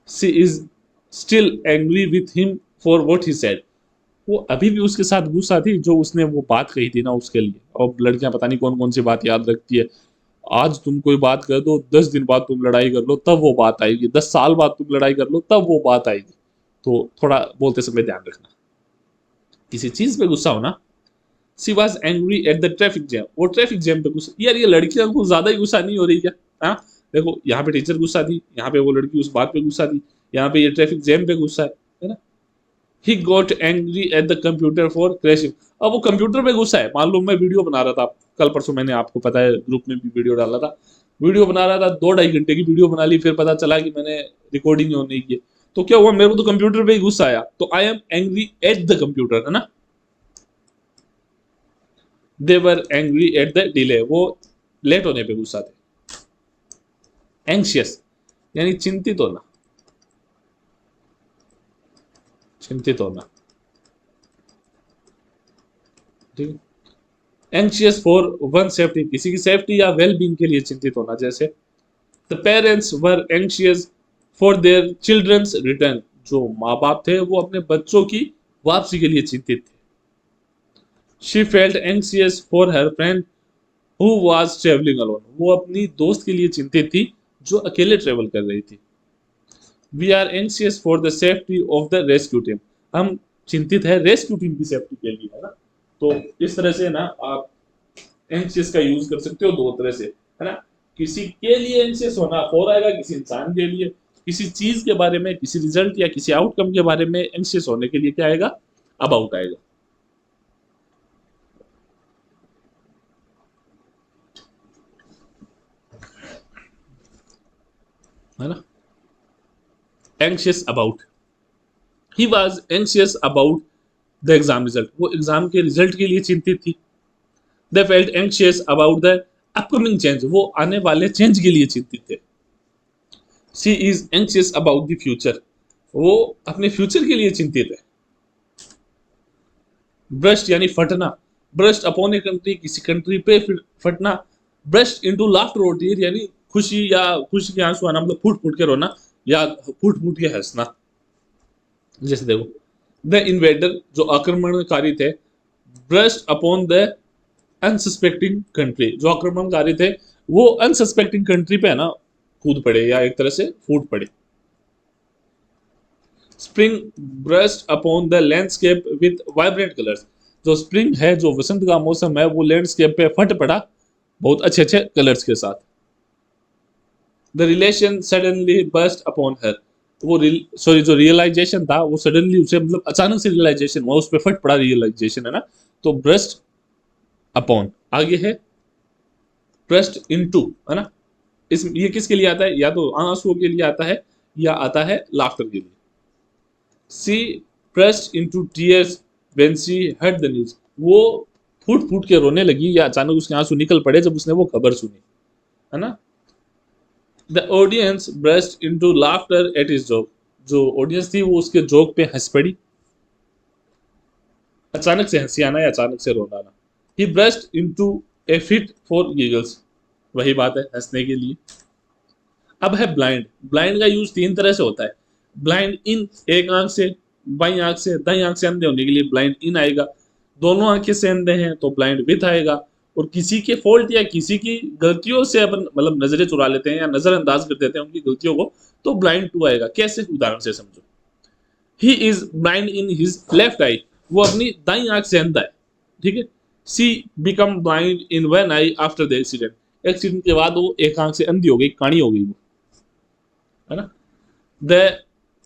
She is still angry with him for what he said. वो अभी भी उसके साथ गुस्सा थी जो उसने वो बात कही थी ना उसके लिए। और लड़कियां पता नहीं कौन कौन सी बात याद रखती है। आज तुम कोई बात कर दो, 10 दिन बाद तुम लड़ाई कर लो तब वो बात आएगी, 10 साल बाद तुम लड़ाई कर लो तब वो बात आएगी। तो थोड़ा बोलते समय ध्यान रखना। किसी चीज पे गुस्सा होना। She was angry at the traffic jam. वो ट्रैफिक जैम पे गुस्सा। यार ये लड़कियां को ज्यादा ही गुस्सा नहीं हो रही क्या? हाँ, देखो यहाँ पे टीचर गुस्सा थी, यहाँ पे वो लड़की उस बात पे गुस्सा थी, यहाँ पे ये ट्रैफिक जैम पे गुस्सा है ना। He got angry at the computer for crashing. अब वो कंप्यूटर पे गुस्सा है। मान लो मैं वीडियो बना रहा था, कल परसों मैंने आपको पता है ग्रुप में भी वीडियो डाला था। वीडियो बना रहा था, 2-2.5 घंटे की वीडियो बना ली, फिर पता चला कि मैंने रिकॉर्डिंग नहीं की। तो क्या हुआ, मेरे को तो कंप्यूटर पे ही गुस्सा आया। तो I am angry at the computer, है ना। दे वर एंग्री एट द डिले। वो लेट होने पे गुस्सा थे। एंग्शियस यानी चिंतित होना, चिंतित होना, ठीक है। एंग्शियस फॉर वन सेफ्टी, किसी की सेफ्टी या वेल बीइंग के लिए चिंतित होना। जैसे the parents were anxious for their children's return. जो माँ बाप थे वो अपने बच्चों की वापसी के लिए चिंतित थे। She felt anxious for her friend who was travelling alone. वो अपनी दोस्त के लिए चिंतित थी जो अकेले ट्रेवल कर रही थी। We are anxious for the safety of the rescue team. हम चिंतित है रेस्क्यू टीम की सेफ्टी के लिए, है ना। तो इस तरह से ना आप एंग्शियस का यूज कर सकते हो दो तरह से, है ना। किसी के लिए एंग्शियस होना फॉर आएगा, किसी इंसान के लिए, किसी चीज के बारे में, किसी रिजल्ट या किसी आउटकम के बारे में एंग्शियस होने के लिए क्या आएगा, अबाउट आएगा। है ना। Anxious about. He was anxious about the exam result. वो एग्जाम के रिजल्ट के लिए चिंतित थी। They felt anxious about the upcoming change. वो आने वाले चेंज के लिए चिंतित थे। She is anxious about the future. वो अपने फ्यूचर के लिए चिंतित है। ब्रस्ट यानी फटना। ब्रस्ट अपॉन ए कंट्री, किसी कंट्री पे फटना। ब्रस्ट इनटू लाफ्टर और टीयर यानी खुशी या खुशी के आंसू आना, मतलब फूट फूट के रोना या फूट फूट के हंसना। जैसे देखो द इन्वेडर, जो आक्रमणकारी थे, burst upon the unsuspecting country. जो आक्रमणकारी थे वो अनसस्पेक्टिंग कंट्री पे है ना कूद पड़े या एक तरह से फूट पड़े। Spring burst upon the landscape with vibrant colours. जो स्प्रिंग है, जो वसंत का मौसम है, वो लैंडस्केप पे फट पड़ा बहुत अच्छे अच्छे कलर्स के साथ। The relation suddenly burst upon her. वो सॉरी, जो रियलाइजेशन था वो सडनली उसे, मतलब अचानक से रियलाइजेशन हुआ, उस पर फट पड़ा रियलाइजेशन, है ना। तो ब्रस्ट अपॉन आगे है ब्रस्ट इनटू, है ना। इस ये किसके लिए आता है, या तो आंसुओं के लिए आता है या आता है लाफ्टर के लिए। She burst into tears when she heard the news. वो फूट फूट के रोने लगी या अचानक उसके आंसू निकल पड़े जब उसने वो खबर सुनी, है ना। The audience burst into laughter at his joke. जो ऑडियंस थी वो उसके जोक पे हंस पड़ी। अचानक से हंसी आना या अचानक से रोना आना। He burst into a fit for giggles. वही बात है, हंसने के लिए। अब है ब्लाइंड। ब्लाइंड का यूज तीन तरह से होता है। ब्लाइंड इन, एक आंख से बाई आंख से दाई आंख से अंधे होने के लिए ब्लाइंड इन आएगा। दोनों आंखें से अंधे हैं तो ब्लाइंड विथ आएगा। और किसी के फॉल्ट या किसी की गलतियों से अपन मतलब नजरें चुरा लेते हैं या नजरअंदाज कर देते हैं उनकी गलतियों को, तो ब्लाइंड टू आएगा। कैसे, उदाहरण से समझो। He is blind in his left eye, वो अपनी दाई आंख से अंधा है, ठीक है। She become blind in one eye after the accident, accident के बाद वो एक आंख से अंधी हो गई, काणी हो गई वो, है ना। The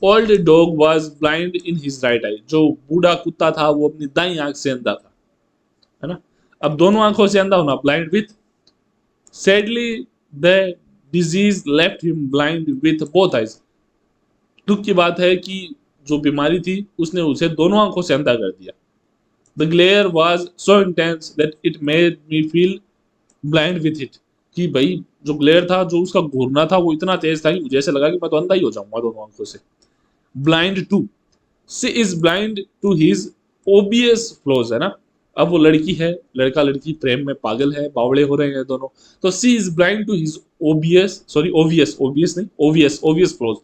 old dog was blind in his right I, जो बूढ़ा कुत्ता था वो अपनी दाई आंख से अंधा था, है ना। अब दोनों आंखों से अंधा होना, blind with. Sadly the disease left him blind with both eyes, दुख की बात है कि जो बीमारी थी उसने उसे दोनों आंखों से अंधा कर दिया। The glare was so intense that it made me feel blind with it, कि भाई जो ग्लेयर था, जो उसका घूरना था वो इतना तेज था कि मुझे ऐसे लगा कि मैं तो अंधा ही हो जाऊंगा दोनों आंखों से। Blind to, she is blind to his obvious flaws, है ना। अब वो लड़की है, लड़का लड़की प्रेम में पागल है, बावड़े हो रहे हैं दोनों, तो she is blind to his obvious, sorry obvious, obvious नहीं ओवियस, ओवियस फ्लॉज।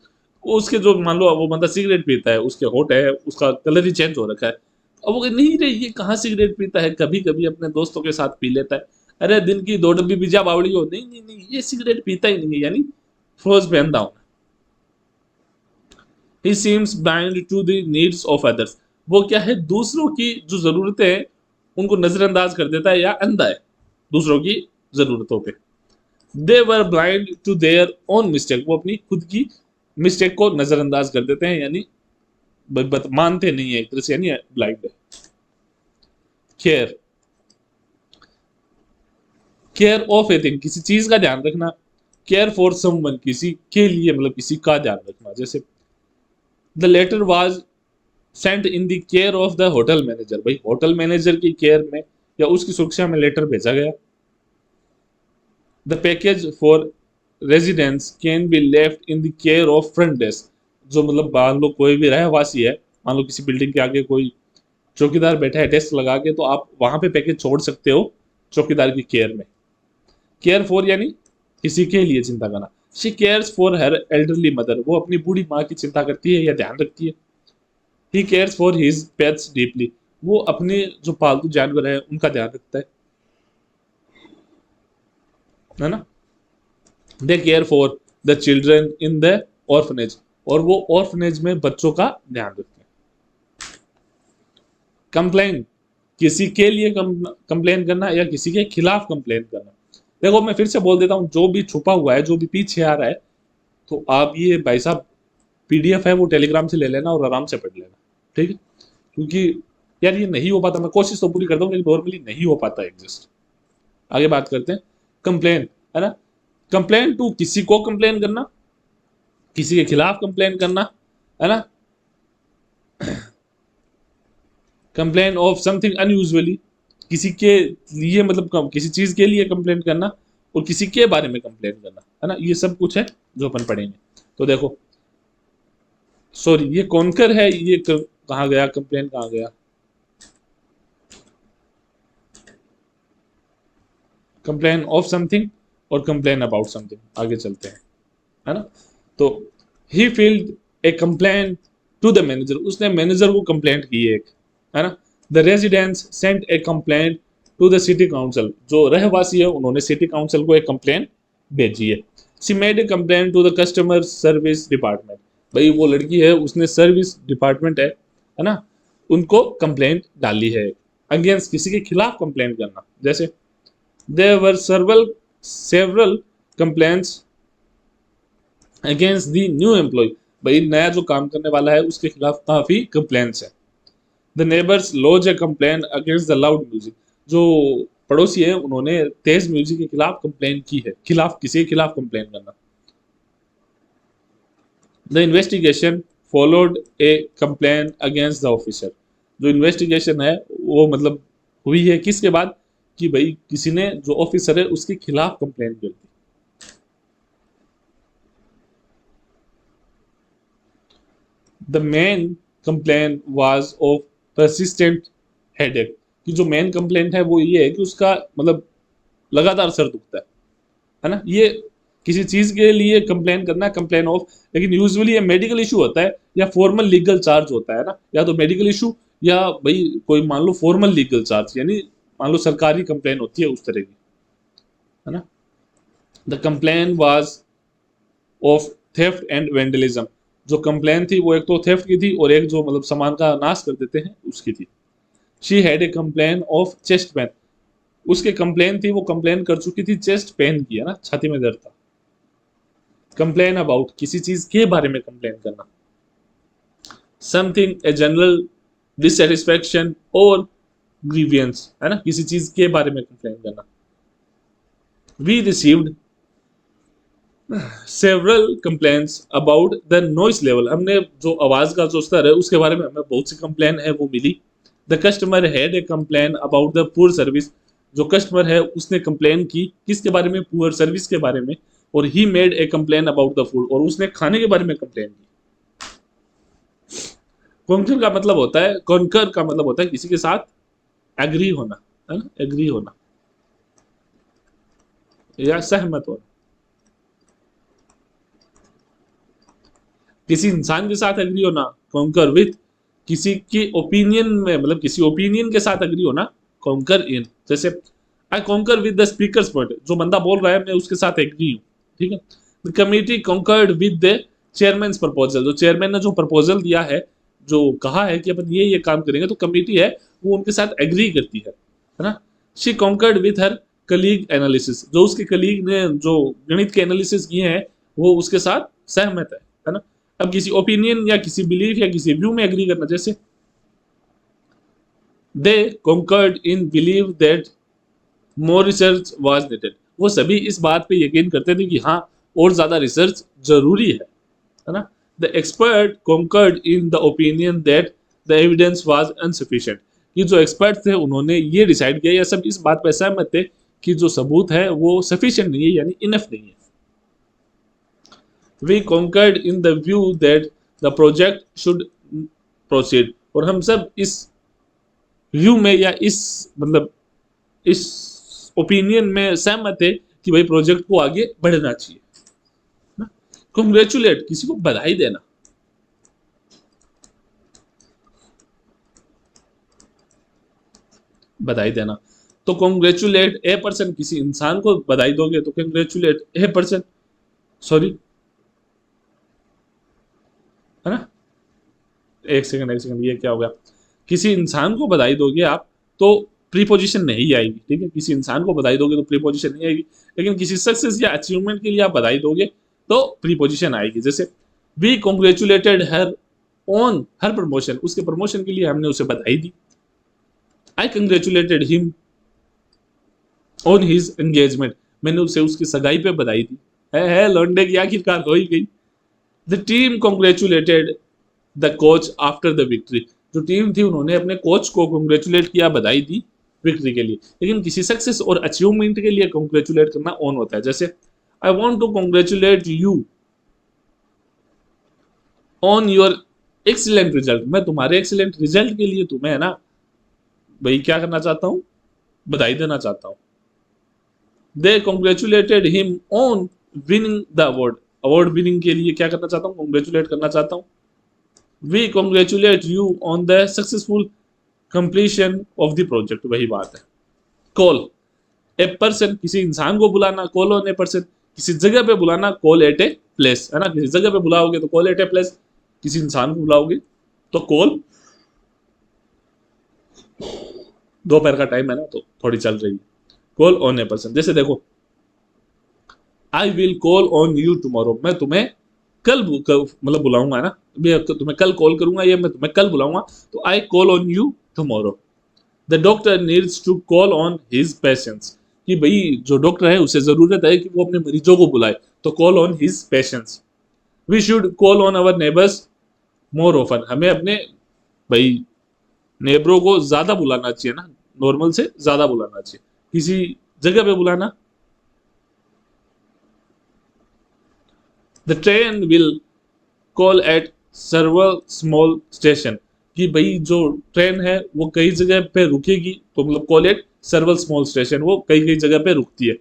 उसके जो मान लो वो बंदा सिगरेट पीता है, उसके होठ है, उसका कलर ही चेंज हो रखा है। अब वो नहीं रे, ये कहाँ सिगरेट पीता है, कभी कभी अपने दोस्तों के साथ पी लेता है। अरे दिन की 2 डब्बी भी जा बावड़ी हो, नहीं नहीं नहीं, ये सिगरेट पीता ही नहीं है, यानी फ्लोज पे अंधा होना। He seems blind to the needs of others, वो क्या है, दूसरों की जो जरूरतें हैं उनको नजरअंदाज कर देता है या अंधा है दूसरों की जरूरतों पे। They were blind to their own mistake, वो अपनी खुद की मिस्टेक को नजरअंदाज कर देते हैं, यानी मानते नहीं है एक तरह से, यानी ब्लाइंड है। Care, care of a thing, किसी चीज का ध्यान रखना। केयर फॉर समवन, किसी के लिए मतलब किसी का ध्यान रखना। जैसे the letter was sent in the care of the hotel manager, भाई होटल मैनेजर की केयर में या उसकी सुरक्षा में लेटर भेजा गया। The package for residence can be left in the care of front desk, जो मतलब मान लो कोई भी रहवासी है, मान लो किसी बिल्डिंग के आगे कोई चौकीदार बैठा है डेस्क लगा के, तो आप वहां पे पैकेज छोड़ सकते हो चौकीदार की केयर में। केयर फॉर यानी किसी के लिए चिंता करना। She cares for her elderly mother, वो अपनी बूढ़ी माँ की चिंता करती है या ध्यान रखती है। He cares for his pets deeply, वो अपने जो पालतू जानवर है उनका ध्यान रखता है ना। They care for the children in the orphanage, और वो ऑर्फनेज में बच्चों का ध्यान रखते हैं। कंप्लेन, किसी के लिए कंप्लेन करना या किसी के खिलाफ कंप्लेन करना। देखो मैं फिर से बोल देता हूँ, जो भी छुपा हुआ है, जो भी पीछे आ रहा है, तो आप ये भाई साहब पीडीएफ है वो टेलीग्राम से ले लेना और आराम से पढ़ लेना, ठीक है। क्योंकि यार ये नहीं हो पाता, मैं कोशिश तो पूरी करता हूँ लेकिन नॉर्मली नहीं हो पाता एग्जिस्ट। आगे बात करते हैं कंप्लेन, है ना। कंप्लेन टू, किसी को कंप्लेन करना, किसी के खिलाफ कंप्लेन करना, है ना। कंप्लेन ऑफ समथिंग अनयूजुअली, किसी के लिए मतलब किसी चीज के लिए कंप्लेन करना और किसी के बारे में कंप्लेन करना, है ना। ये सब कुछ है जो अपन पढ़ेंगे। तो देखो, सॉरी ये कॉन्कर है, ये कहाँ गया, कंप्लेन कहाँ गया, कंप्लेन ऑफ समथिंग और कंप्लेन अबाउट समथिंग। आगे चलते हैं, है ना। तो he filed a complaint to the manager, उसने मैनेजर को कंप्लेंट की एक, है ना। The residents sent a complaint to the city council, जो रहवासी है उन्होंने सिटी काउंसिल को एक कंप्लेंट भेजी है। She made a complaint to the customer service department, भाई वो लड़की है उसने सर्विस डिपार्टमेंट है ना, उनको कंप्लेंट डाली है। अगेंस्ट, किसी के खिलाफ कंप्लेंट करना। जैसे there were several complaints against the new employee, भाई नया जो काम करने वाला है उसके खिलाफ काफी कंप्लेंट्स है। the neighbors lodge a complaint against the loud music, जो पड़ोसी है उन्होंने तेज म्यूजिक के खिलाफ कंप्लेन की है। खिलाफ, किसी के खिलाफ कंप्लेन करना। the investigation followed a complaint against the officer, जो इन्वेस्टिगेशन है वो मतलब हुई है किसके बाद, कि भाई किसी ने जो ऑफिसर है उसके खिलाफ कंप्लेन कर दी। The main complain was of persistent headache, कि जो मेन कंप्लेंट है वो ये है कि उसका मतलब लगातार सर दुखता है ना। ये किसी चीज के लिए कंप्लेन करना, कंप्लेन ऑफ, लेकिन यूजुअली ये मेडिकल इशू होता है या फॉर्मल लीगल चार्ज होता है ना, या तो मेडिकल इशू या भाई कोई मान लो फॉर्मल लीगल चार्ज, यानी मान लो सरकारी कंप्लेन होती है उस तरह की, है ना। The complain was of theft and vandalism, जो कंप्लेन थी वो एक तो थेफ्ट की थी और एक जो मतलब सामान का नाश कर देते हैं उसकी थी। She had a complain of chest pain, उसके कंप्लेन थी, वो कंप्लेन कर चुकी थी चेस्ट पेन की, है ना, छाती में दर्द था। कंप्लेन अबाउट, किसी चीज के बारे में कंप्लेन करना। समथिंग, ए जनरल डिससेटिस्फैक्शन और ग्रीवियंस, है ना, किसी चीज के बारे में कंप्लेन करना। We received several complaints about the noise level, हमने जो आवाज का जो स्तर है उसके बारे में हमें बहुत सी कंप्लेन है वो मिली। The customer had a complain about the poor service, जो कस्टमर है उसने कंप्लेन की किसके बारे में, पुअर सर्विस के बारे में। और he made a complain about the food, और उसने खाने के बारे में कंप्लेन की। कॉन्कर का मतलब होता है, कॉन्कर का मतलब होता है किसी के साथ एग्री होना, है ना, एग्री होना या सहमत होना। किसी इंसान के साथ एग्री होना, कॉन्कर विथ, किसी की ओपिनियन में, मतलब किसी ओपिनियन के साथ एग्री होना, कॉन्कर इन। जैसे आई conquer with the speakers point, जो बंदा बोल रहा है मैं उसके साथ एग्री हूँ, ठीक है। The committee concurred with the chairman proposal, जो चेयरमैन ने जो प्रपोजल दिया है, जो कहा है कि अपन ये काम करेंगे, तो कमिटी है वो उनके साथ एग्री करती है ना। She concurred with her colleague analysis, जो उसके कलीग ने जो गणित के एनालिसिस किए हैं वो उसके साथ सहमत है ना। अब किसी ओपिनियन या किसी बिलीफ या किसी व्यू में एग्री करना, जैसे they concurred in believe that more research was needed, वो सभी इस बात पे यकीन करते थे कि हाँ और ज्यादा रिसर्च जरूरी है ना। The expert concurred in the opinion that the evidence was insufficient, कि जो एक्सपर्ट थे उन्होंने ये डिसाइड किया या सब इस बात पर सहमत थे कि जो सबूत है वो सफिशिएंट नहीं है, यानी इनफ नहीं है। We conquered in the view that the project should proceed, और हम सब इस व्यू में या इस मतलब इस ओपिनियन में सहमत है कि भाई प्रोजेक्ट को आगे बढ़ना चाहिए ना। कॉन्ग्रेचुलेट, किसी को बधाई देना, बधाई देना। तो कॉन्ग्रेचुलेट ए पर्सन, किसी इंसान को बधाई दोगे तो कॉन्ग्रेचुलेट ए पर्सन, सॉरी, है ना। एक सेकंड, ये क्या हो गया, किसी इंसान को बधाई दोगे आप तो प्रीपोजिशन नहीं आएगी, ठीक है, किसी इंसान को बधाई दोगे तो प्रीपोजिशन नहीं आएगी। लेकिन किसी सक्सेस या अचीवमेंट के लिए आप बधाई दोगे तो प्रीपोजिशन आएगी। जैसे we congratulated her on her promotion, उसके प्रमोशन के लिए हमने उसे बधाई दी। I congratulated him on his engagement, मैंने उसे उसकी सगाई पे बधाई दी। है लौंडे की आखिरकार हो ही गई। The team congratulated the coach after the victory, जो टीम थी उन्होंने अपने कोच को कॉन्ग्रेचुलेट किया, बधाई दी विक्ट्री के लिए। लेकिन किसी सक्सेस और अचीवमेंट के लिए कॉन्ग्रेचुलेट करना ऑन होता है। जैसे I want to congratulate you on your excellent result, मैं तुम्हारे एक्सीलेंट रिजल्ट के लिए तुम्हें, है ना भाई, क्या करना चाहता हूं, बधाई देना चाहता हूं। They congratulated him on winning the award, award winning के लिए क्या करना चाहता हूं, कॉन्ग्रेचुलेट करना चाहता हूं। We congratulate you on the successful completion of the project, वही बात है। कॉल ए पर्सन, किसी इंसान को बुलाना, कॉल ऑन ए पर्सन, किसी जगह पे बुलाना, कॉल एट ए प्लेस, है ना, किसी जगह पे बुलाओगे तो कॉल एट ए प्लेस, किसी इंसान को बुलाओगे तो कॉल, दोपहर का टाइम है ना तो थोड़ी चल रही है, कॉल ऑन ए पर्सन। जैसे देखो I will call on you tomorrow, मैं तुम्हें कल मतलब बुलाऊंगा, है ना, मैं तुम्हें कल कॉल करूंगा या मैं तुम्हें कल बुलाऊंगा, तो I call on you tomorrow. The doctor needs to call on his patients, कि भाई जो डॉक्टर है उसे जरूरत है कि वो अपने मरीजों को बुलाए, तो call on his patients. We should call on our neighbours more often, हमें अपने भाई नेबरों को ज्यादा बुलाना चाहिए ना, नॉर्मल से ज्यादा बुलाना चाहिए, किसी जगह पे बुलाना। The train will call at several small station, कि भाई जो ट्रेन है वो कई जगह पे रुकेगी, तो मतलब call at several small station, वो कई कई जगह पे रुकती है।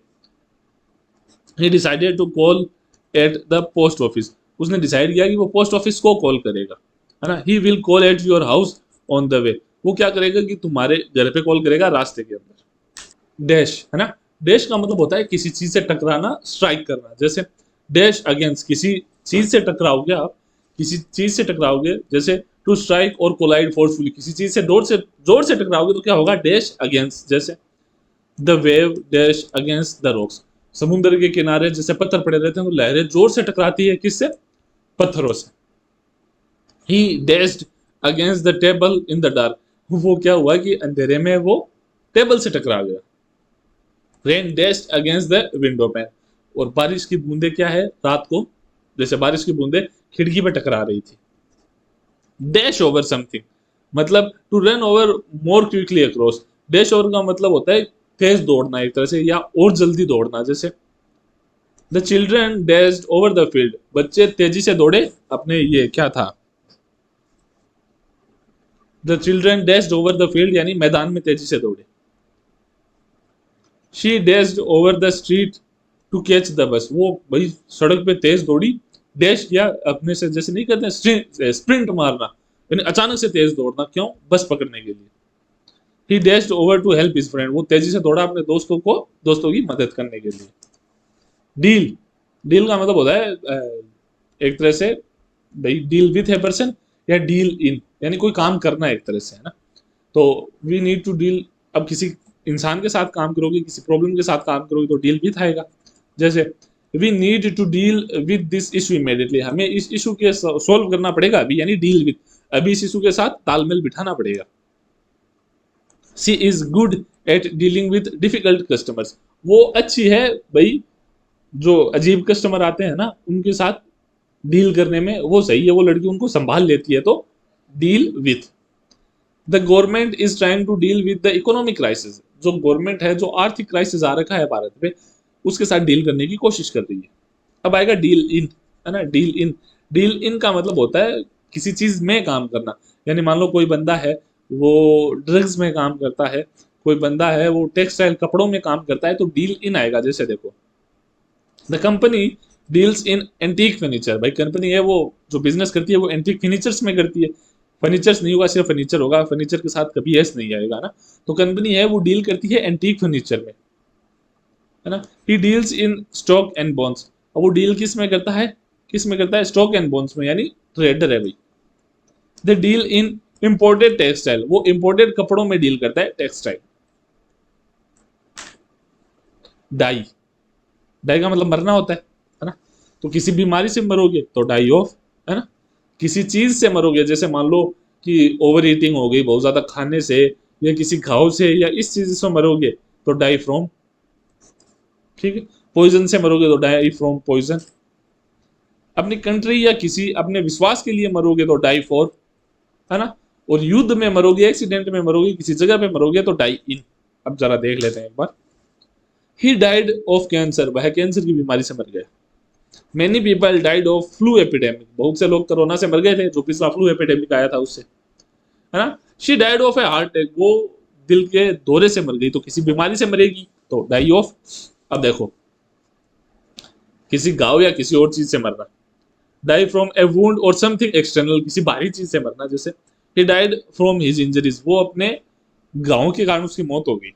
He decided to call at the post office, उसने डिसाइड किया कि वो पोस्ट ऑफिस को कॉल करेगा, है ना। He will call at your house on the way, वो क्या करेगा कि तुम्हारे घर पे कॉल करेगा रास्ते के अंदर। डैश, है ना। डैश का मतलब होता है किसी चीज से टकराना, स्ट्राइक करना। जैसे डैश अगेंस्ट, किसी चीज से टकराओगे आप, किसी चीज से टकराओगे, जैसे टू स्ट्राइक और कोलाइड फोर्सफुली, किसी चीज से जोर से टकराओगे तो क्या होगा, डैश अगेंस्ट। जैसे the wave dash against the rocks, समुद्र के किनारे जैसे पत्थर पड़े रहते हैं तो लहरें जोर से टकराती है किससे, पत्थरों से। He dashed against the table in the dark, वो क्या हुआ कि अंधेरे में वो टेबल से टकरा गया। Rain dashed against the window pan, और बारिश की बूंदे क्या है रात को, जैसे बारिश की बूंदे खिड़की पे टकरा रही थी। डैश ओवर समथिंग, मतलब to run over more quickly across. Dash over का मतलब होता है तेज दौड़ना एक तरह से, या और जल्दी दौड़ना। जैसे the children dashed over the field, बच्चे तेजी से दौड़े अपने, ये क्या था, the children dashed over the field यानी मैदान में तेजी से दौड़े। She dashed over the street to catch the bus, वो भाई सड़क पे तेज दौड़ी। डैश किया अपने से, जैसे नहीं करते स्प्रिंट मारना, यानी अचानक से तेज दौड़ना, क्यों, बस पकड़ने के लिए। He dashed over to help his friend, वो तेजी से दौड़ा अपने दोस्तों की मदद करने के लिए। डील, डील का मतलब होता है एक तरह से भाई डील विथ ए पर्सन, या डील इन, यानी कोई काम करना एक तरह से, है ना। तो वी नीड टू डील, अब किसी इंसान के साथ काम करोगे, किसी प्रॉब्लम के साथ काम करोगे तो डील विथ आएगा। जैसे we need to deal with this issue immediately, हमें इस इशू के सोल्व करना पड़ेगा अभी, यानी डील विद, अभी इस इशू के साथ तालमेल बिठाना पड़ेगा। She is good at dealing with difficult customers, वो अच्छी है भाई, जो अजीब कस्टमर आते हैं ना उनके साथ डील करने में वो सही है, वो लड़की उनको संभाल लेती है। तो deal with. The government is trying to deal with the economic crisis, जो गवर्नमेंट है, जो आर्थिक क्राइसिस आ रखा है भारत पे, उसके साथ डील करने की कोशिश कर रही है। अब आएगा डील इन, है ना। डील इन, डील इन का मतलब होता है किसी चीज में काम करना, यानी मान लो कोई बंदा है वो ड्रग्स में काम करता है, कोई बंदा है वो टेक्सटाइल कपड़ों में काम करता है, तो डील इन आएगा। जैसे देखो the company deals in antique furniture, भाई कंपनी है वो जो बिजनेस करती है वो एंटीक फर्नीचर्स में करती है। फर्नीचर्स नहीं होगा, सिर्फ फर्नीचर होगा, फर्नीचर के साथ कभी एस नहीं आएगा ना। तो कंपनी है वो डील करती है एंटीक फर्नीचर में, है ना। He deals in stock and bonds, अब वो डील किस में करता है, स्टॉक एंड बॉन्ड्स में, यानी ट्रेडर है भाई। The deal in imported textile, वो इम्पोर्टेड कपड़ों में डील करता है, टेक्सटाइल। डाई, डाई का मतलब मरना होता है ना। तो किसी बीमारी से मरोगे तो डाई ऑफ, है ना। किसी चीज से मरोगे, जैसे मान लो कि ओवर ईटिंग हो गई बहुत ज्यादा खाने से, या किसी घाव से, या इस चीज से मरोगे तो डाई फ्रॉम, ठीक है। पॉइजन से मरोगे तो डाई फ्रॉम पॉइजन। अपनी कंट्री या किसी अपने विश्वास के लिए मरोगे तो डाई फॉर, है ना। और युद्ध में मरोगे, एक्सीडेंट में मरोगे, किसी जगह पे मरोगे तो डाई इन। अब जरा देख लेते हैं एक बार। ही डाइड ऑफ कैंसर, वह कैंसर की बीमारी से मर गया। Many people died of flu epidemic, बहुत से लोग कोरोना से मर गए थे, जो पिछला फ्लू एपिडेमिक आया था उससे, है ना। She died of A heart attack, वो दिल के दौरे से मर गई, तो किसी बीमारी से मरेगी तो डाई ऑफ। अब देखो किसी घाव या किसी और चीज से मरना, डाई फ्रॉम ए वुंड और समथिंग एक्सटर्नल, किसी बाहरी चीज से मरना। जैसे he died from his injuries, वो अपने घावों के कारण उसकी मौत हो गई।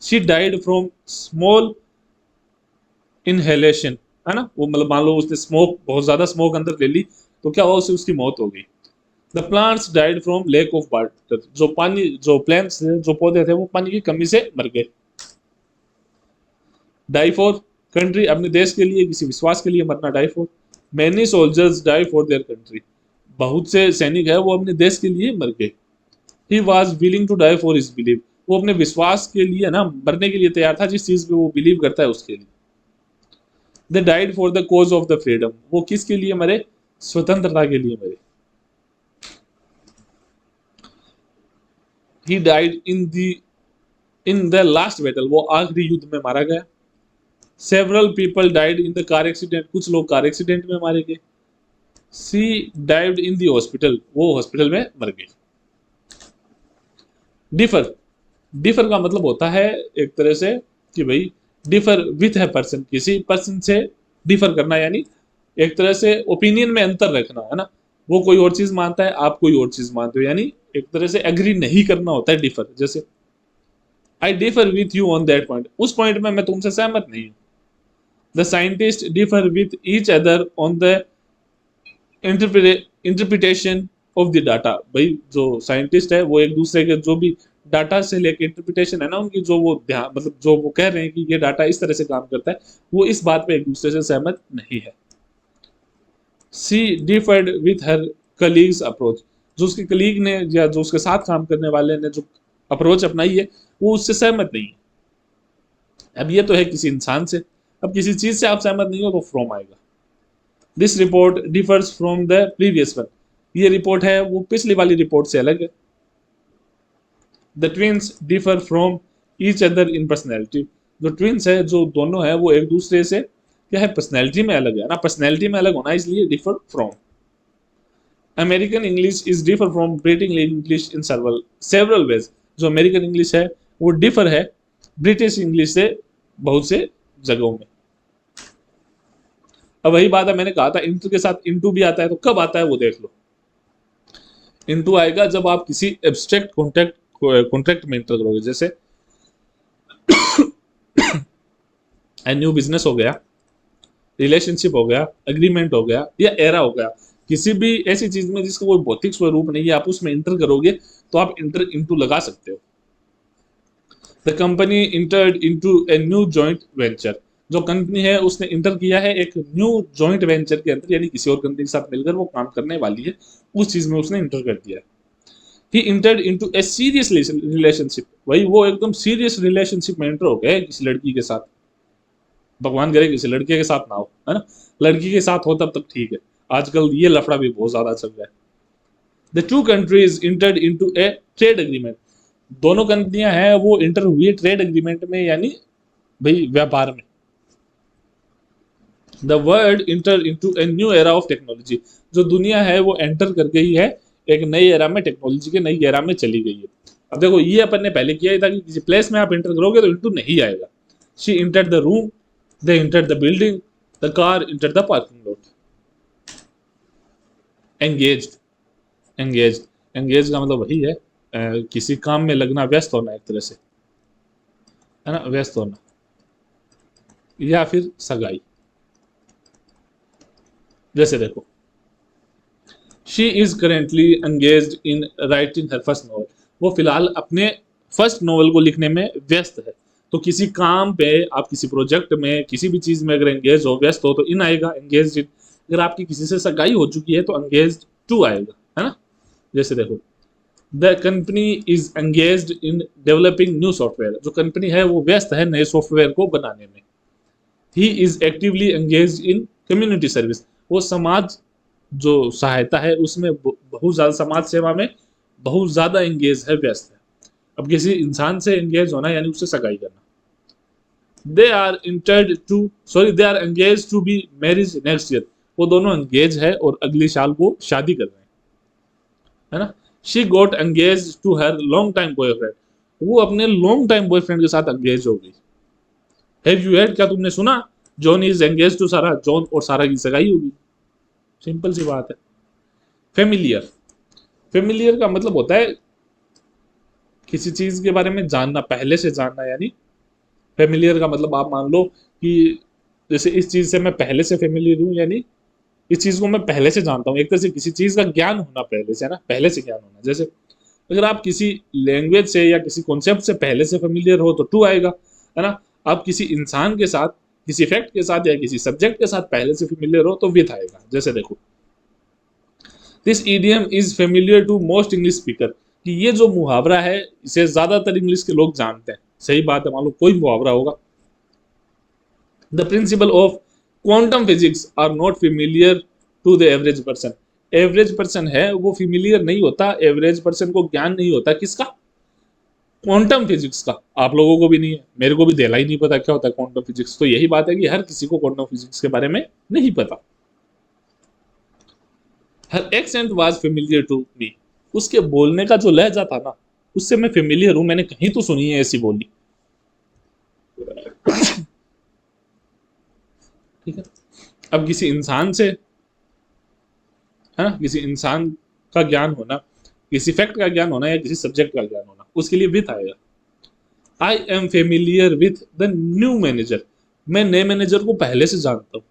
She died from small inhalation, है ना। वो मतलब मान लो उसने स्मोक, बहुत ज्यादा स्मोक अंदर ले ली तो क्या हुआ, उससे उसकी मौत हो गई। The plants died from lake of water, जो पानी, जो प्लांट्स थे, जो पौधे थे, वो पानी की कमी से मर गए। डाई फॉर कंट्री, अपने देश के लिए, किसी विश्वास के लिए मरना, die for. Many soldiers die for their country, बहुत से सैनिक है वो अपने देश के लिए मर गए। He was willing to die for his believe, वो अपने विश्वास के लिए ना मरने के लिए तैयार था, जिस चीज पे वो बिलीव करता है उसके लिए। They died for the cause of the freedom, वो किसके लिए मरे, स्वतंत्रता के लिए मरे। He died in the last battle, वो आखिरी युद्ध में मारा गया। Several people died in the car accident, कुछ लोग कार एक्सीडेंट में मारे गए। She died in the hospital, वो हॉस्पिटल में मर गई। डिफर, डिफर का मतलब होता है एक तरह से कि भाई डिफर विथ है पर्सन, किसी पर्सन से डिफर करना यानी एक तरह से ओपिनियन में अंतर रखना, है ना। वो कोई और चीज मानता है, आप कोई और चीज मानते हो, यानी एक तरह से एग्री नहीं करना होता है डिफर। जैसे आई differ with you on that point, उस पॉइंट में मैं तुमसे सहमत नहीं हूँ। The scientist differ with each other on the interpretation of the data. भाई जो साइंटिस्ट है वो एक दूसरे के जो भी डाटा से लेके इंटरप्रिटेशन है ना उनकी, जो वो ध्यान मतलब जो वो कह रहे हैं कि ये डाटा इस तरह से काम करता है, वो इस बात पे एक दूसरे से सहमत नहीं है। She differed with her colleague's approach, जो उसके कलीग ने या जो उसके साथ काम करने वाले ने जो अप्रोच अपनाई है वो उससे सहमत नहीं है। अब ये तो है किसी इंसान से, अब किसी चीज से आप सहमत नहीं हो तो फ्रॉम आएगा। This report differs from the previous one, ये रिपोर्ट है वो पिछली वाली रिपोर्ट से अलग है। The twins differ from each other in personality, जो ट्विंस है जो दोनों है वो एक दूसरे से क्या है पर्सनैलिटी में अलग है ना, पर्सनैलिटी में अलग होना इसलिए differ from. American English is differ from British English in several ways, जो अमेरिकन इंग्लिश है वो डिफर है ब्रिटिश इंग्लिश से बहुत से जगहों में। अब वही बात है, मैंने कहा था इंटू के साथ इंटू भी आता है, तो कब आता है वो देख लो। इंटू आएगा जब आप किसी एब्स्ट्रैक्ट कॉन्ट्रैक्ट में इंटर करोगे, जैसे न्यू बिजनेस हो गया, रिलेशनशिप हो गया, एग्रीमेंट हो गया या एरा हो गया, किसी भी ऐसी चीज में जिसका कोई भौतिक स्वरूप नहीं है आप उसमें इंटर करोगे तो आप इंटर इंटू लगा सकते हो। The company entered into a new joint venture, जो कंपनी है उसने इंटर किया है एक न्यू जॉइंट वेंचर के अंदर, यानी किसी और कंपनी के साथ मिलकर वो काम करने वाली है, उस चीज में उसने इंटर कर दिया है। He entered into a serious relationship, वही वो एकदम सीरियस रिलेशनशिप में इंटर हो गया है किसी लड़की के साथ। भगवान करे किसी लड़के के साथ ना हो, है ना, लड़की के साथ हो तब तक ठीक है, आजकल ये लफड़ा भी बहुत ज्यादा चल रहा है। The two countries entered into A trade agreement, दोनों कंपनियां हैं वो इंटर हुई ट्रेड एग्रीमेंट में यानी भाई व्यापार में। The world inter into a new era of technology, जो दुनिया है वो एंटर कर गई है एक नई एरा में, टेक्नोलॉजी के नई एरा में चली गई है। अब देखो ये अपन ने पहले किया ही था कि किसी प्लेस में आप इंटर करोगे तो इंटू नहीं आएगा। She enter the room, they enter the building, the car enter the parking lot. Engaged, engaged engage का मतलब वही है किसी काम में लगना, व्यस्त होना एक तरह से, है ना, व्यस्त होना या फिर सगाई। जैसे देखो she is currently engaged in writing her first novel, वो फिलहाल अपने फर्स्ट नॉवल को लिखने में व्यस्त है। तो किसी काम पे आप किसी प्रोजेक्ट में किसी भी चीज में अगर एंगेज हो, व्यस्त हो, तो इन आएगा एंगेज्ड इन। अगर आपकी किसी से सगाई हो चुकी है तो एंगेज्ड टू आएगा, है ना। जैसे देखो the company is engaged in developing new software, जो कंपनी है वो व्यस्त है नए सॉफ्टवेयर को बनाने में। He is actively engaged in community service, वो समाज जो सहायता है उसमें बहुत ज्यादा, समाज सेवा में बहुत ज्यादा एंगेज है, व्यस्त है। अब किसी इंसान से एंगेज होना यानी उससे सगाई करना। They are entered to they are engage to be marriage next year, वो दोनों एंगेज है और अगले साल वो शादी कर रहे हैं, है ना। She got engage to her long time boyfriend, वो अपने लॉन्ग टाइम बॉयफ्रेंड के साथ एंगेज हो गई। हैव यू हेard, क्या तुमने सुना, जॉन इज एंगेज टू सारा, जॉन और सारा की सगाई होगी। सिंपल सी बात है। फेमिलियर, फेमिलियर का मतलब होता है किसी चीज के बारे में जानना, पहले से जानना, यानी फेमिलियर का मतलब आप मान लो कि जैसे इस चीज से मैं पहले से फेमिलियर हूँ, यानी इस चीज को मैं पहले से जानता हूँ, एक तरह से किसी चीज का ज्ञान होना पहले से, है ना, पहले से ज्ञान होना। जैसे अगर आप किसी लैंग्वेज से या किसी कॉन्सेप्ट से पहले से फेमिलियर हो तो टू आएगा, है ना। आप किसी इंसान के साथ, किसी फैक्ट के साथ या किसी सब्जेक्ट के साथ पहले से फेमिलियर हो तो विथ आएगा। जैसे देखो this idiom is familiar to most English speaker, कि ये जो मुहावरा है इसे ज्यादातर इंग्लिश के लोग जानते हैं। सही बात है, मान लो कोई मुहावरा होगा। The principal of quantum physics are not familiar to the average person, average person है वो फेमिलियर नहीं होता, एवरेज पर्सन को ज्ञान नहीं होता किसका, क्वांटम फिजिक्स का। आप लोगों को भी नहीं है, मेरे को भी देला ही नहीं पता क्या होता है क्वांटम फिजिक्स। तो यही बात है कि हर किसी को क्वांटम फिजिक्स के बारे में नहीं पता। Her accent was familiar to me, उसके बोलने का जो लहजा था ना उससे मैं फेमिलियर हूं, मैंने कहीं तो सुनी है ऐसी बोली। ठीक है। अब किसी इंसान से, है ना, किसी इंसान का ज्ञान होना, किसी फैक्ट का ज्ञान होना या किसी सब्जेक्ट का ज्ञान होना, उसके लिए विथ आएगा। I am familiar with the new manager, मैं नए मैनेजर को पहले से जानता हूँ।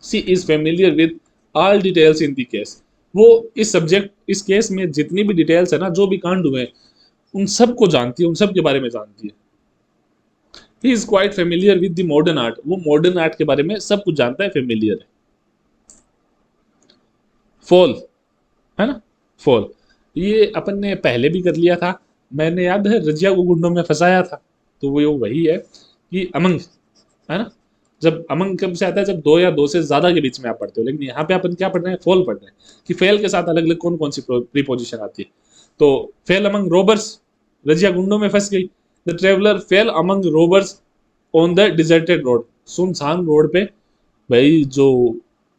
She is familiar with all details in the case, वो इस सब्जेक्ट, इस केस में जितनी भी डिटेल्स है ना, जो भी कांड हुए हैं, उन सब को जानती है, उन सब के बारे में जानती है। He is quite familiar with the modern art, वो मॉडर्न आर्ट के बारे में सब कुछ जानता है, फेमिलियर है। फॉल, है ना, फॉल, ये अपन ने पहले भी कर लिया था। मैंने, याद है, रजिया को गुंडों में फंसाया था। तो वो वही है कि अमंग, है ना, जब अमंग कब से आता है, जब दो या दो से ज्यादा के बीच में आप पढ़ते हो। लेकिन यहाँ पे अपन क्या पढ़ रहे हैं, फॉल पढ़ रहे हैं कि फेल के साथ अलग अलग कौन कौन सी प्रीपोजिशन आती है। तो फेल अमंग रोबर्स, रजिया गुंडों में फंस गई। The traveller fail among robbers on the deserted road, सुनसान रोड पे भाई जो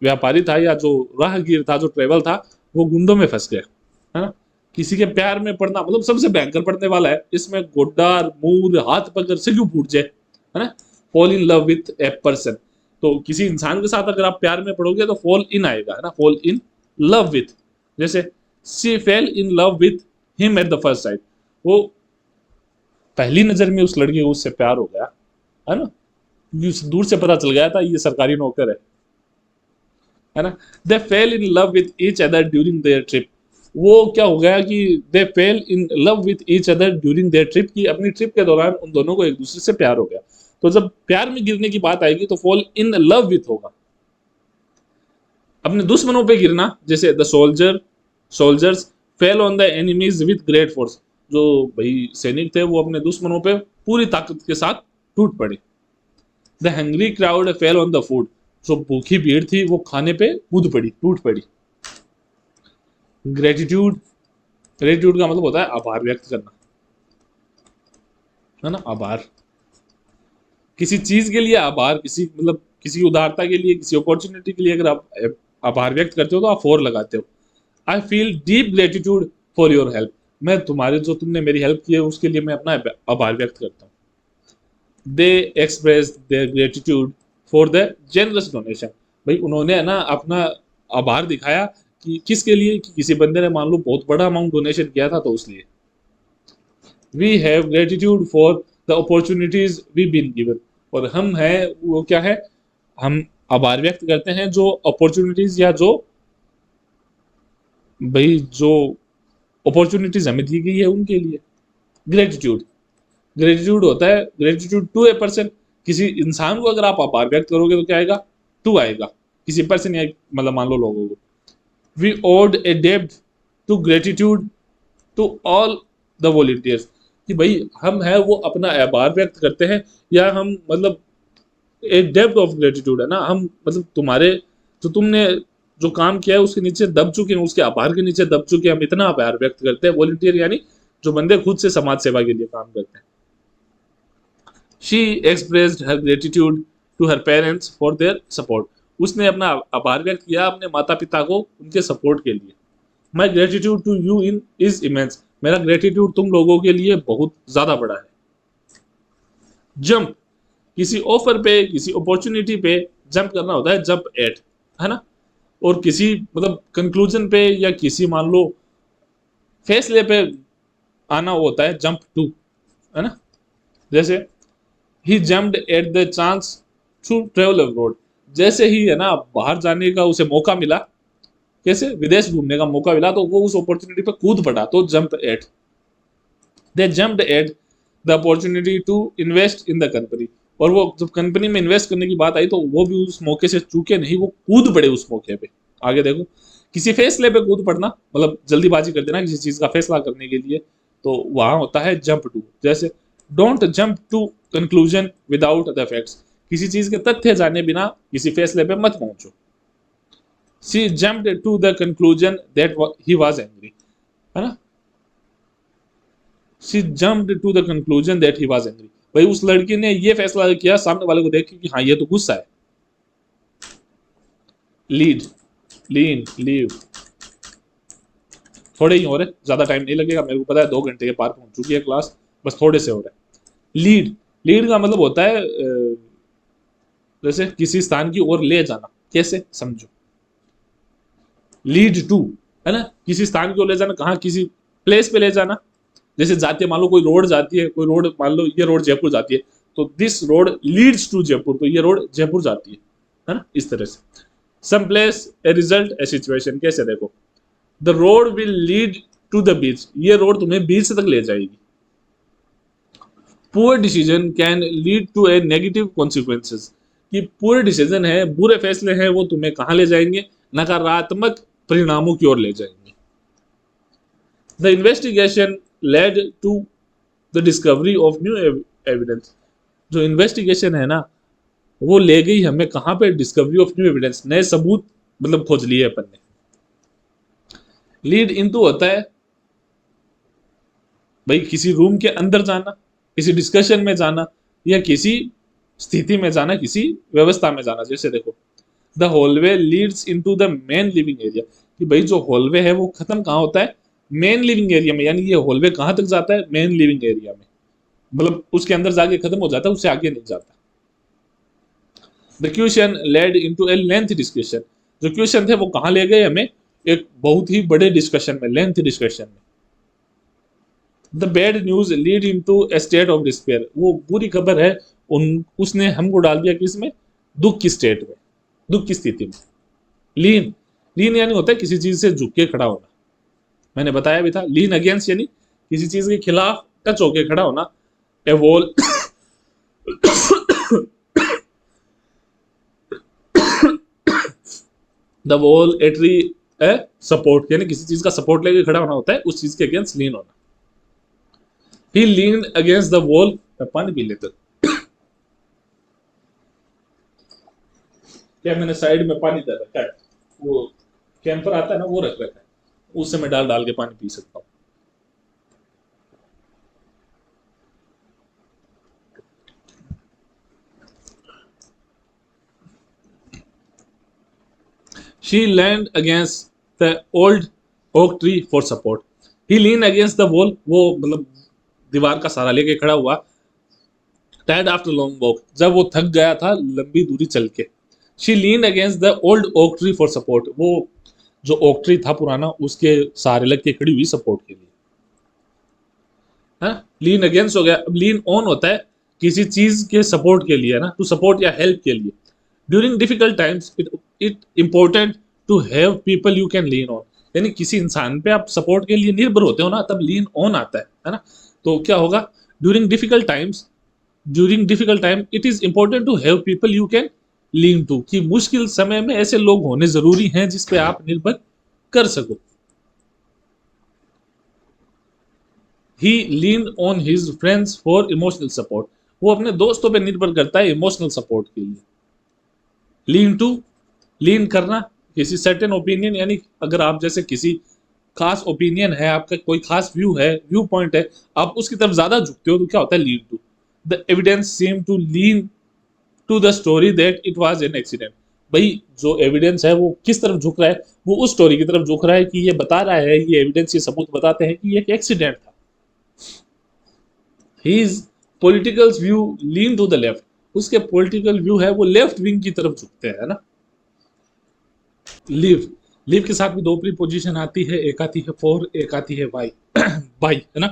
व्यापारी था या जो राहगीर था, जो ट्रेवल था, वो गुंडों में फंस गया, है ना। किसी के प्यार में पड़ना मतलब सबसे भयंकर पड़ने वाला है इसमें, गोड्डार मुंह हाथ पकड़ से क्यों फूट जाए, है ना। Fall in love with a person, तो किसी इंसान के साथ अगर आप प्यार में पड़ोगे तो फॉल इन आएगा, है ना, फॉल इन लव विथ। जैसे she fell in love with him at the first sight, वो पहली नजर में उस लड़की को उससे प्यार हो गया, है ना। दूर से पता चल गया था ये सरकारी नौकर है ना। They fell in love with each other during their trip, वो क्या हो गया कि they fell in love with each other during their trip, की अपनी ट्रिप के दौरान उन दोनों को एक दूसरे से प्यार हो गया। तो जब प्यार में गिरने की बात आएगी तो फॉल इन लव विथ होगा। अपने दुश्मनों पे गिरना, जैसे the soldiers fell on the enemies with great force, जो भाई सैनिक थे वो अपने दुश्मनों पे पूरी ताकत के साथ टूट पड़े। The hungry crowd fell on the food, जो भूखी भीड़ थी वो खाने पे कूद पड़ी, टूट पड़ी। ग्रेटिट्यूड, ग्रेटिट्यूड का मतलब होता है आभार व्यक्त करना, है ना, आभार, किसी चीज के लिए आभार, किसी मतलब किसी उदारता के लिए, किसी अपॉर्चुनिटी के लिए अगर आप आभार व्यक्त करते हो तो आप फोर लगाते हो। I feel deep gratitude for your help, मैं तुम्हारे, जो तुमने मेरी हेल्प की है उसके लिए मैं अपना आभार व्यक्त करता हूँ। They express their gratitude for the generous donation, भाई उन्होंने, है ना, अपना आभार दिखाया कि किसके लिए, कि किसी बंदे ने मान लो बहुत बड़ा अमाउंट डोनेशन किया था तो उसलिए। We have gratitude for the opportunities we been given, और हम हैं वो क्या है, हम आभार व्यक्त करते हैं जो अपॉर्चुनिटीज या जो भाई जो अपॉर्चुनिटीज हमें दी गई है उनके लिए। ग्रेटिट्यूड, ग्रेटिट्यूड होता है ग्रेटिट्यूड टू ए पर्सन, किसी इंसान को अगर आप आभार व्यक्त करोगे तो क्या आएगा, टू आएगा, किसी पर्सन या मतलब मान लो लोगों को। वी ओड ए डेब्ट to gratitude to all the volunteers, कि भाई हम है वो अपना आभार व्यक्त करते हैं, या हम मतलब एक डेब्ट ऑफ ग्रेटिट्यूड है ना, हम मतलब तुम्हारे, जो तुमने जो काम किया है उसके नीचे दब चुके हैं, उसके आभार के नीचे दब चुके हैं, हम इतना आभार व्यक्त करते हैं। वॉलंटियर यानी जो बंदे खुद से समाज सेवा के लिए काम करते हैं। She expressed her gratitude to her parents for their support, उसने अपना आभार व्यक्त किया अपने माता पिता को उनके सपोर्ट के लिए। My gratitude to you in is immense, मेरा ग्रेटिट्यूड तुम लोगों के लिए बहुत ज्यादा बड़ा है। जंप, किसी ऑफर पे, किसी अपॉर्चुनिटी पे जंप करना होता है जंप एट, है ना। और किसी मतलब कंक्लूजन पे या किसी मान लो फैसले पे आना होता है जंप टू, है ना। जैसे he jumped at the chance to travel abroad, जैसे ही, है ना, बाहर जाने का उसे मौका मिला, कैसे, विदेश घूमने का मौका मिला, तो वो उस अपॉर्चुनिटी पे कूद पड़ा, तो jump at. They jumped at the opportunity to invest in the company, और वो जब कंपनी में इन्वेस्ट करने की बात आई तो वो भी उस मौके से चूके नहीं, वो कूद पड़े उस मौके पे। आगे देखो, किसी फैसले पे कूद पड़ना मतलब जल्दीबाजी कर देना किसी चीज का फैसला करने के लिए, तो वहां होता है जंप टू। जैसे don't jump to conclusion without the facts, किसी चीज के तथ्य जाने बिना किसी फैसले पे मत पहुंचो। She jumped to the conclusion that he was angry, है ना। She jumped to the conclusion that he was angry, भाई उस लड़की ने ये फैसला किया सामने वाले को देख के कि हाँ ये तो गुस्सा है। लीड, लीन, लीव, थोड़े ही हो रहे, ज्यादा टाइम नहीं लगेगा, मेरे को पता है 2 घंटे के पार पहुंच चुकी है क्लास, बस थोड़े से हो रहे हैं। लीड, लीड का मतलब होता है जैसे किसी स्थान की ओर ले जाना, कैसे समझो, लीड टू, है ना, किसी स्थान की ओर ले जाना, कहाँ, किसी प्लेस पे ले जाना। जैसे जाती है, मान लो कोई रोड जाती है, कोई रोड, मान लो ये रोड जयपुर जाती है, तो this road leads to Jaipur, तो ये रोड जयपुर जाती है ना, इस तरह से। Some place, a result, a situation, कैसे देखो, the road will lead to the beach, ये रोड तुम्हें बीच तक ले जाएगी। Poor decision can lead to a negative consequences, कि पुअर डिसीजन है, बुरे फैसले हैं, वो तुम्हें कहाँ ले जाएंगे, नकारात्मक परिणामों की ओर ले जाएंगे। The investigation led to the discovery of new evidence, जो इन्वेस्टिगेशन है ना, वो ले गई हमें कहाँ पे, डिस्कवरी ऑफ न्यू एविडेंस, नए सबूत मतलब खोज लिए अपन ने। लीड इनटू होता है भाई किसी रूम के अंदर जाना, किसी डिस्कशन में जाना, या किसी स्थिति में जाना, किसी व्यवस्था में जाना। जैसे देखो, the hallway Leeds into the main living area, कि भाई जो हॉलवे है वो खत्म कहाँ होता है, मेन लिविंग एरिया में, यानी ये हॉलवे कहाँ तक जाता है, मेन लिविंग एरिया में, मतलब उसके अंदर जाके खत्म हो जाता है, उससे आगे नहीं जाता। The question led into a length discussion, जो क्वेश्चन थे वो कहाँ ले गए हमें, एक बहुत ही बड़े डिस्कशन में, लेंथ डिस्कशन में। The bad news lead into A state of despair, वो बुरी खबर है, उसने हमको डाल दिया किस में, दुख की स्टेट में, दुख की स्थिति में। लीन, लीन यानी होता है किसी चीज से झुक के खड़ा होना, मैंने बताया भी था। लीन अगेंस्ट यानी किसी चीज के खिलाफ टच होके खड़ा होना। A wall the wall, a tree, a support, यानी किसी चीज का सपोर्ट लेके खड़ा होना होता है, उस चीज के अगेंस्ट लीन होना। ही लीन अगेंस्ट द वॉल, पानी पी लेते, क्या मैंने साइड में पानी दे रखा है, वो कैंपर आता है ना, वो रख रखा है, उससे मैं डाल डाल के पानी पी सकता हूँ। She leaned against the old oak tree for support. He leaned against the wall, वो मतलब दीवार का सहारा लेके खड़ा हुआ। Tired after long walk, जब वो थक गया था लंबी दूरी चल के। She leaned against the old oak tree for support. वो जो ओक ट्री था पुराना, उसके सहारे लग के खड़ी हुई सपोर्ट के लिए। हाँ, लीन अगेंस्ट हो गया। अब लीन ऑन होता है किसी चीज के सपोर्ट के लिए ना, टू सपोर्ट या हेल्प के लिए। During difficult times it important to have people you can lean on, यानी किसी इंसान पे आप सपोर्ट के लिए निर्भर होते हो ना, तब लीन ऑन आता है ना। तो क्या होगा, during difficult times, during difficult time it is important to have people you can lean to, कि मुश्किल समय में ऐसे लोग होने जरूरी हैं जिस पे आप निर्भर कर सको। He lean on his friends for emotional support, वो अपने दोस्तों पे निर्भर करता है इमोशनल सपोर्ट के लिए। लीन टू, लीन करना किसी सर्टेन ओपिनियन, यानी अगर आप जैसे किसी खास ओपिनियन है, आपका कोई खास व्यू है, व्यू पॉइंट है, आप उसकी तरफ ज्यादा झुकते हो, तो क्या होता है, lean to. The evidence seem to lean to the story that it was an accident, भाई जो एविडेंस है वो किस तरफ झुक रहा है, वो उस स्टोरी की तरफ झुक रहा है कि ये बता रहा है, ये एविडेंस, ये सबूत बताते हैं कि ये एक एक्सीडेंट था। His political view lean to the left, उसके पॉलिटिकल व्यू है वो लेफ्ट विंग की तरफ झुकते हैं, है ना। लिव, लिव के साथ भी दो प्रीपोजिशन आती है, एक आती है फॉर, एक आती है बाई। बाई, है ना,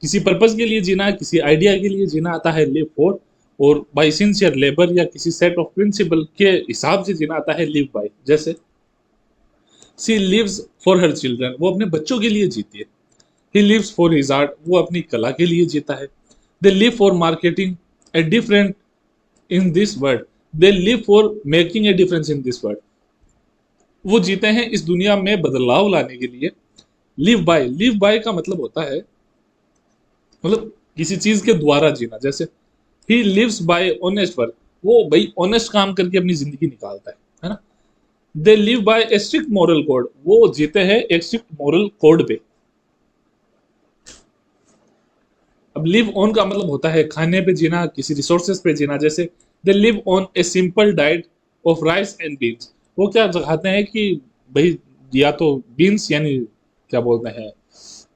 किसी पर्पस के लिए जीना, किसी आइडिया के लिए जीना आता है लिव फॉर, और बाई सिंसियर लेबर या किसी सेट ऑफ प्रिंसिपल के हिसाब से जीना आता है लिव बाई। जैसे she lives for her children, वो अपने बच्चों के लिए जीती है। He lives for his art, वो अपनी कला के लिए जीता है। They live for marketing a different in this world, they live for making a difference in this world, वो जीते हैं इस दुनिया में बदलाव लाने के लिए। लिव बाय, लिव बाय का मतलब होता है मतलब किसी चीज के द्वारा जीना। जैसे he lives by honest work, वो भाई ऑनेस्ट काम करके अपनी जिंदगी निकालता है ना। They live by A strict moral code, वो जीते हैं एक स्ट्रिक्ट मॉरल कोड पे। अब लिव ऑन का मतलब होता है खाने पे जीना, किसी रिसोर्सेज पे जीना। जैसे they live on a simple diet of rice and beans, वो क्या खाते हैं कि भाई या तो बीन्स यानी क्या बोलते हैं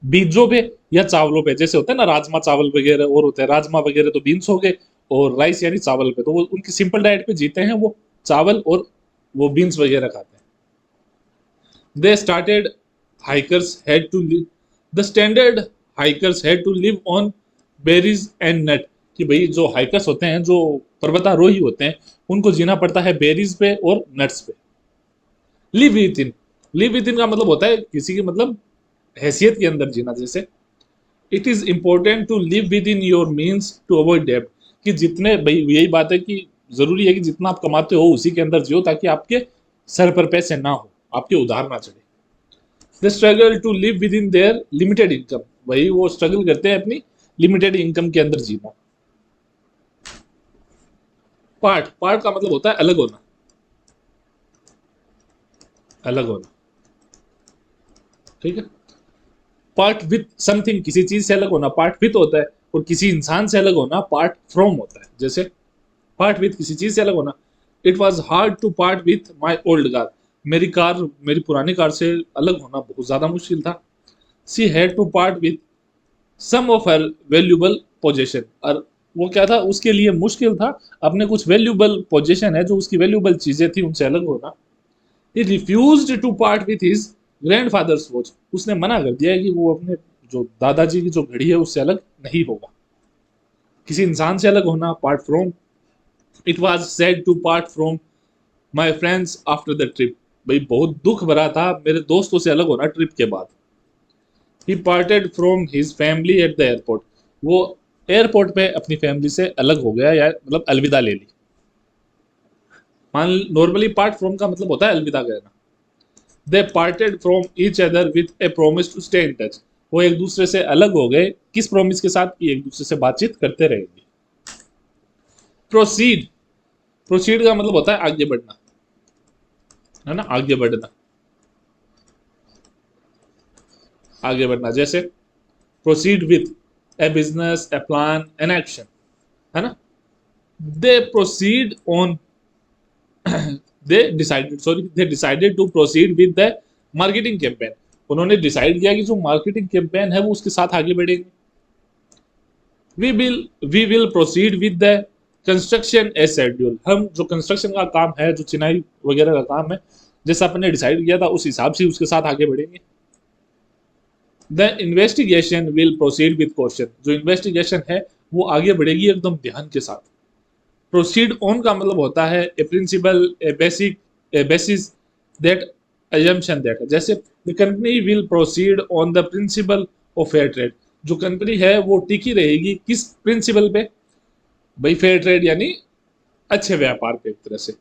बीजों पे या चावलों पे, जैसे होता है ना राजमा चावल वगैरह, और होते हैं राजमा वगैरह तो बीन्स हो गए, और राइस यानी चावल पे, तो वो उनकी सिंपल डाइट पे जीते हैं, वो चावल और वो बीन्स वगैरह खाते हैं। They started hikers had to live the standard hikers had to live on berries and nut, कि भाई जो हाइकर्स होते हैं, जो पर्वतारोही होते हैं, उनको जीना पड़ता है बेरीज पे और नट्स पे। Live with in, live with in का मतलब होता है किसी की मतलब हैसियत के अंदर जीना। जैसे it is important to live within your means to avoid डेब्ट, कि जितने भाई यही बात है कि जरूरी है कि जितना आप कमाते हो उसी के अंदर जियो, ताकि आपके सर पर पैसे ना हो, आपके उधार ना चढ़े। The struggle to live within their limited income, भाई वो स्ट्रगल करते हैं अपनी लिमिटेड इनकम के अंदर जीना। पार्ट, पार्ट का मतलब होता है अलग होना, अलग होना, ठीक है। पार्ट विथ समथिंग, किसी चीज से अलग होना पार्ट विथ होता है, और किसी इंसान से अलग होना पार्ट फ्रॉम होता है। जैसे पार्ट विथ किसी चीज से अलग होना। It was hard to part with my old car, मेरी पुरानी कार से अलग होना बहुत ज्यादा मुश्किल था। She had to part with some of her valuable possession, और वो क्या था, उसके लिए मुश्किल था अपने कुछ वैल्यूबल पोजेशन है, जो उसकी वैल्यूबल चीजें थी, उनसे अलग होना। He refused to part with his grandfather's watch, उसने मना कर दिया है कि वो अपने जो दादाजी की जो घड़ी है उससे अलग नहीं होगा। किसी इंसान से अलग होना part from. It was sad to part from my friends after the trip, भाई बहुत दुख भरा था मेरे दोस्तों से अलग होना ट्रिप के बाद। He parted from his family at the airport, वो एयरपोर्ट पे अपनी फैमिली से अलग हो गया, या मतलब अलविदा ले ली। मान नॉर्मली पार्ट फ्रॉम का मतलब होता है अलविदा कहना। They parted from each other with a promise to stay in touch, वो एक दूसरे से अलग हो गए किस प्रॉमिस के साथ, कि एक दूसरे से बातचीत करते रहेंगे। प्रोसीड, प्रोसीड का मतलब होता है आगे बढ़ना, है ना, आगे बढ़ना, आगे बढ़ना। जैसे proceed with a business, a plan, an action, है ना। They proceed on they decided to proceed with the marketing campaign, उन्होंने डिसाइड किया कि जो मार्केटिंग कैंपेन है वो उसके साथ आगे बढ़ेंगे। We will proceed with the construction as schedule, हम जो कंस्ट्रक्शन का काम है, जो चिनाई वगैरह का काम है, जैसा आपने डिसाइड किया था उस हिसाब से उसके साथ आगे बढ़ेंगे। The investigation will proceed with question, जो इन्वेस्टिगेशन है वो आगे बढ़ेगी एकदम ध्यान के साथ। प्रोसीड ऑन का मतलब होता है a principle, a basic, a basis, that assumption that, जैसे the company will proceed on the principal of fair trade, जो कंपनी है वो टिकी रहेगी किस प्रिंसिपल पे, भाई फेयर ट्रेड यानी अच्छे व्यापार पे, एक तरह से,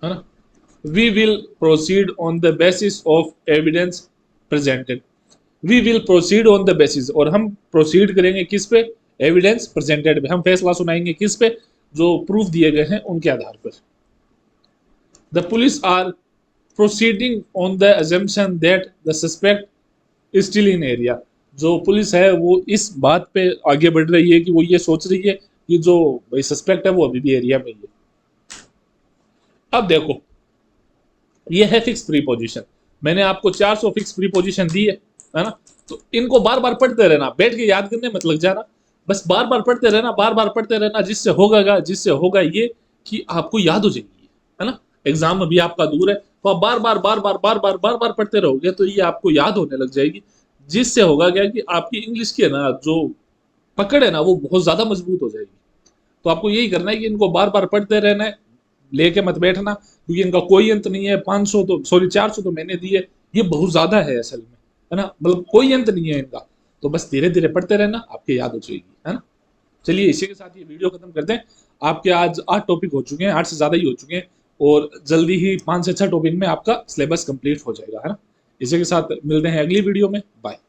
है ना। We will proceed on the basis of evidence presented, we will proceed on the basis, और हम प्रोसीड करेंगे किस पे, एविडेंस प्रेजेंटेड पे, हम फैसला सुनाएंगे किस पे, जो प्रूफ दिए गए हैं उनके आधार पर। The police are proceeding on the assumption that the suspect is still in area, जो पुलिस है वो इस बात पे आगे बढ़ रही है कि वो ये सोच रही है कि जो भाई सस्पेक्ट है वो अभी भी एरिया में ही है। अब देखो, ये है फिक्स प्रीपोजिशन, मैंने आपको 400 फिक्स प्रीपोजिशन दी है ना। तो इनको बार बार पढ़ते रहना, बैठ के याद करने मत लग जाना, बस बार बार पढ़ते रहना, बार बार पढ़ते रहना, जिससे होगा ये कि आपको याद हो जाएगी, है ना। एग्जाम अभी आपका दूर है, तो आप बार बार पढ़ते रहोगे तो ये आपको याद होने लग जाएगी, जिससे होगा क्या कि आपकी इंग्लिश की है ना जो पकड़ है ना वो बहुत ज्यादा मजबूत हो जाएगी। तो आपको यही करना है कि इनको बार बार पढ़ते रहना है, लेके मत बैठना, क्योंकि इनका कोई अंत नहीं है। 500 तो सॉरी 400 तो मैंने दिए, ये बहुत ज्यादा है असल में, है ना, मतलब कोई अंत नहीं है इनका। तो बस धीरे धीरे पढ़ते रहना, आपके याद हो जाएगी, है ना। चलिए इसी के साथ ये वीडियो खत्म करते हैं। आपके आज 8 टॉपिक हो चुके हैं, 8 से ज्यादा ही हो चुके हैं, और जल्दी ही 5 से 6 टॉपिक में आपका सिलेबस कंप्लीट हो जाएगा, है ना। इसी के साथ मिलते हैं अगली वीडियो में, बाय।